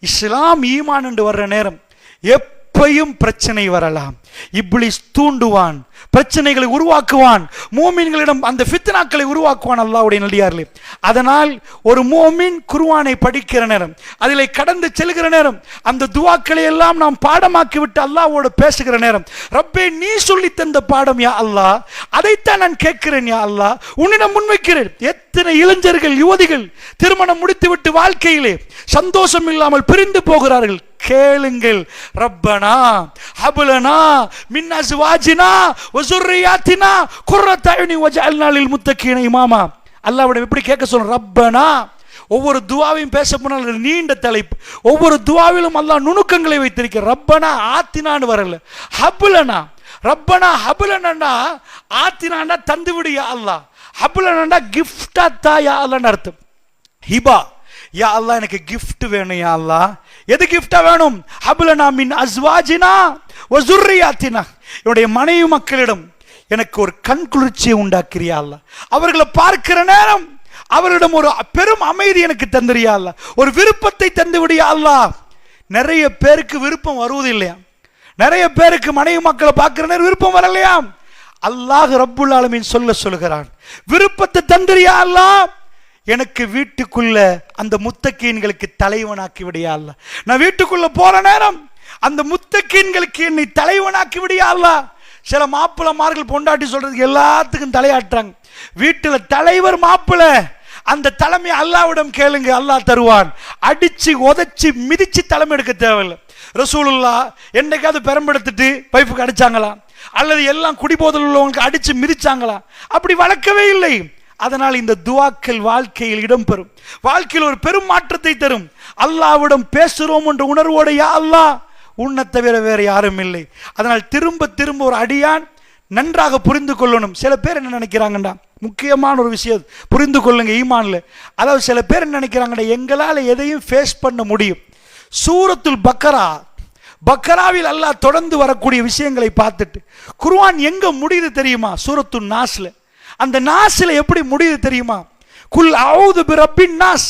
இஸ்லாம் ஈமான் என்று வர்ற நேரம் எப்பையும் பிரச்சனை வரலாம். இப்லீஸ் தூண்டுவான், பிரச்சனைகளை உருவாக்குவான், மூமின்களிடம் அந்த ஃபித்னாக்களை உருவாக்குவான் அல்லாஹ்வுடைய நல்லடியார்களே. அதனால் ஒரு மூமின் குர்ஆனை படிக்கிற நேரம், அதிலே கடந்து செல்கிற நேரம், அந்த துஆக்களை எல்லாம் நாம் பாடமாக்கி விட்டு அல்லாஹ்வோடு பேசுகிற நேரம், ரப்பே நீ சொல்லி தந்த பாடம் யா அல்லாஹ், அதைத்தான் நான் கேட்கிறேன் யா அல்லாஹ், உன்னிடம் முன்வைக்கிறேன். எத்தனை இளைஞர்கள் யுவதிகள் திருமணம் முடித்துவிட்டு வாழ்க்கையிலே சந்தோஷம் இல்லாமல் பிரிந்து போகிறார்கள். கேளுங்கள், ரப்பனா ஹப்லனா மின் அஸ்வாஜினா வஸுர்ரியாத்தினா குர்ரத அயுனி வஜஅல்னா லில் முத்தகீன இமாமா. அல்லாஹ்விடம் எப்படி கேட்க சொல்றோம்? ரப்பனா. ஒவ்வொரு துஆவையும் பேச போனால் நீண்ட தலைப்பு, ஒவ்வொரு துஆவிலும் அல்லாஹ் நுணுக்கங்களை வைத்திருக்கிறார். ரப்பனா ஆத்தினான்னு வரல, ஹப்லனா. ரப்பனா ஹப்லனா ஆத்தினான்னா தந்து விடு யா அல்லாஹ், ஹப்லனா கிஃப்டா தா யா அல்லாஹ்னு அர்த்தம். ஹிபா, யா அல்லாஹ் எனக்கு கிஃப்ட் வேணும் யா அல்லாஹ். எது கிஃப்டா வேணும்? ஹப்லனா மின் அஸ்வாஜினா வஸுர்ரியாத்தினா, என்னுடைய மனைவி மக்களிடம் எனக்கு ஒரு கண் குளிர்ச்சியை உண்டாக்கிறியா அல்லாஹ். அவர்களை பார்க்கிற நேரம் அவர்களிடம் ஒரு பெரும் அமைதி எனக்கு தந்துறியா அல்லாஹ், ஒரு விருப்பத்தை தந்து விடியா அல்லாஹ். நிறைய பேருக்கு விருப்பம் வருவது இல்லையா, நிறைய பேருக்கு மனைவி மக்களை பார்க்கிற நேரம் விருப்பம் வரலையா. அல்லாஹ் ரப்புல் ஆலமீன் சொல்லுகிறான், விருப்பத்தை தந்துறியா அல்லாஹ், எனக்கு வீட்டுக்குள்ள அந்த முத்தகீன்களுக்கு தலைவனாக்கி விடியா அல்லாஹ். நான் வீட்டுக்குள்ள போற நேரம் அந்த முத்தகீன்களுக்கு என்னை தலைவனாக்கி விடியா அல்லாஹ். சில மாப்பிளமார்கள் பொண்டாட்டி சொல்றதுக்கு எல்லாத்துக்கும் தலையாட்டுறாங்க. வீட்டுல தலைவர் மாப்பிள, அந்த தலைமை அல்லாஹ்விடம் கேளுங்க, அல்லாஹ் தருவான். அடிச்சு உதைச்சு மிதிச்சு தலைமை எடுக்க தேவையில்லை. ரசூலுல்லாஹ் என்னைக்காவது பெரம்பெடுத்துட்டு பைப்புக்கு அடிச்சாங்களா, அல்லது எல்லாம் குடிபோதல் உள்ளவங்களுக்கு அடிச்சு மிதிச்சாங்களா? அப்படி வளர்க்கவே இல்லை. அதனால் இந்த துஆக்கள் வாழ்க்கையில் இடம்பெறும், வாழ்க்கையில் ஒரு பெரும் மாற்றத்தை தரும். அல்லாஹ்விடம் பேசுறோம் என்ற உணர்வோடு யா அல்லாஹ், உன்னை தவிர வேற யாரும் இல்லை. அதனால் திரும்ப திரும்ப ஒரு அடியான் நன்றாக புரிந்து கொள்ளணும். சில பேர் என்ன நினைக்கிறாங்கடா, முக்கியமான ஒரு விஷயம் புரிந்து கொள்ளுங்க ஈமான்ல. அதாவது சில பேர் என்ன நினைக்கிறாங்கடா, எங்களால் எதையும் ஃபேஸ் பண்ண முடியும். சூரத்துல் பக்கராவில் அல்லாஹ் தொடர்ந்து வரக்கூடிய விஷயங்களை பார்த்துட்டு குர்ஆன் எங்க முடியுது தெரியுமா? சூரத்துல் நாஸ்ல. அந்த நாஸ்ல எப்படி முடியுது தெரியுமா? குல் அஊது பிரப்பின் நாஸ்.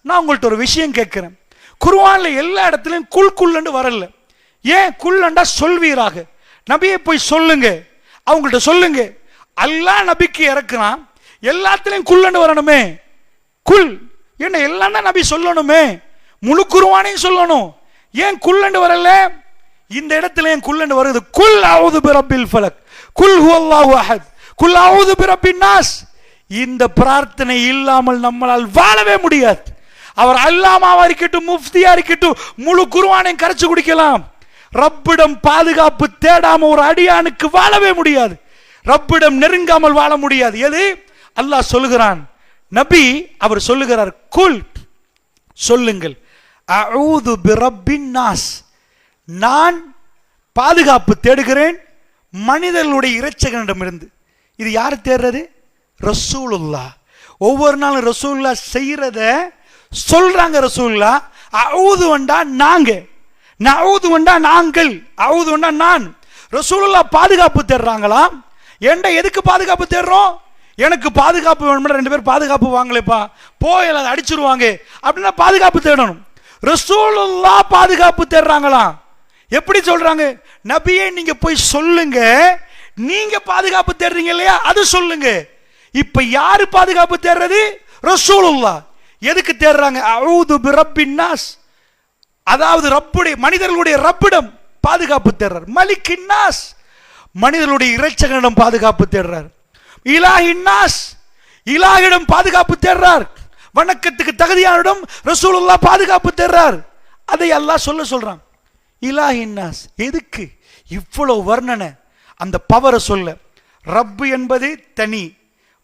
நான் உங்கள்ட்ட ஒரு விஷயம் கேட்கிறேன், குர்ஆன்ல எல்லா இடத்துலையும் குல்ன்னு வரல. ஏன் குல்லண்டா சொல்வீராக, நபியை போய் சொல்லுங்க, அவங்கள்ட்ட சொல்லுங்க. அல்லாஹ் நபிக்கு இறக்குறான், எல்லாத்துலையும் குல்லன்னு வரணுமே. குல் என்ன எல்லாம் தான் நபி சொல்லணுமே, முழு குர்ஆனையும் சொல்லணும். ஏன் குல்லன்னு வரல? இந்த இடத்துல ஏன் குல்லன்னு வருது? குல் அஊது பிரப்பில் ஃபலக், குல் ஹுவல்லாஹு அஹத், குல் அஊது பிரப்பின் நாஸ். இந்த பிரார்த்தனை இல்லாமல் நம்மளால் வாழவே முடியாது. அவர் அல்லாமாவா இருக்கட்டும், முஃப்தியா இருக்கட்டும், முழு குர்ஆனையும் கரைச்சு குடிக்கலாம். ரப்பிடம் பாதுகாப்பு தேடாம ஒரு அடியானுக்கு வாழவே முடியாது, ரப்பிடம் நெருங்காமல் வாழ முடியாது. எது? அல்லாஹ் சொல்லுகிறான், நபி அவர் சொல்லுகிறார், குல் சொல்லுங்கள், அஊது பிரப்பின் நாஸ், நான் பாதுகாப்பு தேடுகிறேன் மனிதர்களுடைய இரட்சகனிடமிருந்து. இது யார் தேடுறது? ரசூலுல்லாஹ். ஒவ்வொரு நாளும் ரசூலுல்லாஹ் செய்யறத சொல்றாங்க. ரசூலுல்லாஹ் அஊது வண்டா நாங்க, நஊது வண்டா நாங்கள், அஊது வண்டா நான். ரசூலுல்லாஹ் பாதுகாப்பு தேடுறாங்களா? ஏண்டா எதுக்கு பாதுகாப்பு தேடுறோம்? எனக்கு பாதுகாப்பு வேணும்னா ரெண்டு பேர் பாதுகாப்பு வாங்கலேப்பா, போய் அதை அடிச்சிருவாங்க அப்படின்னா பாதுகாப்பு தேடணும். ரசூலுல்லாஹ் பாதுகாப்பு தேடுறாங்களா? எப்படி சொல்றாங்க? நபியே நீங்க போய் சொல்லுங்க, நீங்க பாதுகாப்பு தேடுறீங்க இல்லையா, அது சொல்லுங்க. இப்ப யாரு பாதுகாப்பு தேடுறது? ரசூலுல்லாஹ். எதுக்கு தேடுறாங்க? அஊது பிரப்பின் நாஸ், அதாவது ரப்புடைய மனிதர்களுடைய ரப்பிடம் பாதுகாப்பு தேடுறார். மலிக்கின் நாஸ், மனிதர்களுடைய இறைச்சகனிடம் பாதுகாப்பு தேடுறார். இலாஹின் நாஸ், இலாஹிடம் பாதுகாப்பு தேடுறார். வணக்கத்துக்கு தகுதியானிடம் ரசூலுல்லாஹ் பாதுகாப்பு தேடுறார். அதை அல்லாஹ் சொல்றான். இலாஹின்னாஸ். எதுக்கு இவ்வளவு வர்ணனை? அந்த பவரை சொல்ல. ரப்பு என்பது தனி,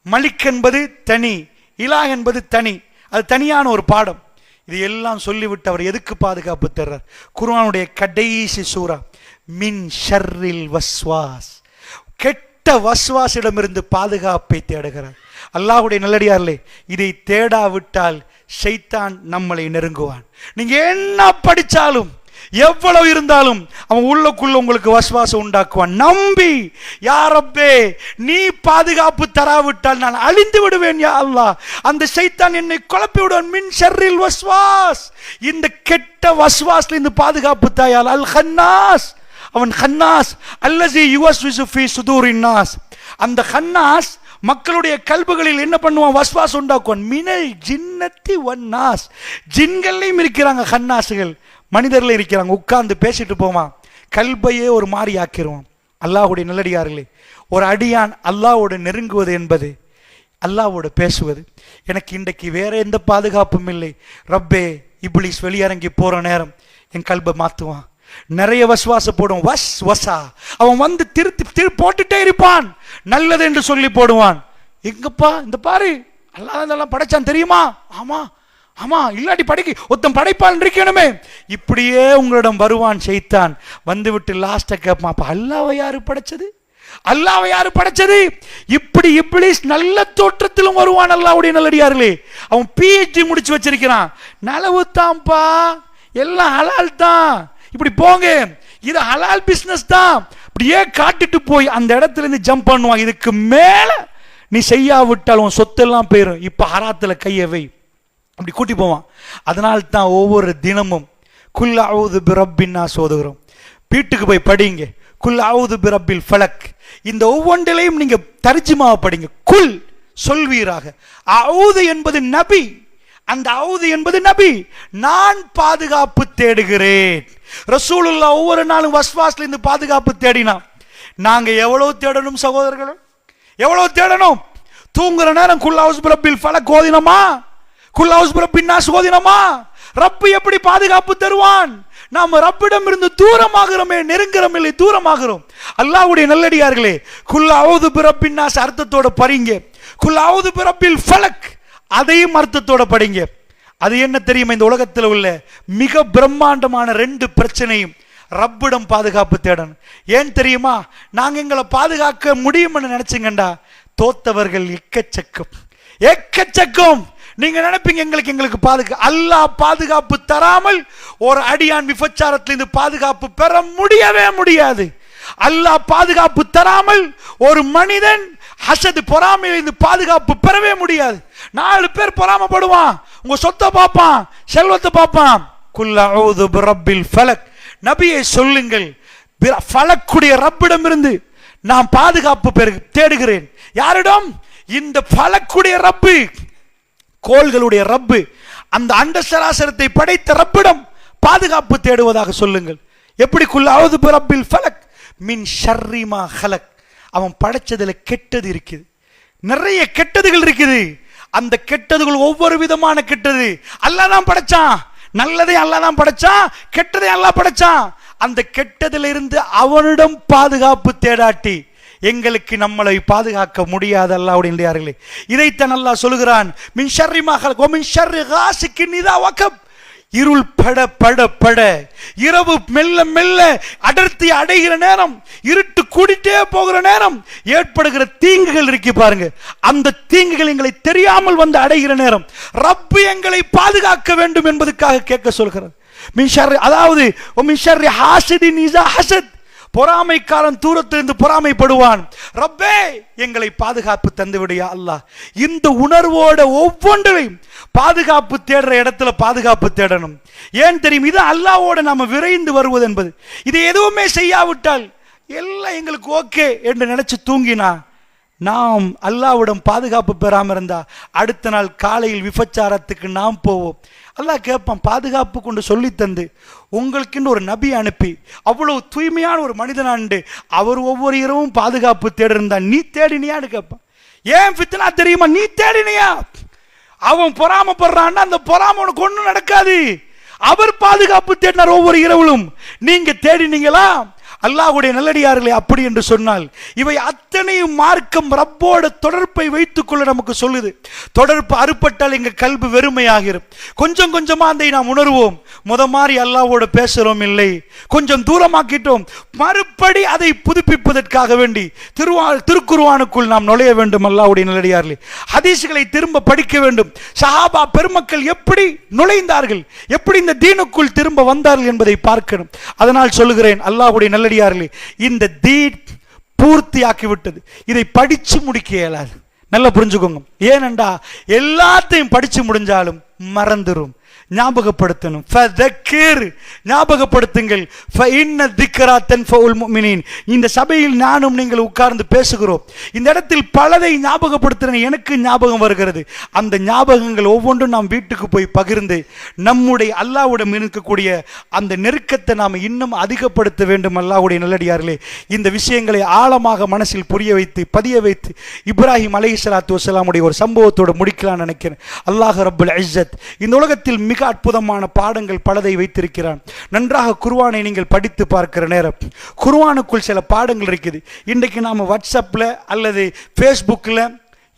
மலிக் என்பது தனி, இலாஹ் என்பது தனி. அது தனியான ஒரு பாடம். இது எல்லாம் சொல்லிவிட்டு அவர் எதுக்கு பாதுகாப்பு தர்றார்? குர்ஆனுடைய கடைசி சூரா மின் ஷர்ரில் வஸ்வாஸ், கெட்ட வஸ்வாஸிடமிருந்து பாதுகாப்பை தேடுகிறார். அல்லாஹ்வுடைய நல்லடியார்களே, இதை தேடாவிட்டால் ஷைத்தான் நம்மளை நெருங்குவான். நீங்க என்ன படிச்சாலும் எவ்வளவு இருந்தாலும் அவன் உள்ளுக்குள்ள உங்களுக்கு வஸ்வாசம் உண்டாக்குவான். நம்பி, யா ரப்பே நீ பாதுகாப்பு தராவிட்டால் நான் அழிந்து விடுவேன் யா அல்லாஹ், அந்த ஷைத்தான் என்னை குழப்பி விடுவான். மின் ஷர்ரில் வஸ்வாஸ், இந்த கெட்ட வஸ்வாஸ்ல இருந்து பாதுகாப்பு தாயால். அல் ஹன்னாஸ், அவன் ஹன்னாஸ் அல்லஸி யுவஸ்விசு ஃபீ சுதூரின் நாஸ். அந்த ஹன்னாஸ் மக்களுடைய கல்புகளில் என்ன பண்ணுவான்? வஸ்வாஸ் உண்டாக்குவான். மினல் ஜின்னத்தி வன்னாஸ், ஜின்கள்லையும் இருக்கிறாங்க ஹன்னாசுகள், மனிதர்கள் இருக்கிறாங்க. உட்கார்ந்து பேசிட்டு போவான், கல்பையே ஒரு மாதிரி ஆக்கிடுவான். அல்லாஹ்வுடைய நல்லடியார்களே, ஒரு அடியான் அல்லாஹ்வோடு நெருங்குவது என்பது அல்லாஹ்வோடு பேசுவது. எனக்கு இன்றைக்கு வேற எந்த பாதுகாப்பும் இல்லை ரப்பே. இப்லீஸ் வெளியிறங்கி போற நேரம் என் கல்பை மாத்துவான். நிறைய வஸ்வாச போடும், வஸ்வசா. அவன் வந்து திருத்தி போட்டுட்டே இருப்பான், நல்லது என்று சொல்லி போடுவான். எங்கப்பா இந்த பாரு, அல்லாஹ் இதெல்லாம் படைச்சான் தெரியுமா? ஆமா ஆமா, இல்லாட்டி படிக்க ஒருத்தன் படைப்பான் இருக்கணுமே. இப்படியே உங்களிடம் வருவான் ஷைத்தான். வந்துவிட்டு லாஸ்ட கேட்பான், அப்ப அல்லாஹ்வை யாரு படைச்சது? அல்லாஹ்வை யாரு படைச்சது? இப்படி இப்லீஸ் நல்ல தோற்றத்திலும் வருவான். அல்லாஹ்வுடைய நல்லடியார்களே, அவன் PhD முடிச்சு வச்சிருக்கிறான். நலவு தான்ப்பா, எல்லாம் ஹலால் தான், இப்படி போங்க, இது ஹலால் பிசினஸ் தான். அப்படியே காட்டிட்டு போய் அந்த இடத்துல இருந்து ஜம்ப் பண்ணுவான். இதுக்கு மேல நீ செய்யாவிட்டால் உன் சொத்தெல்லாம் போயிடும், இப்ப ஹராத்துல கையை வை, அப்படி கூட்டி போவான். அதனால தான் ஒவ்வொரு தினமும் குல் அஊது பிரப்பின் நாஸ் ஓதுகிறோம். வீட்டுக்கு போய் படிங்க, குல் அஊது பிரப்பில் ஃபலக். இந்த ஒவ்வொன்றிலையும் நீங்க தர்ஜுமாவை படிங்க. குல் சொல்வீராக, அஊது என்பது நபி, அந்த அவுது என்பது நபி. நான் பாதுகாப்பு தேடுகிறேன். ரசூலுல்லாஹ் ஒவ்வொரு நாளும் வஸ்வாஸ்ல இருந்து பாதுகாப்பு தேடினா. நாங்க எவ்வளவு தேடணும் சகோதரர்களே, எவ்வளவு தேடணும்? தூங்குற நேரம் குல் அஊது பிரப்பில் ஃபலக் ஓதினமா, குல் அஊது பிரப்பின் நாஸ் ஓதினமா, ரப்பு எப்படி பாதுகாப்பு தருவான்? நாம் ரப்பிடம் இருந்து தூரமாகிறோமே, நெருங்குறோம் இல்லை, தூரமாகிறோம். அல்லாஹ்வுடைய நல்லடியார்களே, குல் அஊது பிரப்பின் நாஸ் அர்த்தத்தோட படிங்க, குல் அஊது பிரப்பில் ஃபலக் அதையும் அர்த்தத்தோட படிங்க. அது என்ன தெரியுமா? இந்த உலகத்தில் உள்ள மிக பிரம்மாண்டமான 2 பிரச்சனையும் ரப்பிடம் பாதுகாப்பு தேடணும். ஏன் தெரியுமா? நாங்க எங்களை பாதுகாக்க முடியும்னு நினைச்சுங்கண்டா தோத்தவர்கள் எக்கச்சக்கம், எக்கச்சக்கம். நீங்க நினைப்பீங்க எங்களுக்கு அல்லாஹ் பாதுகாப்பு தராமல் ஒரு அடியான் விபச்சாரத்திலிருந்து பாதுகாப்பு பெற முடியவே முடியாது. அல்லாஹ் பாதுகாப்பு தராமல் ஒரு மனிதன் ஹசத் பொறாமையிலிருந்து பாதுகாப்பு பெறவே முடியாது. 4 பேர் பொறாமப்படுவான், உங்க சொத்தை பார்ப்பான், செல்வத்தை பார்ப்பான். குல் அஊது பிரப்பில் ஃபலக், நபியை சொல்லுங்கள், ஃபலக்குடைய ரப்பிடம் இருந்து நான் பாதுகாப்பு தேடுகிறேன். யாரிடம்? இந்த ஃபலக்குடைய ரப்பு, கோள்களுடைய ரப்பு, அந்த அண்ட சராசரத்தை படைத்த ரப்பிடம் பாதுகாப்பு தேடுவதாக சொல்லுங்கள். எப்படி? குல் அஊது பிரப்பில் ஃபலக் மின் ஷர்ரி மா ஹலக். அவன் படைச்சதுல கெட்டது இருக்குது, நிறைய கெட்டதுகள் இருக்குது. அந்த கெட்டதுகள் ஒவ்வொரு விதமான கெட்டது. அல்லாஹ் தான் படைச்சான், நல்லதை அல்லாஹ் தான் படைச்சான், கெட்டதை அல்லாஹ் படைச்சான். அந்த கெட்டதில் இருந்து அவனிடம் பாதுகாப்பு தேடாட்டி எங்களுக்கு நம்மளை பாதுகாக்க முடியாது. அல்லாஹ்வுடைய நல்லடியார்களே, இதைத்தான் அல்லாஹ் சொல்கிறான், மின் ஷர்ரி மா ஹலக் வ மின் ஷர்ரி காசிக்கின் இதா வகப். இருள் பட பட பட, இரவு மெல்ல மெல்ல அடர்த்தி அடைகிற நேரம், இருட்டு கூடிட்டே போகிற நேரம் ஏற்படுகிற தீங்குகள் இருக்கு பாருங்க. அந்த தீங்குகள் எங்களை தெரியாமல் வந்து அடைகிற நேரம் ரப்பு எங்களை பாதுகாக்க வேண்டும் என்பதற்காக கேட்க சொல்கிறார். அதாவது ஹாசிதின் இஸா ஹஸத், பொறாமைக்காரன் தூரத்திலிருந்து பொறாமைப்படுவான். ரப்பே எங்களை பாதுகாப்பு தந்துவிடியா அல்லாஹ். இந்த உணர்வோட ஒவ்வொன்றையும் பாதுகாப்பு தேடுற இடத்துல பாதுகாப்பு தேடணும். ஏன் தெரியும்? இது அல்லாஹ்வோட நாம விரைந்து வருவது என்பது. இதை எதுவுமே செய்யாவிட்டால் எல்லாம் எங்களுக்கு ஓகே என்று நினைச்சு தூங்கினா, நாம் அல்லாஹ்விடம் பாதுகாப்பு பெறாம இருந்தா அடுத்த நாள் காலையில் விபச்சாரத்துக்கு நாம் போவோம். அல்லாஹ் கேட்பான், பாதுகாப்பு கொண்டு சொல்லி தந்து உங்களுக்குன்னு ஒரு நபி அனுப்பி அவ்வளவு தூய்மையான ஒரு மனிதனாண்டு அவர் ஒவ்வொரு இரவும் பாதுகாப்பு தேடிருந்தா நீ தேடினியான்னு கேட்பான். ஏன் ஃபித்னா தெரியுமா? நீ தேடினியா? அவன் பொறாமப்படுறான்னா அந்த பொறாம உனக்கு ஒன்றும் நடக்காது. அவர் பாதுகாப்பு தேடினார் ஒவ்வொரு இரவிலும். நீங்க தேடினீங்களா? அல்லாஹ்வுடைய நல்லடியார்களே, அப்படி என்று சொன்னால் இவை அத்தனையும் மார்க்கம் ரப்போட தொடர்பை வைத்துக் கொள்ள நமக்கு சொல்லுது. தொடர்பு அறுப்பட்டால் எங்க கல்வி வெறுமையாகிரும். கொஞ்சம் கொஞ்சமா அதை நாம் உணர்வோம். மாதிரி அல்லாஹ்வோட பேசுறோம் இல்லை, கொஞ்சம் தூரமாக்கிட்டோம். மறுபடி அதை புதுப்பிப்பதற்காக வேண்டி திருக்குர்ஆனுக்குள் நாம் நுழைய வேண்டும். அல்லாஹ்வுடைய நல்லடியார்களே, ஹதீஸ்களை திரும்ப படிக்க வேண்டும். சஹாபா பெருமக்கள் எப்படி நுழைந்தார்கள், எப்படி இந்த தீனுக்குள் திரும்ப வந்தார்கள் என்பதை பார்க்கணும். அதனால் சொல்லுகிறேன், அல்லாஹ்வுடைய நல்லடியார்களே, இந்த தீன் பூர்த்தியாக்கி விட்டது. இதை படிச்சு முடிக்க இயலாது. நல்லா புரிஞ்சுக்கோங்க. ஏனென்றா எல்லாத்தையும் படிச்சு முடிஞ்சாலும் மறந்துரும். ஞாபகப்படுத்தணும். ஞாபகப்படுத்துங்கள். இந்த சபையில் நானும் நீங்கள் உட்கார்ந்து பேசுகிறோம். இந்த இடத்தில் பலதை ஞாபகப்படுத்துறேன். எனக்கு ஞாபகம் வருகிறது. அந்த ஞாபகங்கள் ஒவ்வொன்றும் நாம் வீட்டுக்கு போய் பகிர்ந்து நம்முடைய அல்லாஹ்வுடன் இருக்கக்கூடிய அந்த நெருக்கத்தை நாம் இன்னும் அதிகப்படுத்த வேண்டும். அல்லாஹ்வுடைய நல்லடியார்களே, இந்த விஷயங்களை ஆழமாக மனசில் புரிய வைத்து பதிய வைத்து இப்ராஹிம் அலைஹிஸ்ஸலாத்து வஸ்ஸலாமுடைய ஒரு சம்பவத்தோடு முடிக்கலாம்னு நினைக்கிறேன். அல்லாஹ் ரப்புல் இஸ்ஸத் இந்த உலகத்தில் மிக அற்புதமான பாடங்கள் பலதை வைத்திருக்கிறான். நன்றாக குர்ஆனை நீங்கள் படித்து பார்க்கிற நேரம் குர்ஆனுக்குள் சில பாடங்கள் இருக்குது. இன்றைக்கு நாம வாட்ஸ்அப்ல அல்லது ஃபேஸ்புக்கில்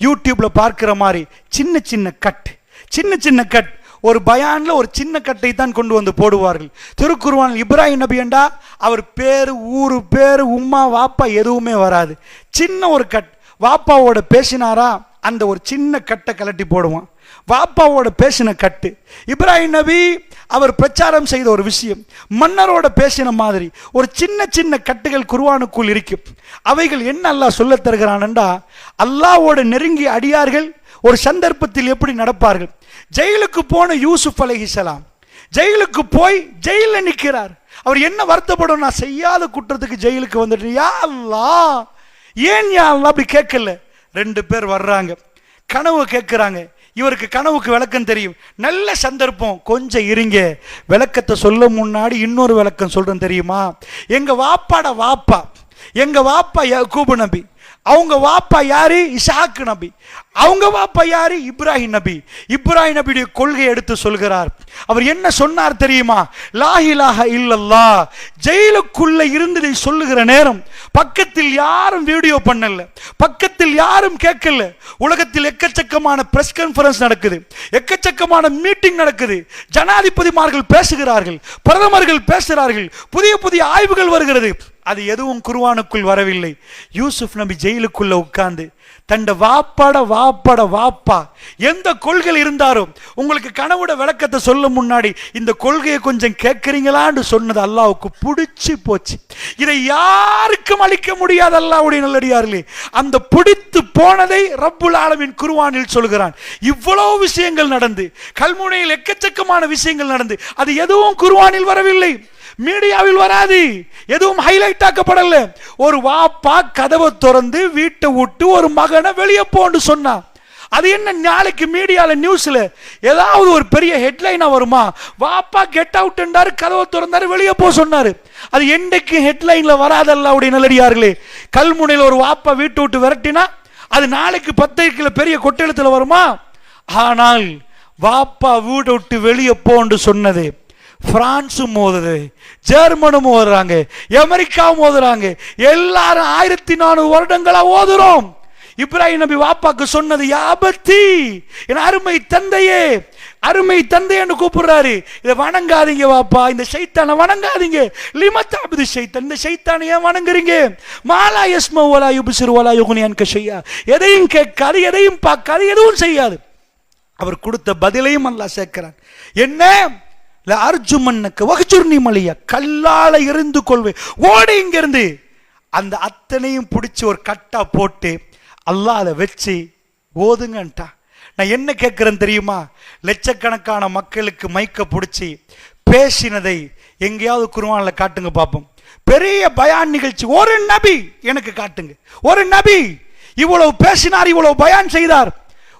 யூடியூப்ல பார்க்கிற மாதிரி சின்ன சின்ன கட் ஒரு பயான்ல ஒரு சின்ன கட்டை தான் கொண்டு வந்து போடுவார்கள். திருக்குர்ஆன் இப்ராஹிம் நபி என்றா அவர் பேரு, ஊரு பேரு, உம்மா வாப்பா எதுவுமே வராது. சின்ன ஒரு கட். வாப்பாவோட பேசினாரா அந்த ஒரு சின்ன கட்டை கலட்டி போடுவான். வாப்பாவோட பேசின கட்டு. இப்ராஹிம் நபி அவர் பிரச்சாரம் செய்த ஒரு விஷயம், மன்னரோட பேசின மாதிரி ஒரு சின்ன கட்டுகள் குர்ஆனுக்குள் இருக்கும். அவைகள் என்ன அல்லாஹ் சொல்ல தருகிறான்டா, அல்லாஹ்வோட நெருங்கிய அடியார்கள் ஒரு சந்தர்ப்பத்தில் எப்படி நடப்பார்கள். ஜெயிலுக்கு போன யூசுப் அலைஹிஸ்ஸலாம் ஜெயிலுக்கு போய் ஜெயிலில் நிற்கிறார். அவர் என்ன வருத்தப்படும், நான் செய்யாத குற்றத்துக்கு ஜெயிலுக்கு வந்துட்டு, யா அல்லாஹ் ஏன் யா அல்லாஹ் அப்படி கேட்கல. 2 பேர் வர்றாங்க, கனவு கேட்கிறாங்க. இவருக்கு கனவுக்கு விளக்கம் தெரியும். நல்ல சந்தர்ப்பம், கொஞ்சம் இருங்க, விளக்கத்தை சொல்ல முன்னாடி இன்னொரு விளக்கம் சொல்றேன் தெரியுமா. எங்க வாப்பா யாக்கூப் நபி, அவங்க வாப்பா யாரு, இஸ்ஹாக் நபி, அவங்க வாப்பா யாரு, இப்ராஹிம் நபி. இப்ராஹிம் நபியுடைய கொள்கை எடுத்து சொல்கிறார். அவர் என்ன சொன்னார் தெரியுமா, லா இலாஹ இல்லல்லாஹ். ஜெயிலுக்குள்ள இருந்து சொல்லுகிற நேரம் பக்கத்தில் யாரும் வீடியோ பண்ணல, பக்கத்தில் யாரும் கேட்கல. உலகத்தில் எக்கச்சக்கமான பிரஸ் கான்ஃபரன்ஸ் நடக்குது, எக்கச்சக்கமான மீட்டிங் நடக்குது, ஜனாதிபதிமார்கள் பேசுகிறார்கள், பிரதமர்கள் பேசுகிறார்கள், புதிய ஆய்வுகள் வருகிறது. அது எதுவும் குர்ஆனுக்குள் வரவில்லை. யூசுப் நபி ஜெயிலுக்குள்ள உட்கார்ந்து தண்ட வாப்பா எந்த கொள்கை இருந்தாரோ, உங்களுக்கு கனவுட விளக்கத்தை சொல்ல முன்னாடி இந்த கொள்கையை கொஞ்சம் கேட்கிறீங்களான்னு சொன்னது அல்லாஹ்வுக்கு பிடிச்சு போச்சு. இதை யாருக்கும் அளிக்க முடியாது. அல்லாஹ்வுடைய நல்லடியார்களே, அந்த பிடித்து போனதை ரப்புல் ஆலமீன் குர்ஆனில் சொல்கிறான். இவ்வளவு விஷயங்கள் நடந்து, கல்முனையில் எக்கச்சக்கமான விஷயங்கள் நடந்து, அது எதுவும் குர்ஆனில் வரவில்லை, மீடியாவில் வராது, எதுவும் ஹைலைட் ஆக்கப்படல. ஒரு வாப்பா கதவை திறந்து வீட்டை விட்டு ஒரு மகனை வெளியே போன்னு சொன்னா, அது என்ன நாளைக்கு மீடியால நியூஸ்ல ஏதாவது ஒரு பெரிய ஹெட்லைனா வருமா? வாப்பா கெட் அவுட் என்றாரு, கதவை திறந்தாரு, வெளியே போ சொன்னாரு. அது என்றைக்கு ஹெட்லைன்ல வராதல்ல. அவருடைய நல்லடியார்களே, கல்முனையில் ஒரு வாப்பா வீட்டை விட்டு விரட்டினா அது நாளைக்கு பத்திரிக்கையில பெரிய கொட்டெழுத்துல வருமா? ஆனால் வாப்பா வீட்டை விட்டு வெளியே போன்னு சொன்னது பிரான்சும் மோதுது, ஜெர்மனும் ஓதுறாங்க, அமெரிக்காவும் ஓதுறாங்க, எல்லாரும் 1400 வருடங்களா ஓதுறோம். இப்ராஹிம் நபி வாப்பாக்கு சொன்னது யாபத்தி, என் அருமை தந்தையே, அருமை தந்தைன்னு கூப்பிடுறாரு. இதை வணங்காதீங்க வாப்பா, இந்த ஷைத்தானை வணங்காதீங்க. லிமத்தாபுது ஷைத்தான், இந்த ஷைத்தானை ஏன் வணங்குறீங்க? மாலா யஸ்மா வலா யுப்சிரு வலா யுக்னி அன்க ஷையா, எதையும் கேட்காது, எதையும் பார்க்காது, எதுவும் செய்யாது. அவர் கொடுத்த பதிலையும் அல்லாஹ் சேர்க்கிறான். என்ன, அர்ஜுமன்னக்கு வஹ்ஜுர்னி மலியா, கல்லால இருந்து கொள்வேன், ஓடி இங்க இருந்து. அந்த அத்தனையும் பிடிச்சி ஒரு கட்டா போட்டு அல்லாஹ் அதை வச்சு ஓதுங்கன்ட்டா. நான் என்ன கேட்கிறேன் தெரியுமா, லட்சக்கணக்கான மக்களுக்கு மைக்க பிடிச்சி பேசினதை எங்கேயாவது குர்ஆன்ல காட்டுங்க பார்ப்போம். பெரிய பயான் நிகழ்ச்சி, ஒரு நபி எனக்கு காட்டுங்க, ஒரு நபி இவ்வளவு பேசினார், இவ்வளவு பயான் செய்தார்.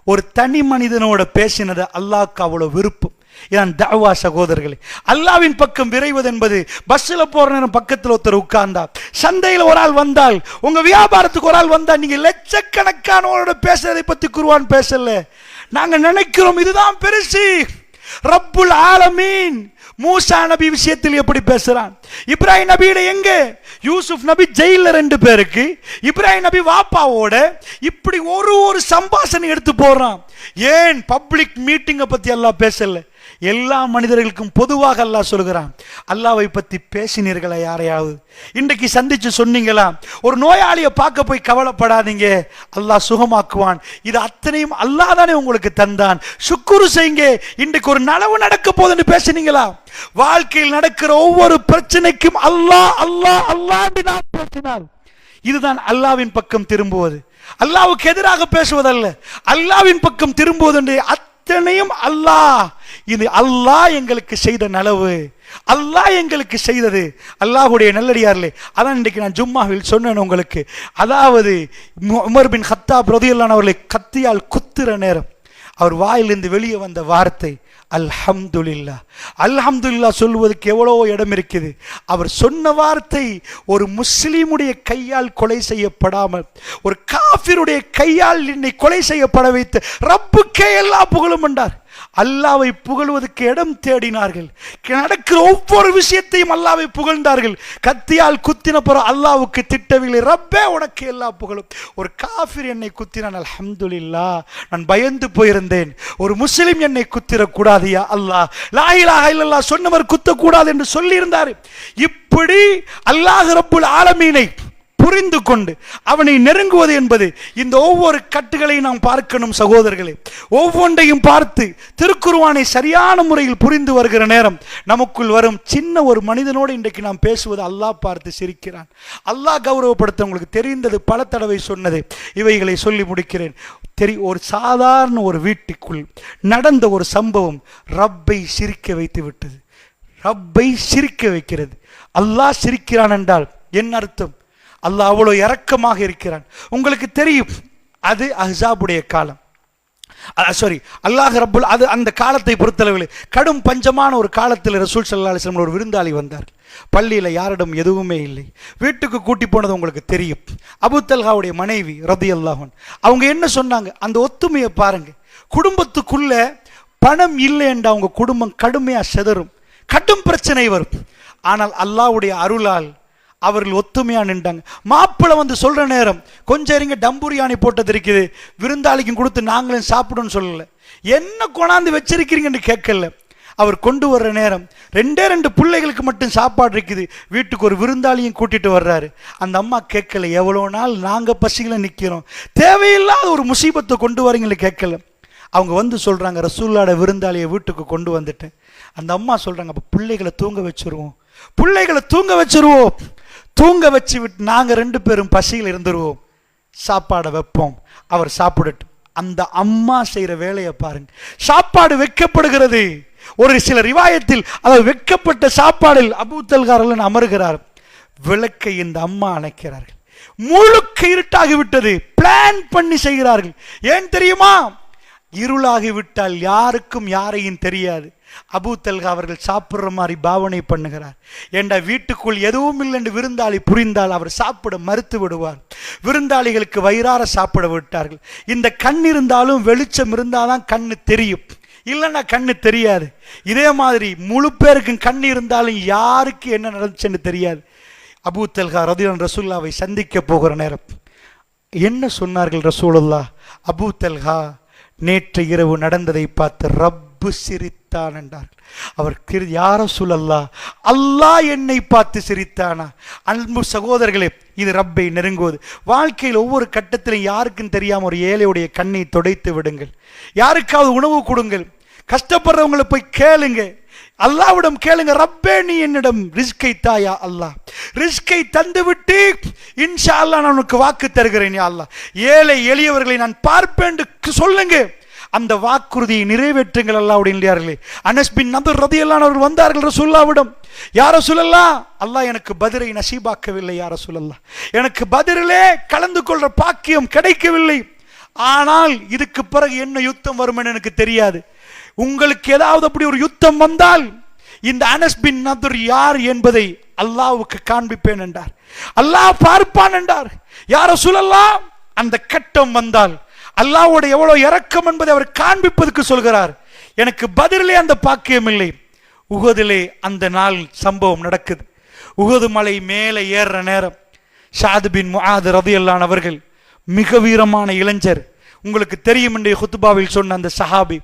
ஒரு தனி மனிதனோட பேசினதை அல்லாஹ்க்கு அவ்வளவு விருப்பம். இதான் தஅவா சகோதரர்களே. அல்லாஹ்வின் பக்கம் விரைவது என்பது, பஸ்ஸில் போற நேரம் பக்கத்தில் ஒருத்தர் உட்கார்ந்தா, சந்தையில் ஒரு ஆள் வந்தால், உங்க வியாபாரத்துக்கு ஒரு ஆள் வந்தா, நீங்க லட்சக்கணக்கானோட பேசுறதை பத்தி குர்ஆன் பேசல. நாங்க நினைக்கிறோம் இதுதான் பெருசு. ரப்புல் ஆலமீன் மூசா நபி விஷயத்தில் எப்படி பேசுறான்? இப்ராஹிம் நபியோட எங்க? யூசுப் நபி ஜெயில 2 பேருக்கு, இப்ராஹிம் நபி வாப்பாவோட இப்படி ஒரு சம்பாஷணை எடுத்து போறான். ஏன் பப்ளிக் மீட்டிங்கை பத்தி அல்லாஹ் பேசல? எல்லா மனிதர்களுக்கும் பொதுவாக அல்லாஹ் சொல்கிறான். அல்லாஹ்வை பத்தி பேசினீர்களா? யாரையாவது இன்றைக்கு சந்திச்சு சொன்னீங்களா? ஒரு நோயாளியை பார்க்க போய் கவலைப்படாதீங்க, அல்லாஹ் சுகமாக்குவான், இது அத்தனையும் அல்லாஹ் தானே உங்களுக்கு தந்தான், சுக்குரு செய்யுங்க, இன்றைக்கு ஒரு நலவு நடக்க போகுதுன்னு பேசினீங்களா? வாழ்க்கையில் நடக்கிற ஒவ்வொரு பிரச்சனைக்கும் அல்லாஹ் அல்லாஹ் அல்லாஹ் பேசினார். இதுதான் அல்லாஹ்வின் பக்கம் திரும்புவது. அல்லாஹ்வுக்கு எதிராக பேசுவதல்ல, அல்லாஹ்வின் பக்கம் திரும்புவது. அத்தனையும் அல்லாஹ், இது அல்லாஹ் எங்களுக்கு செய்த நலவு, அல்லாஹ் எங்களுக்கு செய்தது. அல்லாஹ்வுடைய நல்லடியார்களே, அதான் இன்றைக்கு நான் ஜும்மாவில் சொன்னேன் உங்களுக்கு. அதாவது உமர் பின் கத்தாப் ரலியல்லாஹு அன்ஹு அவர்களை கத்தியால் குத்துற நேரம் அவர் வாயிலிருந்து வெளியே வந்த வார்த்தை அல்ஹம்துலில்லாஹ். அல்ஹம்துலில்லாஹ் சொல்வதற்கு எவ்வளோ இடம் இருக்குது. அவர் சொன்ன வார்த்தை ஒரு முஸ்லிமுடைய கையால் கொலை செய்யப்படாமல் ஒரு காஃபிருடைய கையால் என்னை கொலை செய்யப்பட வைத்து ரப்புக்கே எல்லா புகழும் என்றார். அல்லாஹ்வை புகழ்வதற்கு இடம் தேடினார்கள். நடக்கிற ஒவ்வொரு விஷயத்தையும் அல்லாஹ்வை புகழ்ந்தார்கள். கத்தியால் குத்தின பிறகு அல்லாஹ்வுக்கு திட்டவில்லை, ரப்பே உனக்கு எல்லா புகழும். ஒரு காஃபிர் என்னை குத்தினான், அல்ஹம்துலில்லாஹ், நான் பயந்து போயிருந்தேன், ஒரு முஸ்லிம் என்னை குத்திரக்கூடாது யா அல்லாஹ், லா இலாஹா இல்லல்லாஹ் சொன்னவர் குத்தக்கூடாது என்று சொல்லியிருந்தார். இப்படி அல்லாஹ் ரப்புல் ஆலமீனை புரிந்து கொண்டு அவனை நெருங்குவது என்பது இந்த ஒவ்வொரு கட்டுகளையும் நாம் பார்க்கணும் சகோதரர்களே. ஒவ்வொன்றையும் பார்த்து திருக்குர்ஆனை சரியான முறையில் புரிந்து வருகிற நேரம் நமக்குள் வரும் சின்ன ஒரு மனிதனோடு இன்றைக்கு நாம் பேசுவது அல்லாஹ் பார்த்து சிரிக்கிறான். அல்லாஹ் கௌரவப்படுத்த உங்களுக்கு தெரிந்தது, பல தடவை சொன்னது, இவைகளை சொல்லி முடிக்கிறேன். ஒரு சாதாரண ஒரு வீட்டுக்குள் நடந்த ஒரு சம்பவம் ரப்பை சிரிக்க வைத்து விட்டது. ரப்பை சிரிக்க வைக்கிறது. அல்லாஹ் சிரிக்கிறான் என்றால் என்ன அர்த்தம்? அல்லாஹ் அவ்வளோ இரக்கமாக இருக்கிறான். உங்களுக்கு தெரியும், அது அஹ்ஸாபுடைய காலம். அல்லாஹ் ரப்புல் அது அந்த காலத்தை பொறுத்தளவில் கடும் பஞ்சமான ஒரு காலத்தில் ரசூல் ஸல்லல்லாஹு அலைஹி வஸல்லம் ஒரு விருந்தாளி வந்தார். பள்ளியில் யாரிடம் எதுவுமே இல்லை. வீட்டுக்கு கூட்டி போனது உங்களுக்கு தெரியும். அபூ தல்ஹாவுடைய மனைவி ரலியல்லாஹு அன்ஹா அவங்க என்ன சொன்னாங்க? அந்த ஒத்துமையை பாருங்க. குடும்பத்துக்குள்ள பணம் இல்லை என்ற அவங்க குடும்பம் கடுமையாக செதறும், கடும் பிரச்சனை வரும். ஆனால் அல்லாஹ்வுடைய அருளால் அவர்கள் ஒத்துமையா நின்றாங்க. மாப்பிள்ளை வந்து சொல்ற நேரம், கொஞ்சம் இருங்க, டம்புரியாணி போட்டது இருக்குது, விருந்தாளிக்கும் கொடுத்து நாங்களும் சாப்பிடுன்னு சொல்லல, என்ன கொண்டாந்து வச்சிருக்கிறீங்கன்னு கேட்கல. அவர் கொண்டு வர்ற நேரம் 2 பிள்ளைகளுக்கு மட்டும் சாப்பாடு இருக்குது, வீட்டுக்கு ஒரு விருந்தாளியும் கூட்டிட்டு வர்றாரு. அந்த அம்மா கேட்கல, எவ்வளோ நாள் நாங்கள் பசிகளை நிற்கிறோம், தேவையில்லாத ஒரு முசீபத்தை கொண்டு வரீங்கன்னு கேட்கல. அவங்க வந்து சொல்றாங்க, ரசூலுல்லாஹ்வுடைய விருந்தாளியை வீட்டுக்கு கொண்டு வந்துட்டேன். அந்த அம்மா சொல்றாங்க, அப்போ பிள்ளைகளை தூங்க வச்சிருவோம், பிள்ளைகளை தூங்க வச்சிருவோம், தூங்க வச்சு விட்டு நாங்கள் 2 பேரும் பசியில் இருந்துருவோம், சாப்பாடை வைப்போம், அவர் சாப்பிடட்டும். அந்த அம்மா செய்கிற வேலையை பாருங்க. சாப்பாடு வைக்கப்படுகிறது. ஒரு சில ரிவாயத்தில் அவர் வைக்கப்பட்ட சாப்பாடில் அபூ தல்ஹா அமர்கிறார். விளக்கை இந்த அம்மா அணைக்கிறார்கள். முழுக்க இருட்டாகிவிட்டது. பிளான் பண்ணி செய்கிறார்கள். ஏன் தெரியுமா? இருளாகிவிட்டால் யாருக்கும் யாரையும் தெரியாது. அபூ தல்ஹா அவர்கள் சாப்பிட்ற மாதிரி பாவனை பண்ணுகிறார். என்ற வீட்டுக்குள் எதுவும் இல்லை என்று விருந்தாளி புரிந்தால் அவர் சாப்பிட மறுத்து விடுவார். விருந்தாளிகளுக்கு வயிறார சாப்பிட விட்டார்கள். இந்த கண் இருந்தாலும் வெளிச்சம் இருந்தால்தான் கண்ணு தெரியும், இல்லைன்னா கண்ணு தெரியாது. இதே மாதிரி முழு பேருக்கும் கண் இருந்தாலும் யாருக்கு என்ன நடந்துச்சுன்னு தெரியாது. அபூ தல்ஹா ரலியல்லாஹு ரசூலுல்லாஹ்வை சந்திக்க போகிற நேரம் என்ன சொன்னார்கள் ரசூலுல்லாஹ்? அபூ தல்ஹா நேற்று இரவு நடந்ததை பார்த்து ரப்பு சிரித்தான் என்றார்கள். அவர் யார ரசூலல்லாஹ், அல்லாஹ் என்னை பார்த்து சிரித்தானா? அன்பு சகோதரர்களே, இது ரப்பை நெருங்குவது. வாழ்க்கையில் ஒவ்வொரு கட்டத்திலும் யாருக்கும் தெரியாம ஒரு ஏழையுடைய கண்ணை துடைத்து விடுங்கள். யாருக்காவது உணவு கொடுங்கள். கஷ்டப்படுறவங்களை போய் கேளுங்க, அல்லாஹ்விடம் கேளுங்க, ரப்பே நீ என்னிடம் ரிஸ்கை தாயா அல்லாஹ், ரிஸ்கை தந்து விட்டு இன்ஷா அல்லாஹ் நான் உனக்கு வாக்கு தருகிறேன் யா அல்லாஹ், ஏழை எளியவர்களை நான் பார்ப்பேன் சொல்லுங்க. அந்த வாக்குறுதியை நிறைவேற்றுங்கள் அல்லாஹ்வுடைய இல்லையார்களே. அனஸ் பின் நதர் ரலியல்லாஹு அன்ஹு அவர்கள் வந்தார்கள் ரசூலுல்லாஹ்விடம். யா ரசூலல்லாஹ், அல்லாஹ் எனக்கு பத்ரை நசீபாக்கவில்லை யா ரசூலல்லாஹ், எனக்கு பத்ரிலே கலந்து கொள்ற பாக்கியம் கிடைக்கவில்லை. ஆனால் இதுக்கு பிறகு என்ன யுத்தம் வரும் எனக்கு தெரியாது. உங்களுக்கு ஏதாவது அப்படி ஒரு யுத்தம் வந்தால் இந்த அனஸ் பின் நதர் யார் என்பதை அல்லாஹ்வுக்கு காண்பிப்பேன் என்றார். அல்லாஹ் பார்ப்பான் என்றார். யா ரசூலல்லாஹ், அந்த கட்டம் வந்தால் அல்லாஹ்வோட எவ்வளவு இரக்கம் என்பதை அவர் காண்பிப்பதற்கு சொல்கிறார். எனக்கு பதிலே அந்த பாக்கியம் இல்லை. உஹதிலே அந்த நாள் சம்பவம் நடக்குது. உஹது மலை மேலே ஏறுற நேரம் ஸஅத் பின் முஆத் ரலியல்லாஹு அன்ஹு அவர்கள் மிக வீரமான இளைஞர். உங்களுக்கு தெரியும் என்று குத்பாவில் சொன்ன அந்த சஹாபி,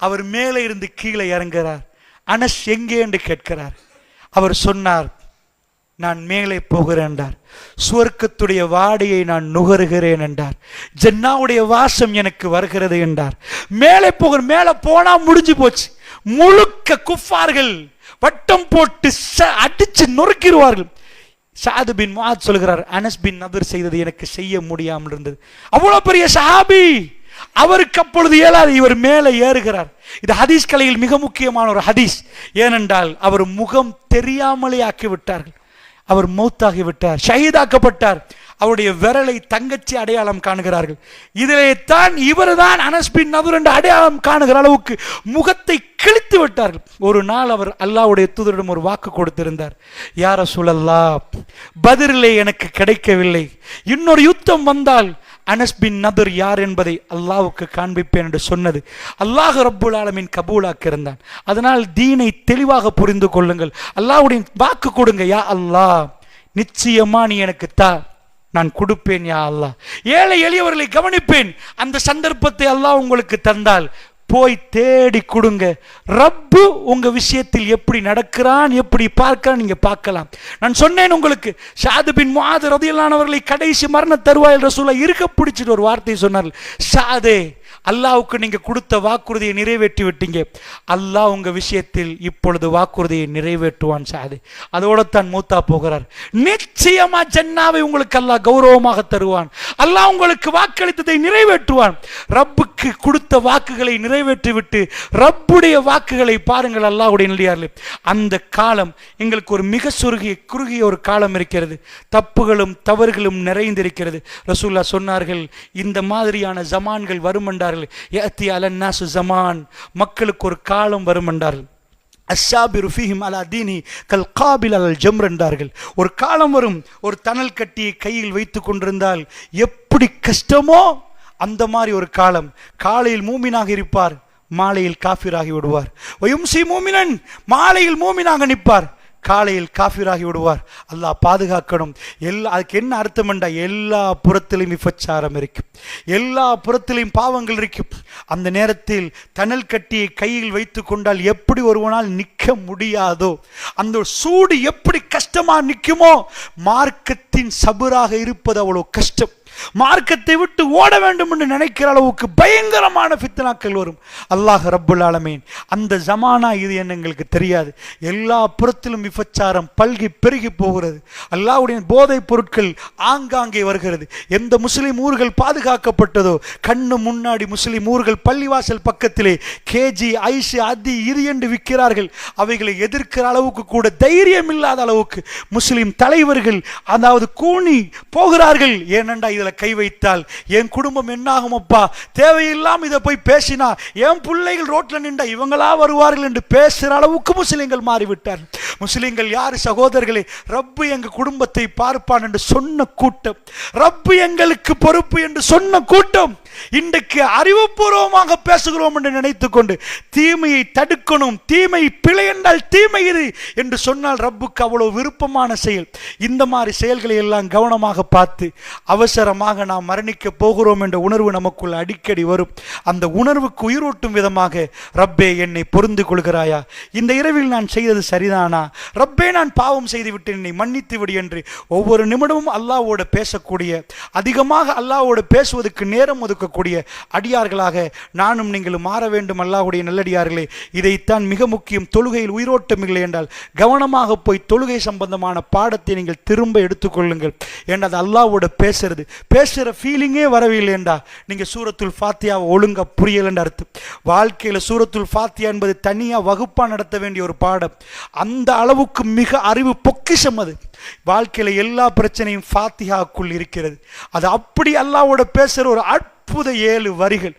அவர் மேலே இருந்து கீழே இறங்குகிறார். அனஸ் எங்கே என்று கேட்கிறார். அவர் சொன்னார், நான் மேலே போகிறேன் என்றார். சுவர்க்கத்துடைய வாடையை நான் நுகருகிறேன் என்றார். ஜன்னாவுடைய வாசம் எனக்கு வருகிறது என்றார். மேலே மேலே போனா முடிஞ்சு போச்சு. முழுக்க குஃபார்கள் வட்டம் போட்டு அடிச்சு நொறுக்கிடுவார்கள். ஸஅத் பின் முஆத் சொல்கிறார், அனஸ் பின் நதர் செய்தது எனக்கு செய்ய முடியாமல் இருந்தது. அவ்வளவு பெரிய சஹாபி, அவருக்கு அப்பொழுது இயலாது. இவர் மேலே ஏறுகிறார். இது ஹதீஸ் கலையில் மிக முக்கியமான ஒரு ஹதீஸ். ஏனென்றால் அவர் முகம் தெரியாமலே ஆக்கிவிட்டார்கள். அவர் மௌத்தாகிவிட்டார், ஷஹீதாக்கப்பட்டார். அவருடைய விரலை தங்கச்சி அடையாளம் காணுகிறார்கள். இதிலே தான் இவர் தான் அனஸ் பின் நதுர் என்ற அடையாளம் காணுகிற அளவுக்கு முகத்தை கிழித்து விட்டார்கள். ஒரு நாள் அவர் அல்லாஹ்வுடைய தூதரிடம் ஒரு வாக்கு கொடுத்திருந்தார். யா ரசூலல்லாஹ், பத்ரிலே எனக்கு கிடைக்கவில்லை, இன்னொரு யுத்தம் வந்தால் அனஸ் பின் நதுர் யார் என்பதை அல்லாஹ்வுக்கு காண்பிப்பேன் என்று சொன்னது அல்லாஹ் ரப்புல் ஆலமீன் கபூலாக்கி இருந்தான். அதனால் தீனை தெளிவாக புரிந்து கொள்ளுங்கள். அல்லாஹ்வுடைய வாக்கு கொடுங்க. யா அல்லாஹ், நிச்சயமா நீ எனக்கு தா, நான் கொடுப்பேன். யா அல்லாஹ், ஏழை எளியவர்களை கவனிப்பேன். அந்த சந்தர்ப்பத்தை அல்லாஹ் உங்களுக்கு தந்தால் போய் தேடி கொடுங்க. ரப்பு உங்க விஷயத்தில் எப்படி நடக்கிறான், எப்படி பார்க்கிறான் நீங்க பார்க்கலாம். நான் சொன்னேன் உங்களுக்கு, ஸஅத் பின் முஆத் ரலியல்லாஹு அன்ஹு அவர்களை கடைசி மரண தருவாயில் ரசூலுல்லாஹ் இருக்க பிடிச்சிட்டு ஒரு வார்த்தை சொன்னார்கள். ஸஅதே, அல்லாஹ்வுக்கு நீங்க கொடுத்த வாக்குறுதியை நிறைவேற்றி விட்டீங்க. அல்லாஹ் உங்க விஷயத்தில் இப்பொழுது வாக்குறுதியை நிறைவேற்றுவான் ஸஅதே. அதோட தான் மூத்தா போகிறார். நிச்சயமா ஜன்னாவை உங்களுக்கு அல்லாஹ் கௌரவமாக தருவான். அல்லாஹ் உங்களுக்கு வாக்களித்ததை நிறைவேற்றுவான். ரப்புக்கு கொடுத்த வாக்குகளை நிறைவேற்றி விட்டு ரப்புடைய வாக்குகளை பாருங்கள். அல்லாஹ்வுடைய நல்லடியார்களே, அந்த காலம் எங்களுக்கு ஒரு மிக குறுகிய ஒரு காலம் இருக்கிறது. தப்புகளும் தவறுகளும் நிறைந்திருக்கிறது. ரசூலுல்லாஹ் சொன்னார்கள், இந்த மாதிரியான ஜமான்கள் வரும் என்றார்கள். யஅதி அலன்னாஸ் ஜமான், மக்களுக்கு ஒரு காலம் வரும் என்றார்கள். அஸ்ஸாபிரு ஃபீஹிம் அலா தீனி கல் காபில் அல் ஜம்ர் என்றார்கள். ஒரு காலம் வரும், ஒரு தணல் கட்டியை கையில் வைத்துக் கொண்டிருந்தால் எப்படி கஷ்டமோ அந்த மாதிரி ஒரு காலம். காலையில் மூமினாக இருப்பார், மாலையில் காஃபிராகி விடுவார். வயும்சி மூமினன், மாலையில் மூமினாக நிற்பார், காலையில் காஃபிராகி விடுவார். அல்லாஹ் பாதுகாக்கணும். அதுக்கு என்ன அர்த்தம் என்றால், எல்லா புறத்திலும் விபச்சாரம் இருக்கும், எல்லா புறத்திலும் பாவங்கள் இருக்கும். அந்த நேரத்தில் தணல் கட்டியை கையில் வைத்து கொண்டால் எப்படி ஒருவனால் நிற்க முடியாதோ, அந்த சூடு எப்படி கஷ்டமா நிற்குமோ, மார்க்கத்தின் சபுராக இருப்பது அவ்வளவு கஷ்டம். மார்க்கத்தை விட்டு ஓட வேண்டும் என்று நினைக்கிற அளவுக்கு பயங்கரமான ஃபித்னாக்கள் வரும். அல்லாஹ் ரப்புல் ஆலமீன், அந்த ஜமானா இது என்ன எங்களுக்கு தெரியாது. எல்லா புறத்திலும் விபச்சாரம் பல்கி பெருகி போகிறது. அல்லாஹ்வுடைய போதைப் பொருட்கள் ஆங்காங்கே வருகிறது. எந்த முஸ்லிம் ஊர்கள் பாதுகாக்கப்பட்டதோ கண்ணு முன்னாடி முஸ்லிம் ஊர்கள் பள்ளிவாசல் பக்கத்திலே கேஜி ஐஸ் அது இது என்று விற்கிறார்கள். அவைகளை எதிர்க்கிற அளவுக்கு கூட தைரியம் இல்லாத அளவுக்கு முஸ்லிம் தலைவர்கள் அதாவது கூணி போகிறார்கள். ஏனென்றா இதில் கை வைத்தால் என் குடும்பம் என்னாகும் அப்பா, தேவையில்லாம இதை போய் பேசினா என் பிள்ளைகள் ரோட்ல நின்றா இவங்களா வருவார்கள் என்று பேசுகிற அளவுக்கு முஸ்லிம்கள் மாறிவிட்டார். முஸ்லிம்கள் யார் சகோதரர்களே? ரப்பு எங்க குடும்பத்தை பார்ப்பான் என்று சொன்ன கூட்டம், ரப்பு எங்களுக்கு பொறுப்பு என்று சொன்ன கூட்டம் இன்றைக்கு அறிவுபூர்வமாக பேசுகிறோம் என்று நினைத்துக் கொண்டு தீமையை தடுக்கணும், தீமை பிழை என்றால் தீமை இது என்று சொன்னால் ரப்புக்கு அவ்வளவு விருப்பமான செயல். இந்த மாதிரி செயல்களை எல்லாம் கவனமாக பார்த்து அவசரமாக நாம் மரணிக்க போகிறோம் என்ற உணர்வு நமக்குள் அடிக்கடி வரும். அந்த உணர்வுக்கு உயிரூட்டும் விதமாக, ரப்பே என்னை பொருந்து கொள்கிறாயா, இந்த இரவில் நான் செய்தது சரிதானா, ரப்பே நான் பாவம் செய்து விட்டு என்னை மன்னித்து விடு என்று ஒவ்வொரு நிமிடமும் அல்லாஹ்வோடு பேசக்கூடிய, அதிகமாக அல்லாஹ்வோடு பேசுவதற்கு நேரம் ஒதுக்கக்கூடிய அடியார்களாக நானும் நீங்களும் மாற வேண்டும். அல்லாஹ்வுடைய நல்லடியார்களே, இதைத்தான் மிக முக்கியம். தொழுகையில் உயிரோட்டம் இல்லை என்றால் கவனமாக போய் தொழுகை சம்பந்தமான பாடத்தை நீங்கள் திரும்ப எடுத்துக்கொள்ளுங்கள். ஏன்னா அது அல்லாஹ்வோடு பேசுற ஃபீலிங்கே வரவில்லை என்றா நீங்க சூரத்துல் ஃபாத்தியாவை ஒழுங்கா புரியல என்று அர்த்தம். வாழ்க்கையில சூரத்துல் ஃபாத்தியா என்பது தனியா வகுப்பா நடத்த வேண்டிய ஒரு பாடம். அந்த அளவுக்கு மிக அறிவு பொக்கிஷம் அது. வாழ்க்கையில எல்லா பிரச்சனையும் ஃபாத்தியாக்குள் இருக்கிறது. அது அப்படி அல்லாஹ்வோட பேசுற ஒரு அற்புத 7 வரிகள்.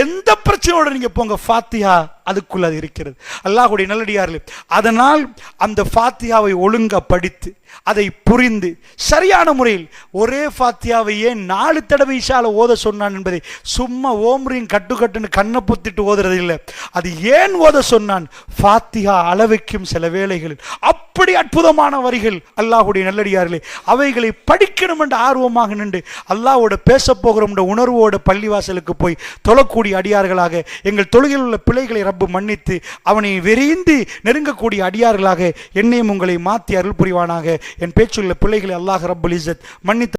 எந்த பிரச்சனையோட நீங்க போங்க, ஃபாத்தியா அதுக்குள்ள அது இருக்கிறது. அல்லாஹ்வுடைய நல்லடியார்களே, அதனால் அந்த ஃபாத்தியாவை ஒழுங்கா படித்து அதை புரிந்து சரியான முறையில் ஒரே ஃபாத்தியாவை ஏன் 4 தடவை இஷால ஓத சொன்னான் என்பதை சும்மா ஓம்ரின் கட்டுன்னு கண்ணை பொத்திட்டு ஓதுறது இல்லை. அது ஏன் ஓத சொன்னான்? ஃபாத்தியா அளவைக்கும் சில வேளைகளில் அப்படி அற்புதமான வரிகள் அல்லாஹ்வுடைய நல்லடியார்களே, அவைகளை படிக்கணும் என்று ஆர்வமாக நின்று அல்லாஹ்வோட பேச போகிறோம் என்ற உணர்வோட பள்ளிவாசலுக்கு போய் தொழக்கூடிய அடியார்களாக, எங்கள் தொழுகையில் உள்ள பிழைகளை ரப்பு மன்னித்து அவனை விரைந்து நெருங்கக்கூடிய அடியார்களாக என்னையும் உங்களை மாற்றி அருள் புரிவானாக. என் பேச்சுள்ள பிள்ளைகளை அல்லாஹ் ரப்புல் இஸ்ஸத் மன்னித்து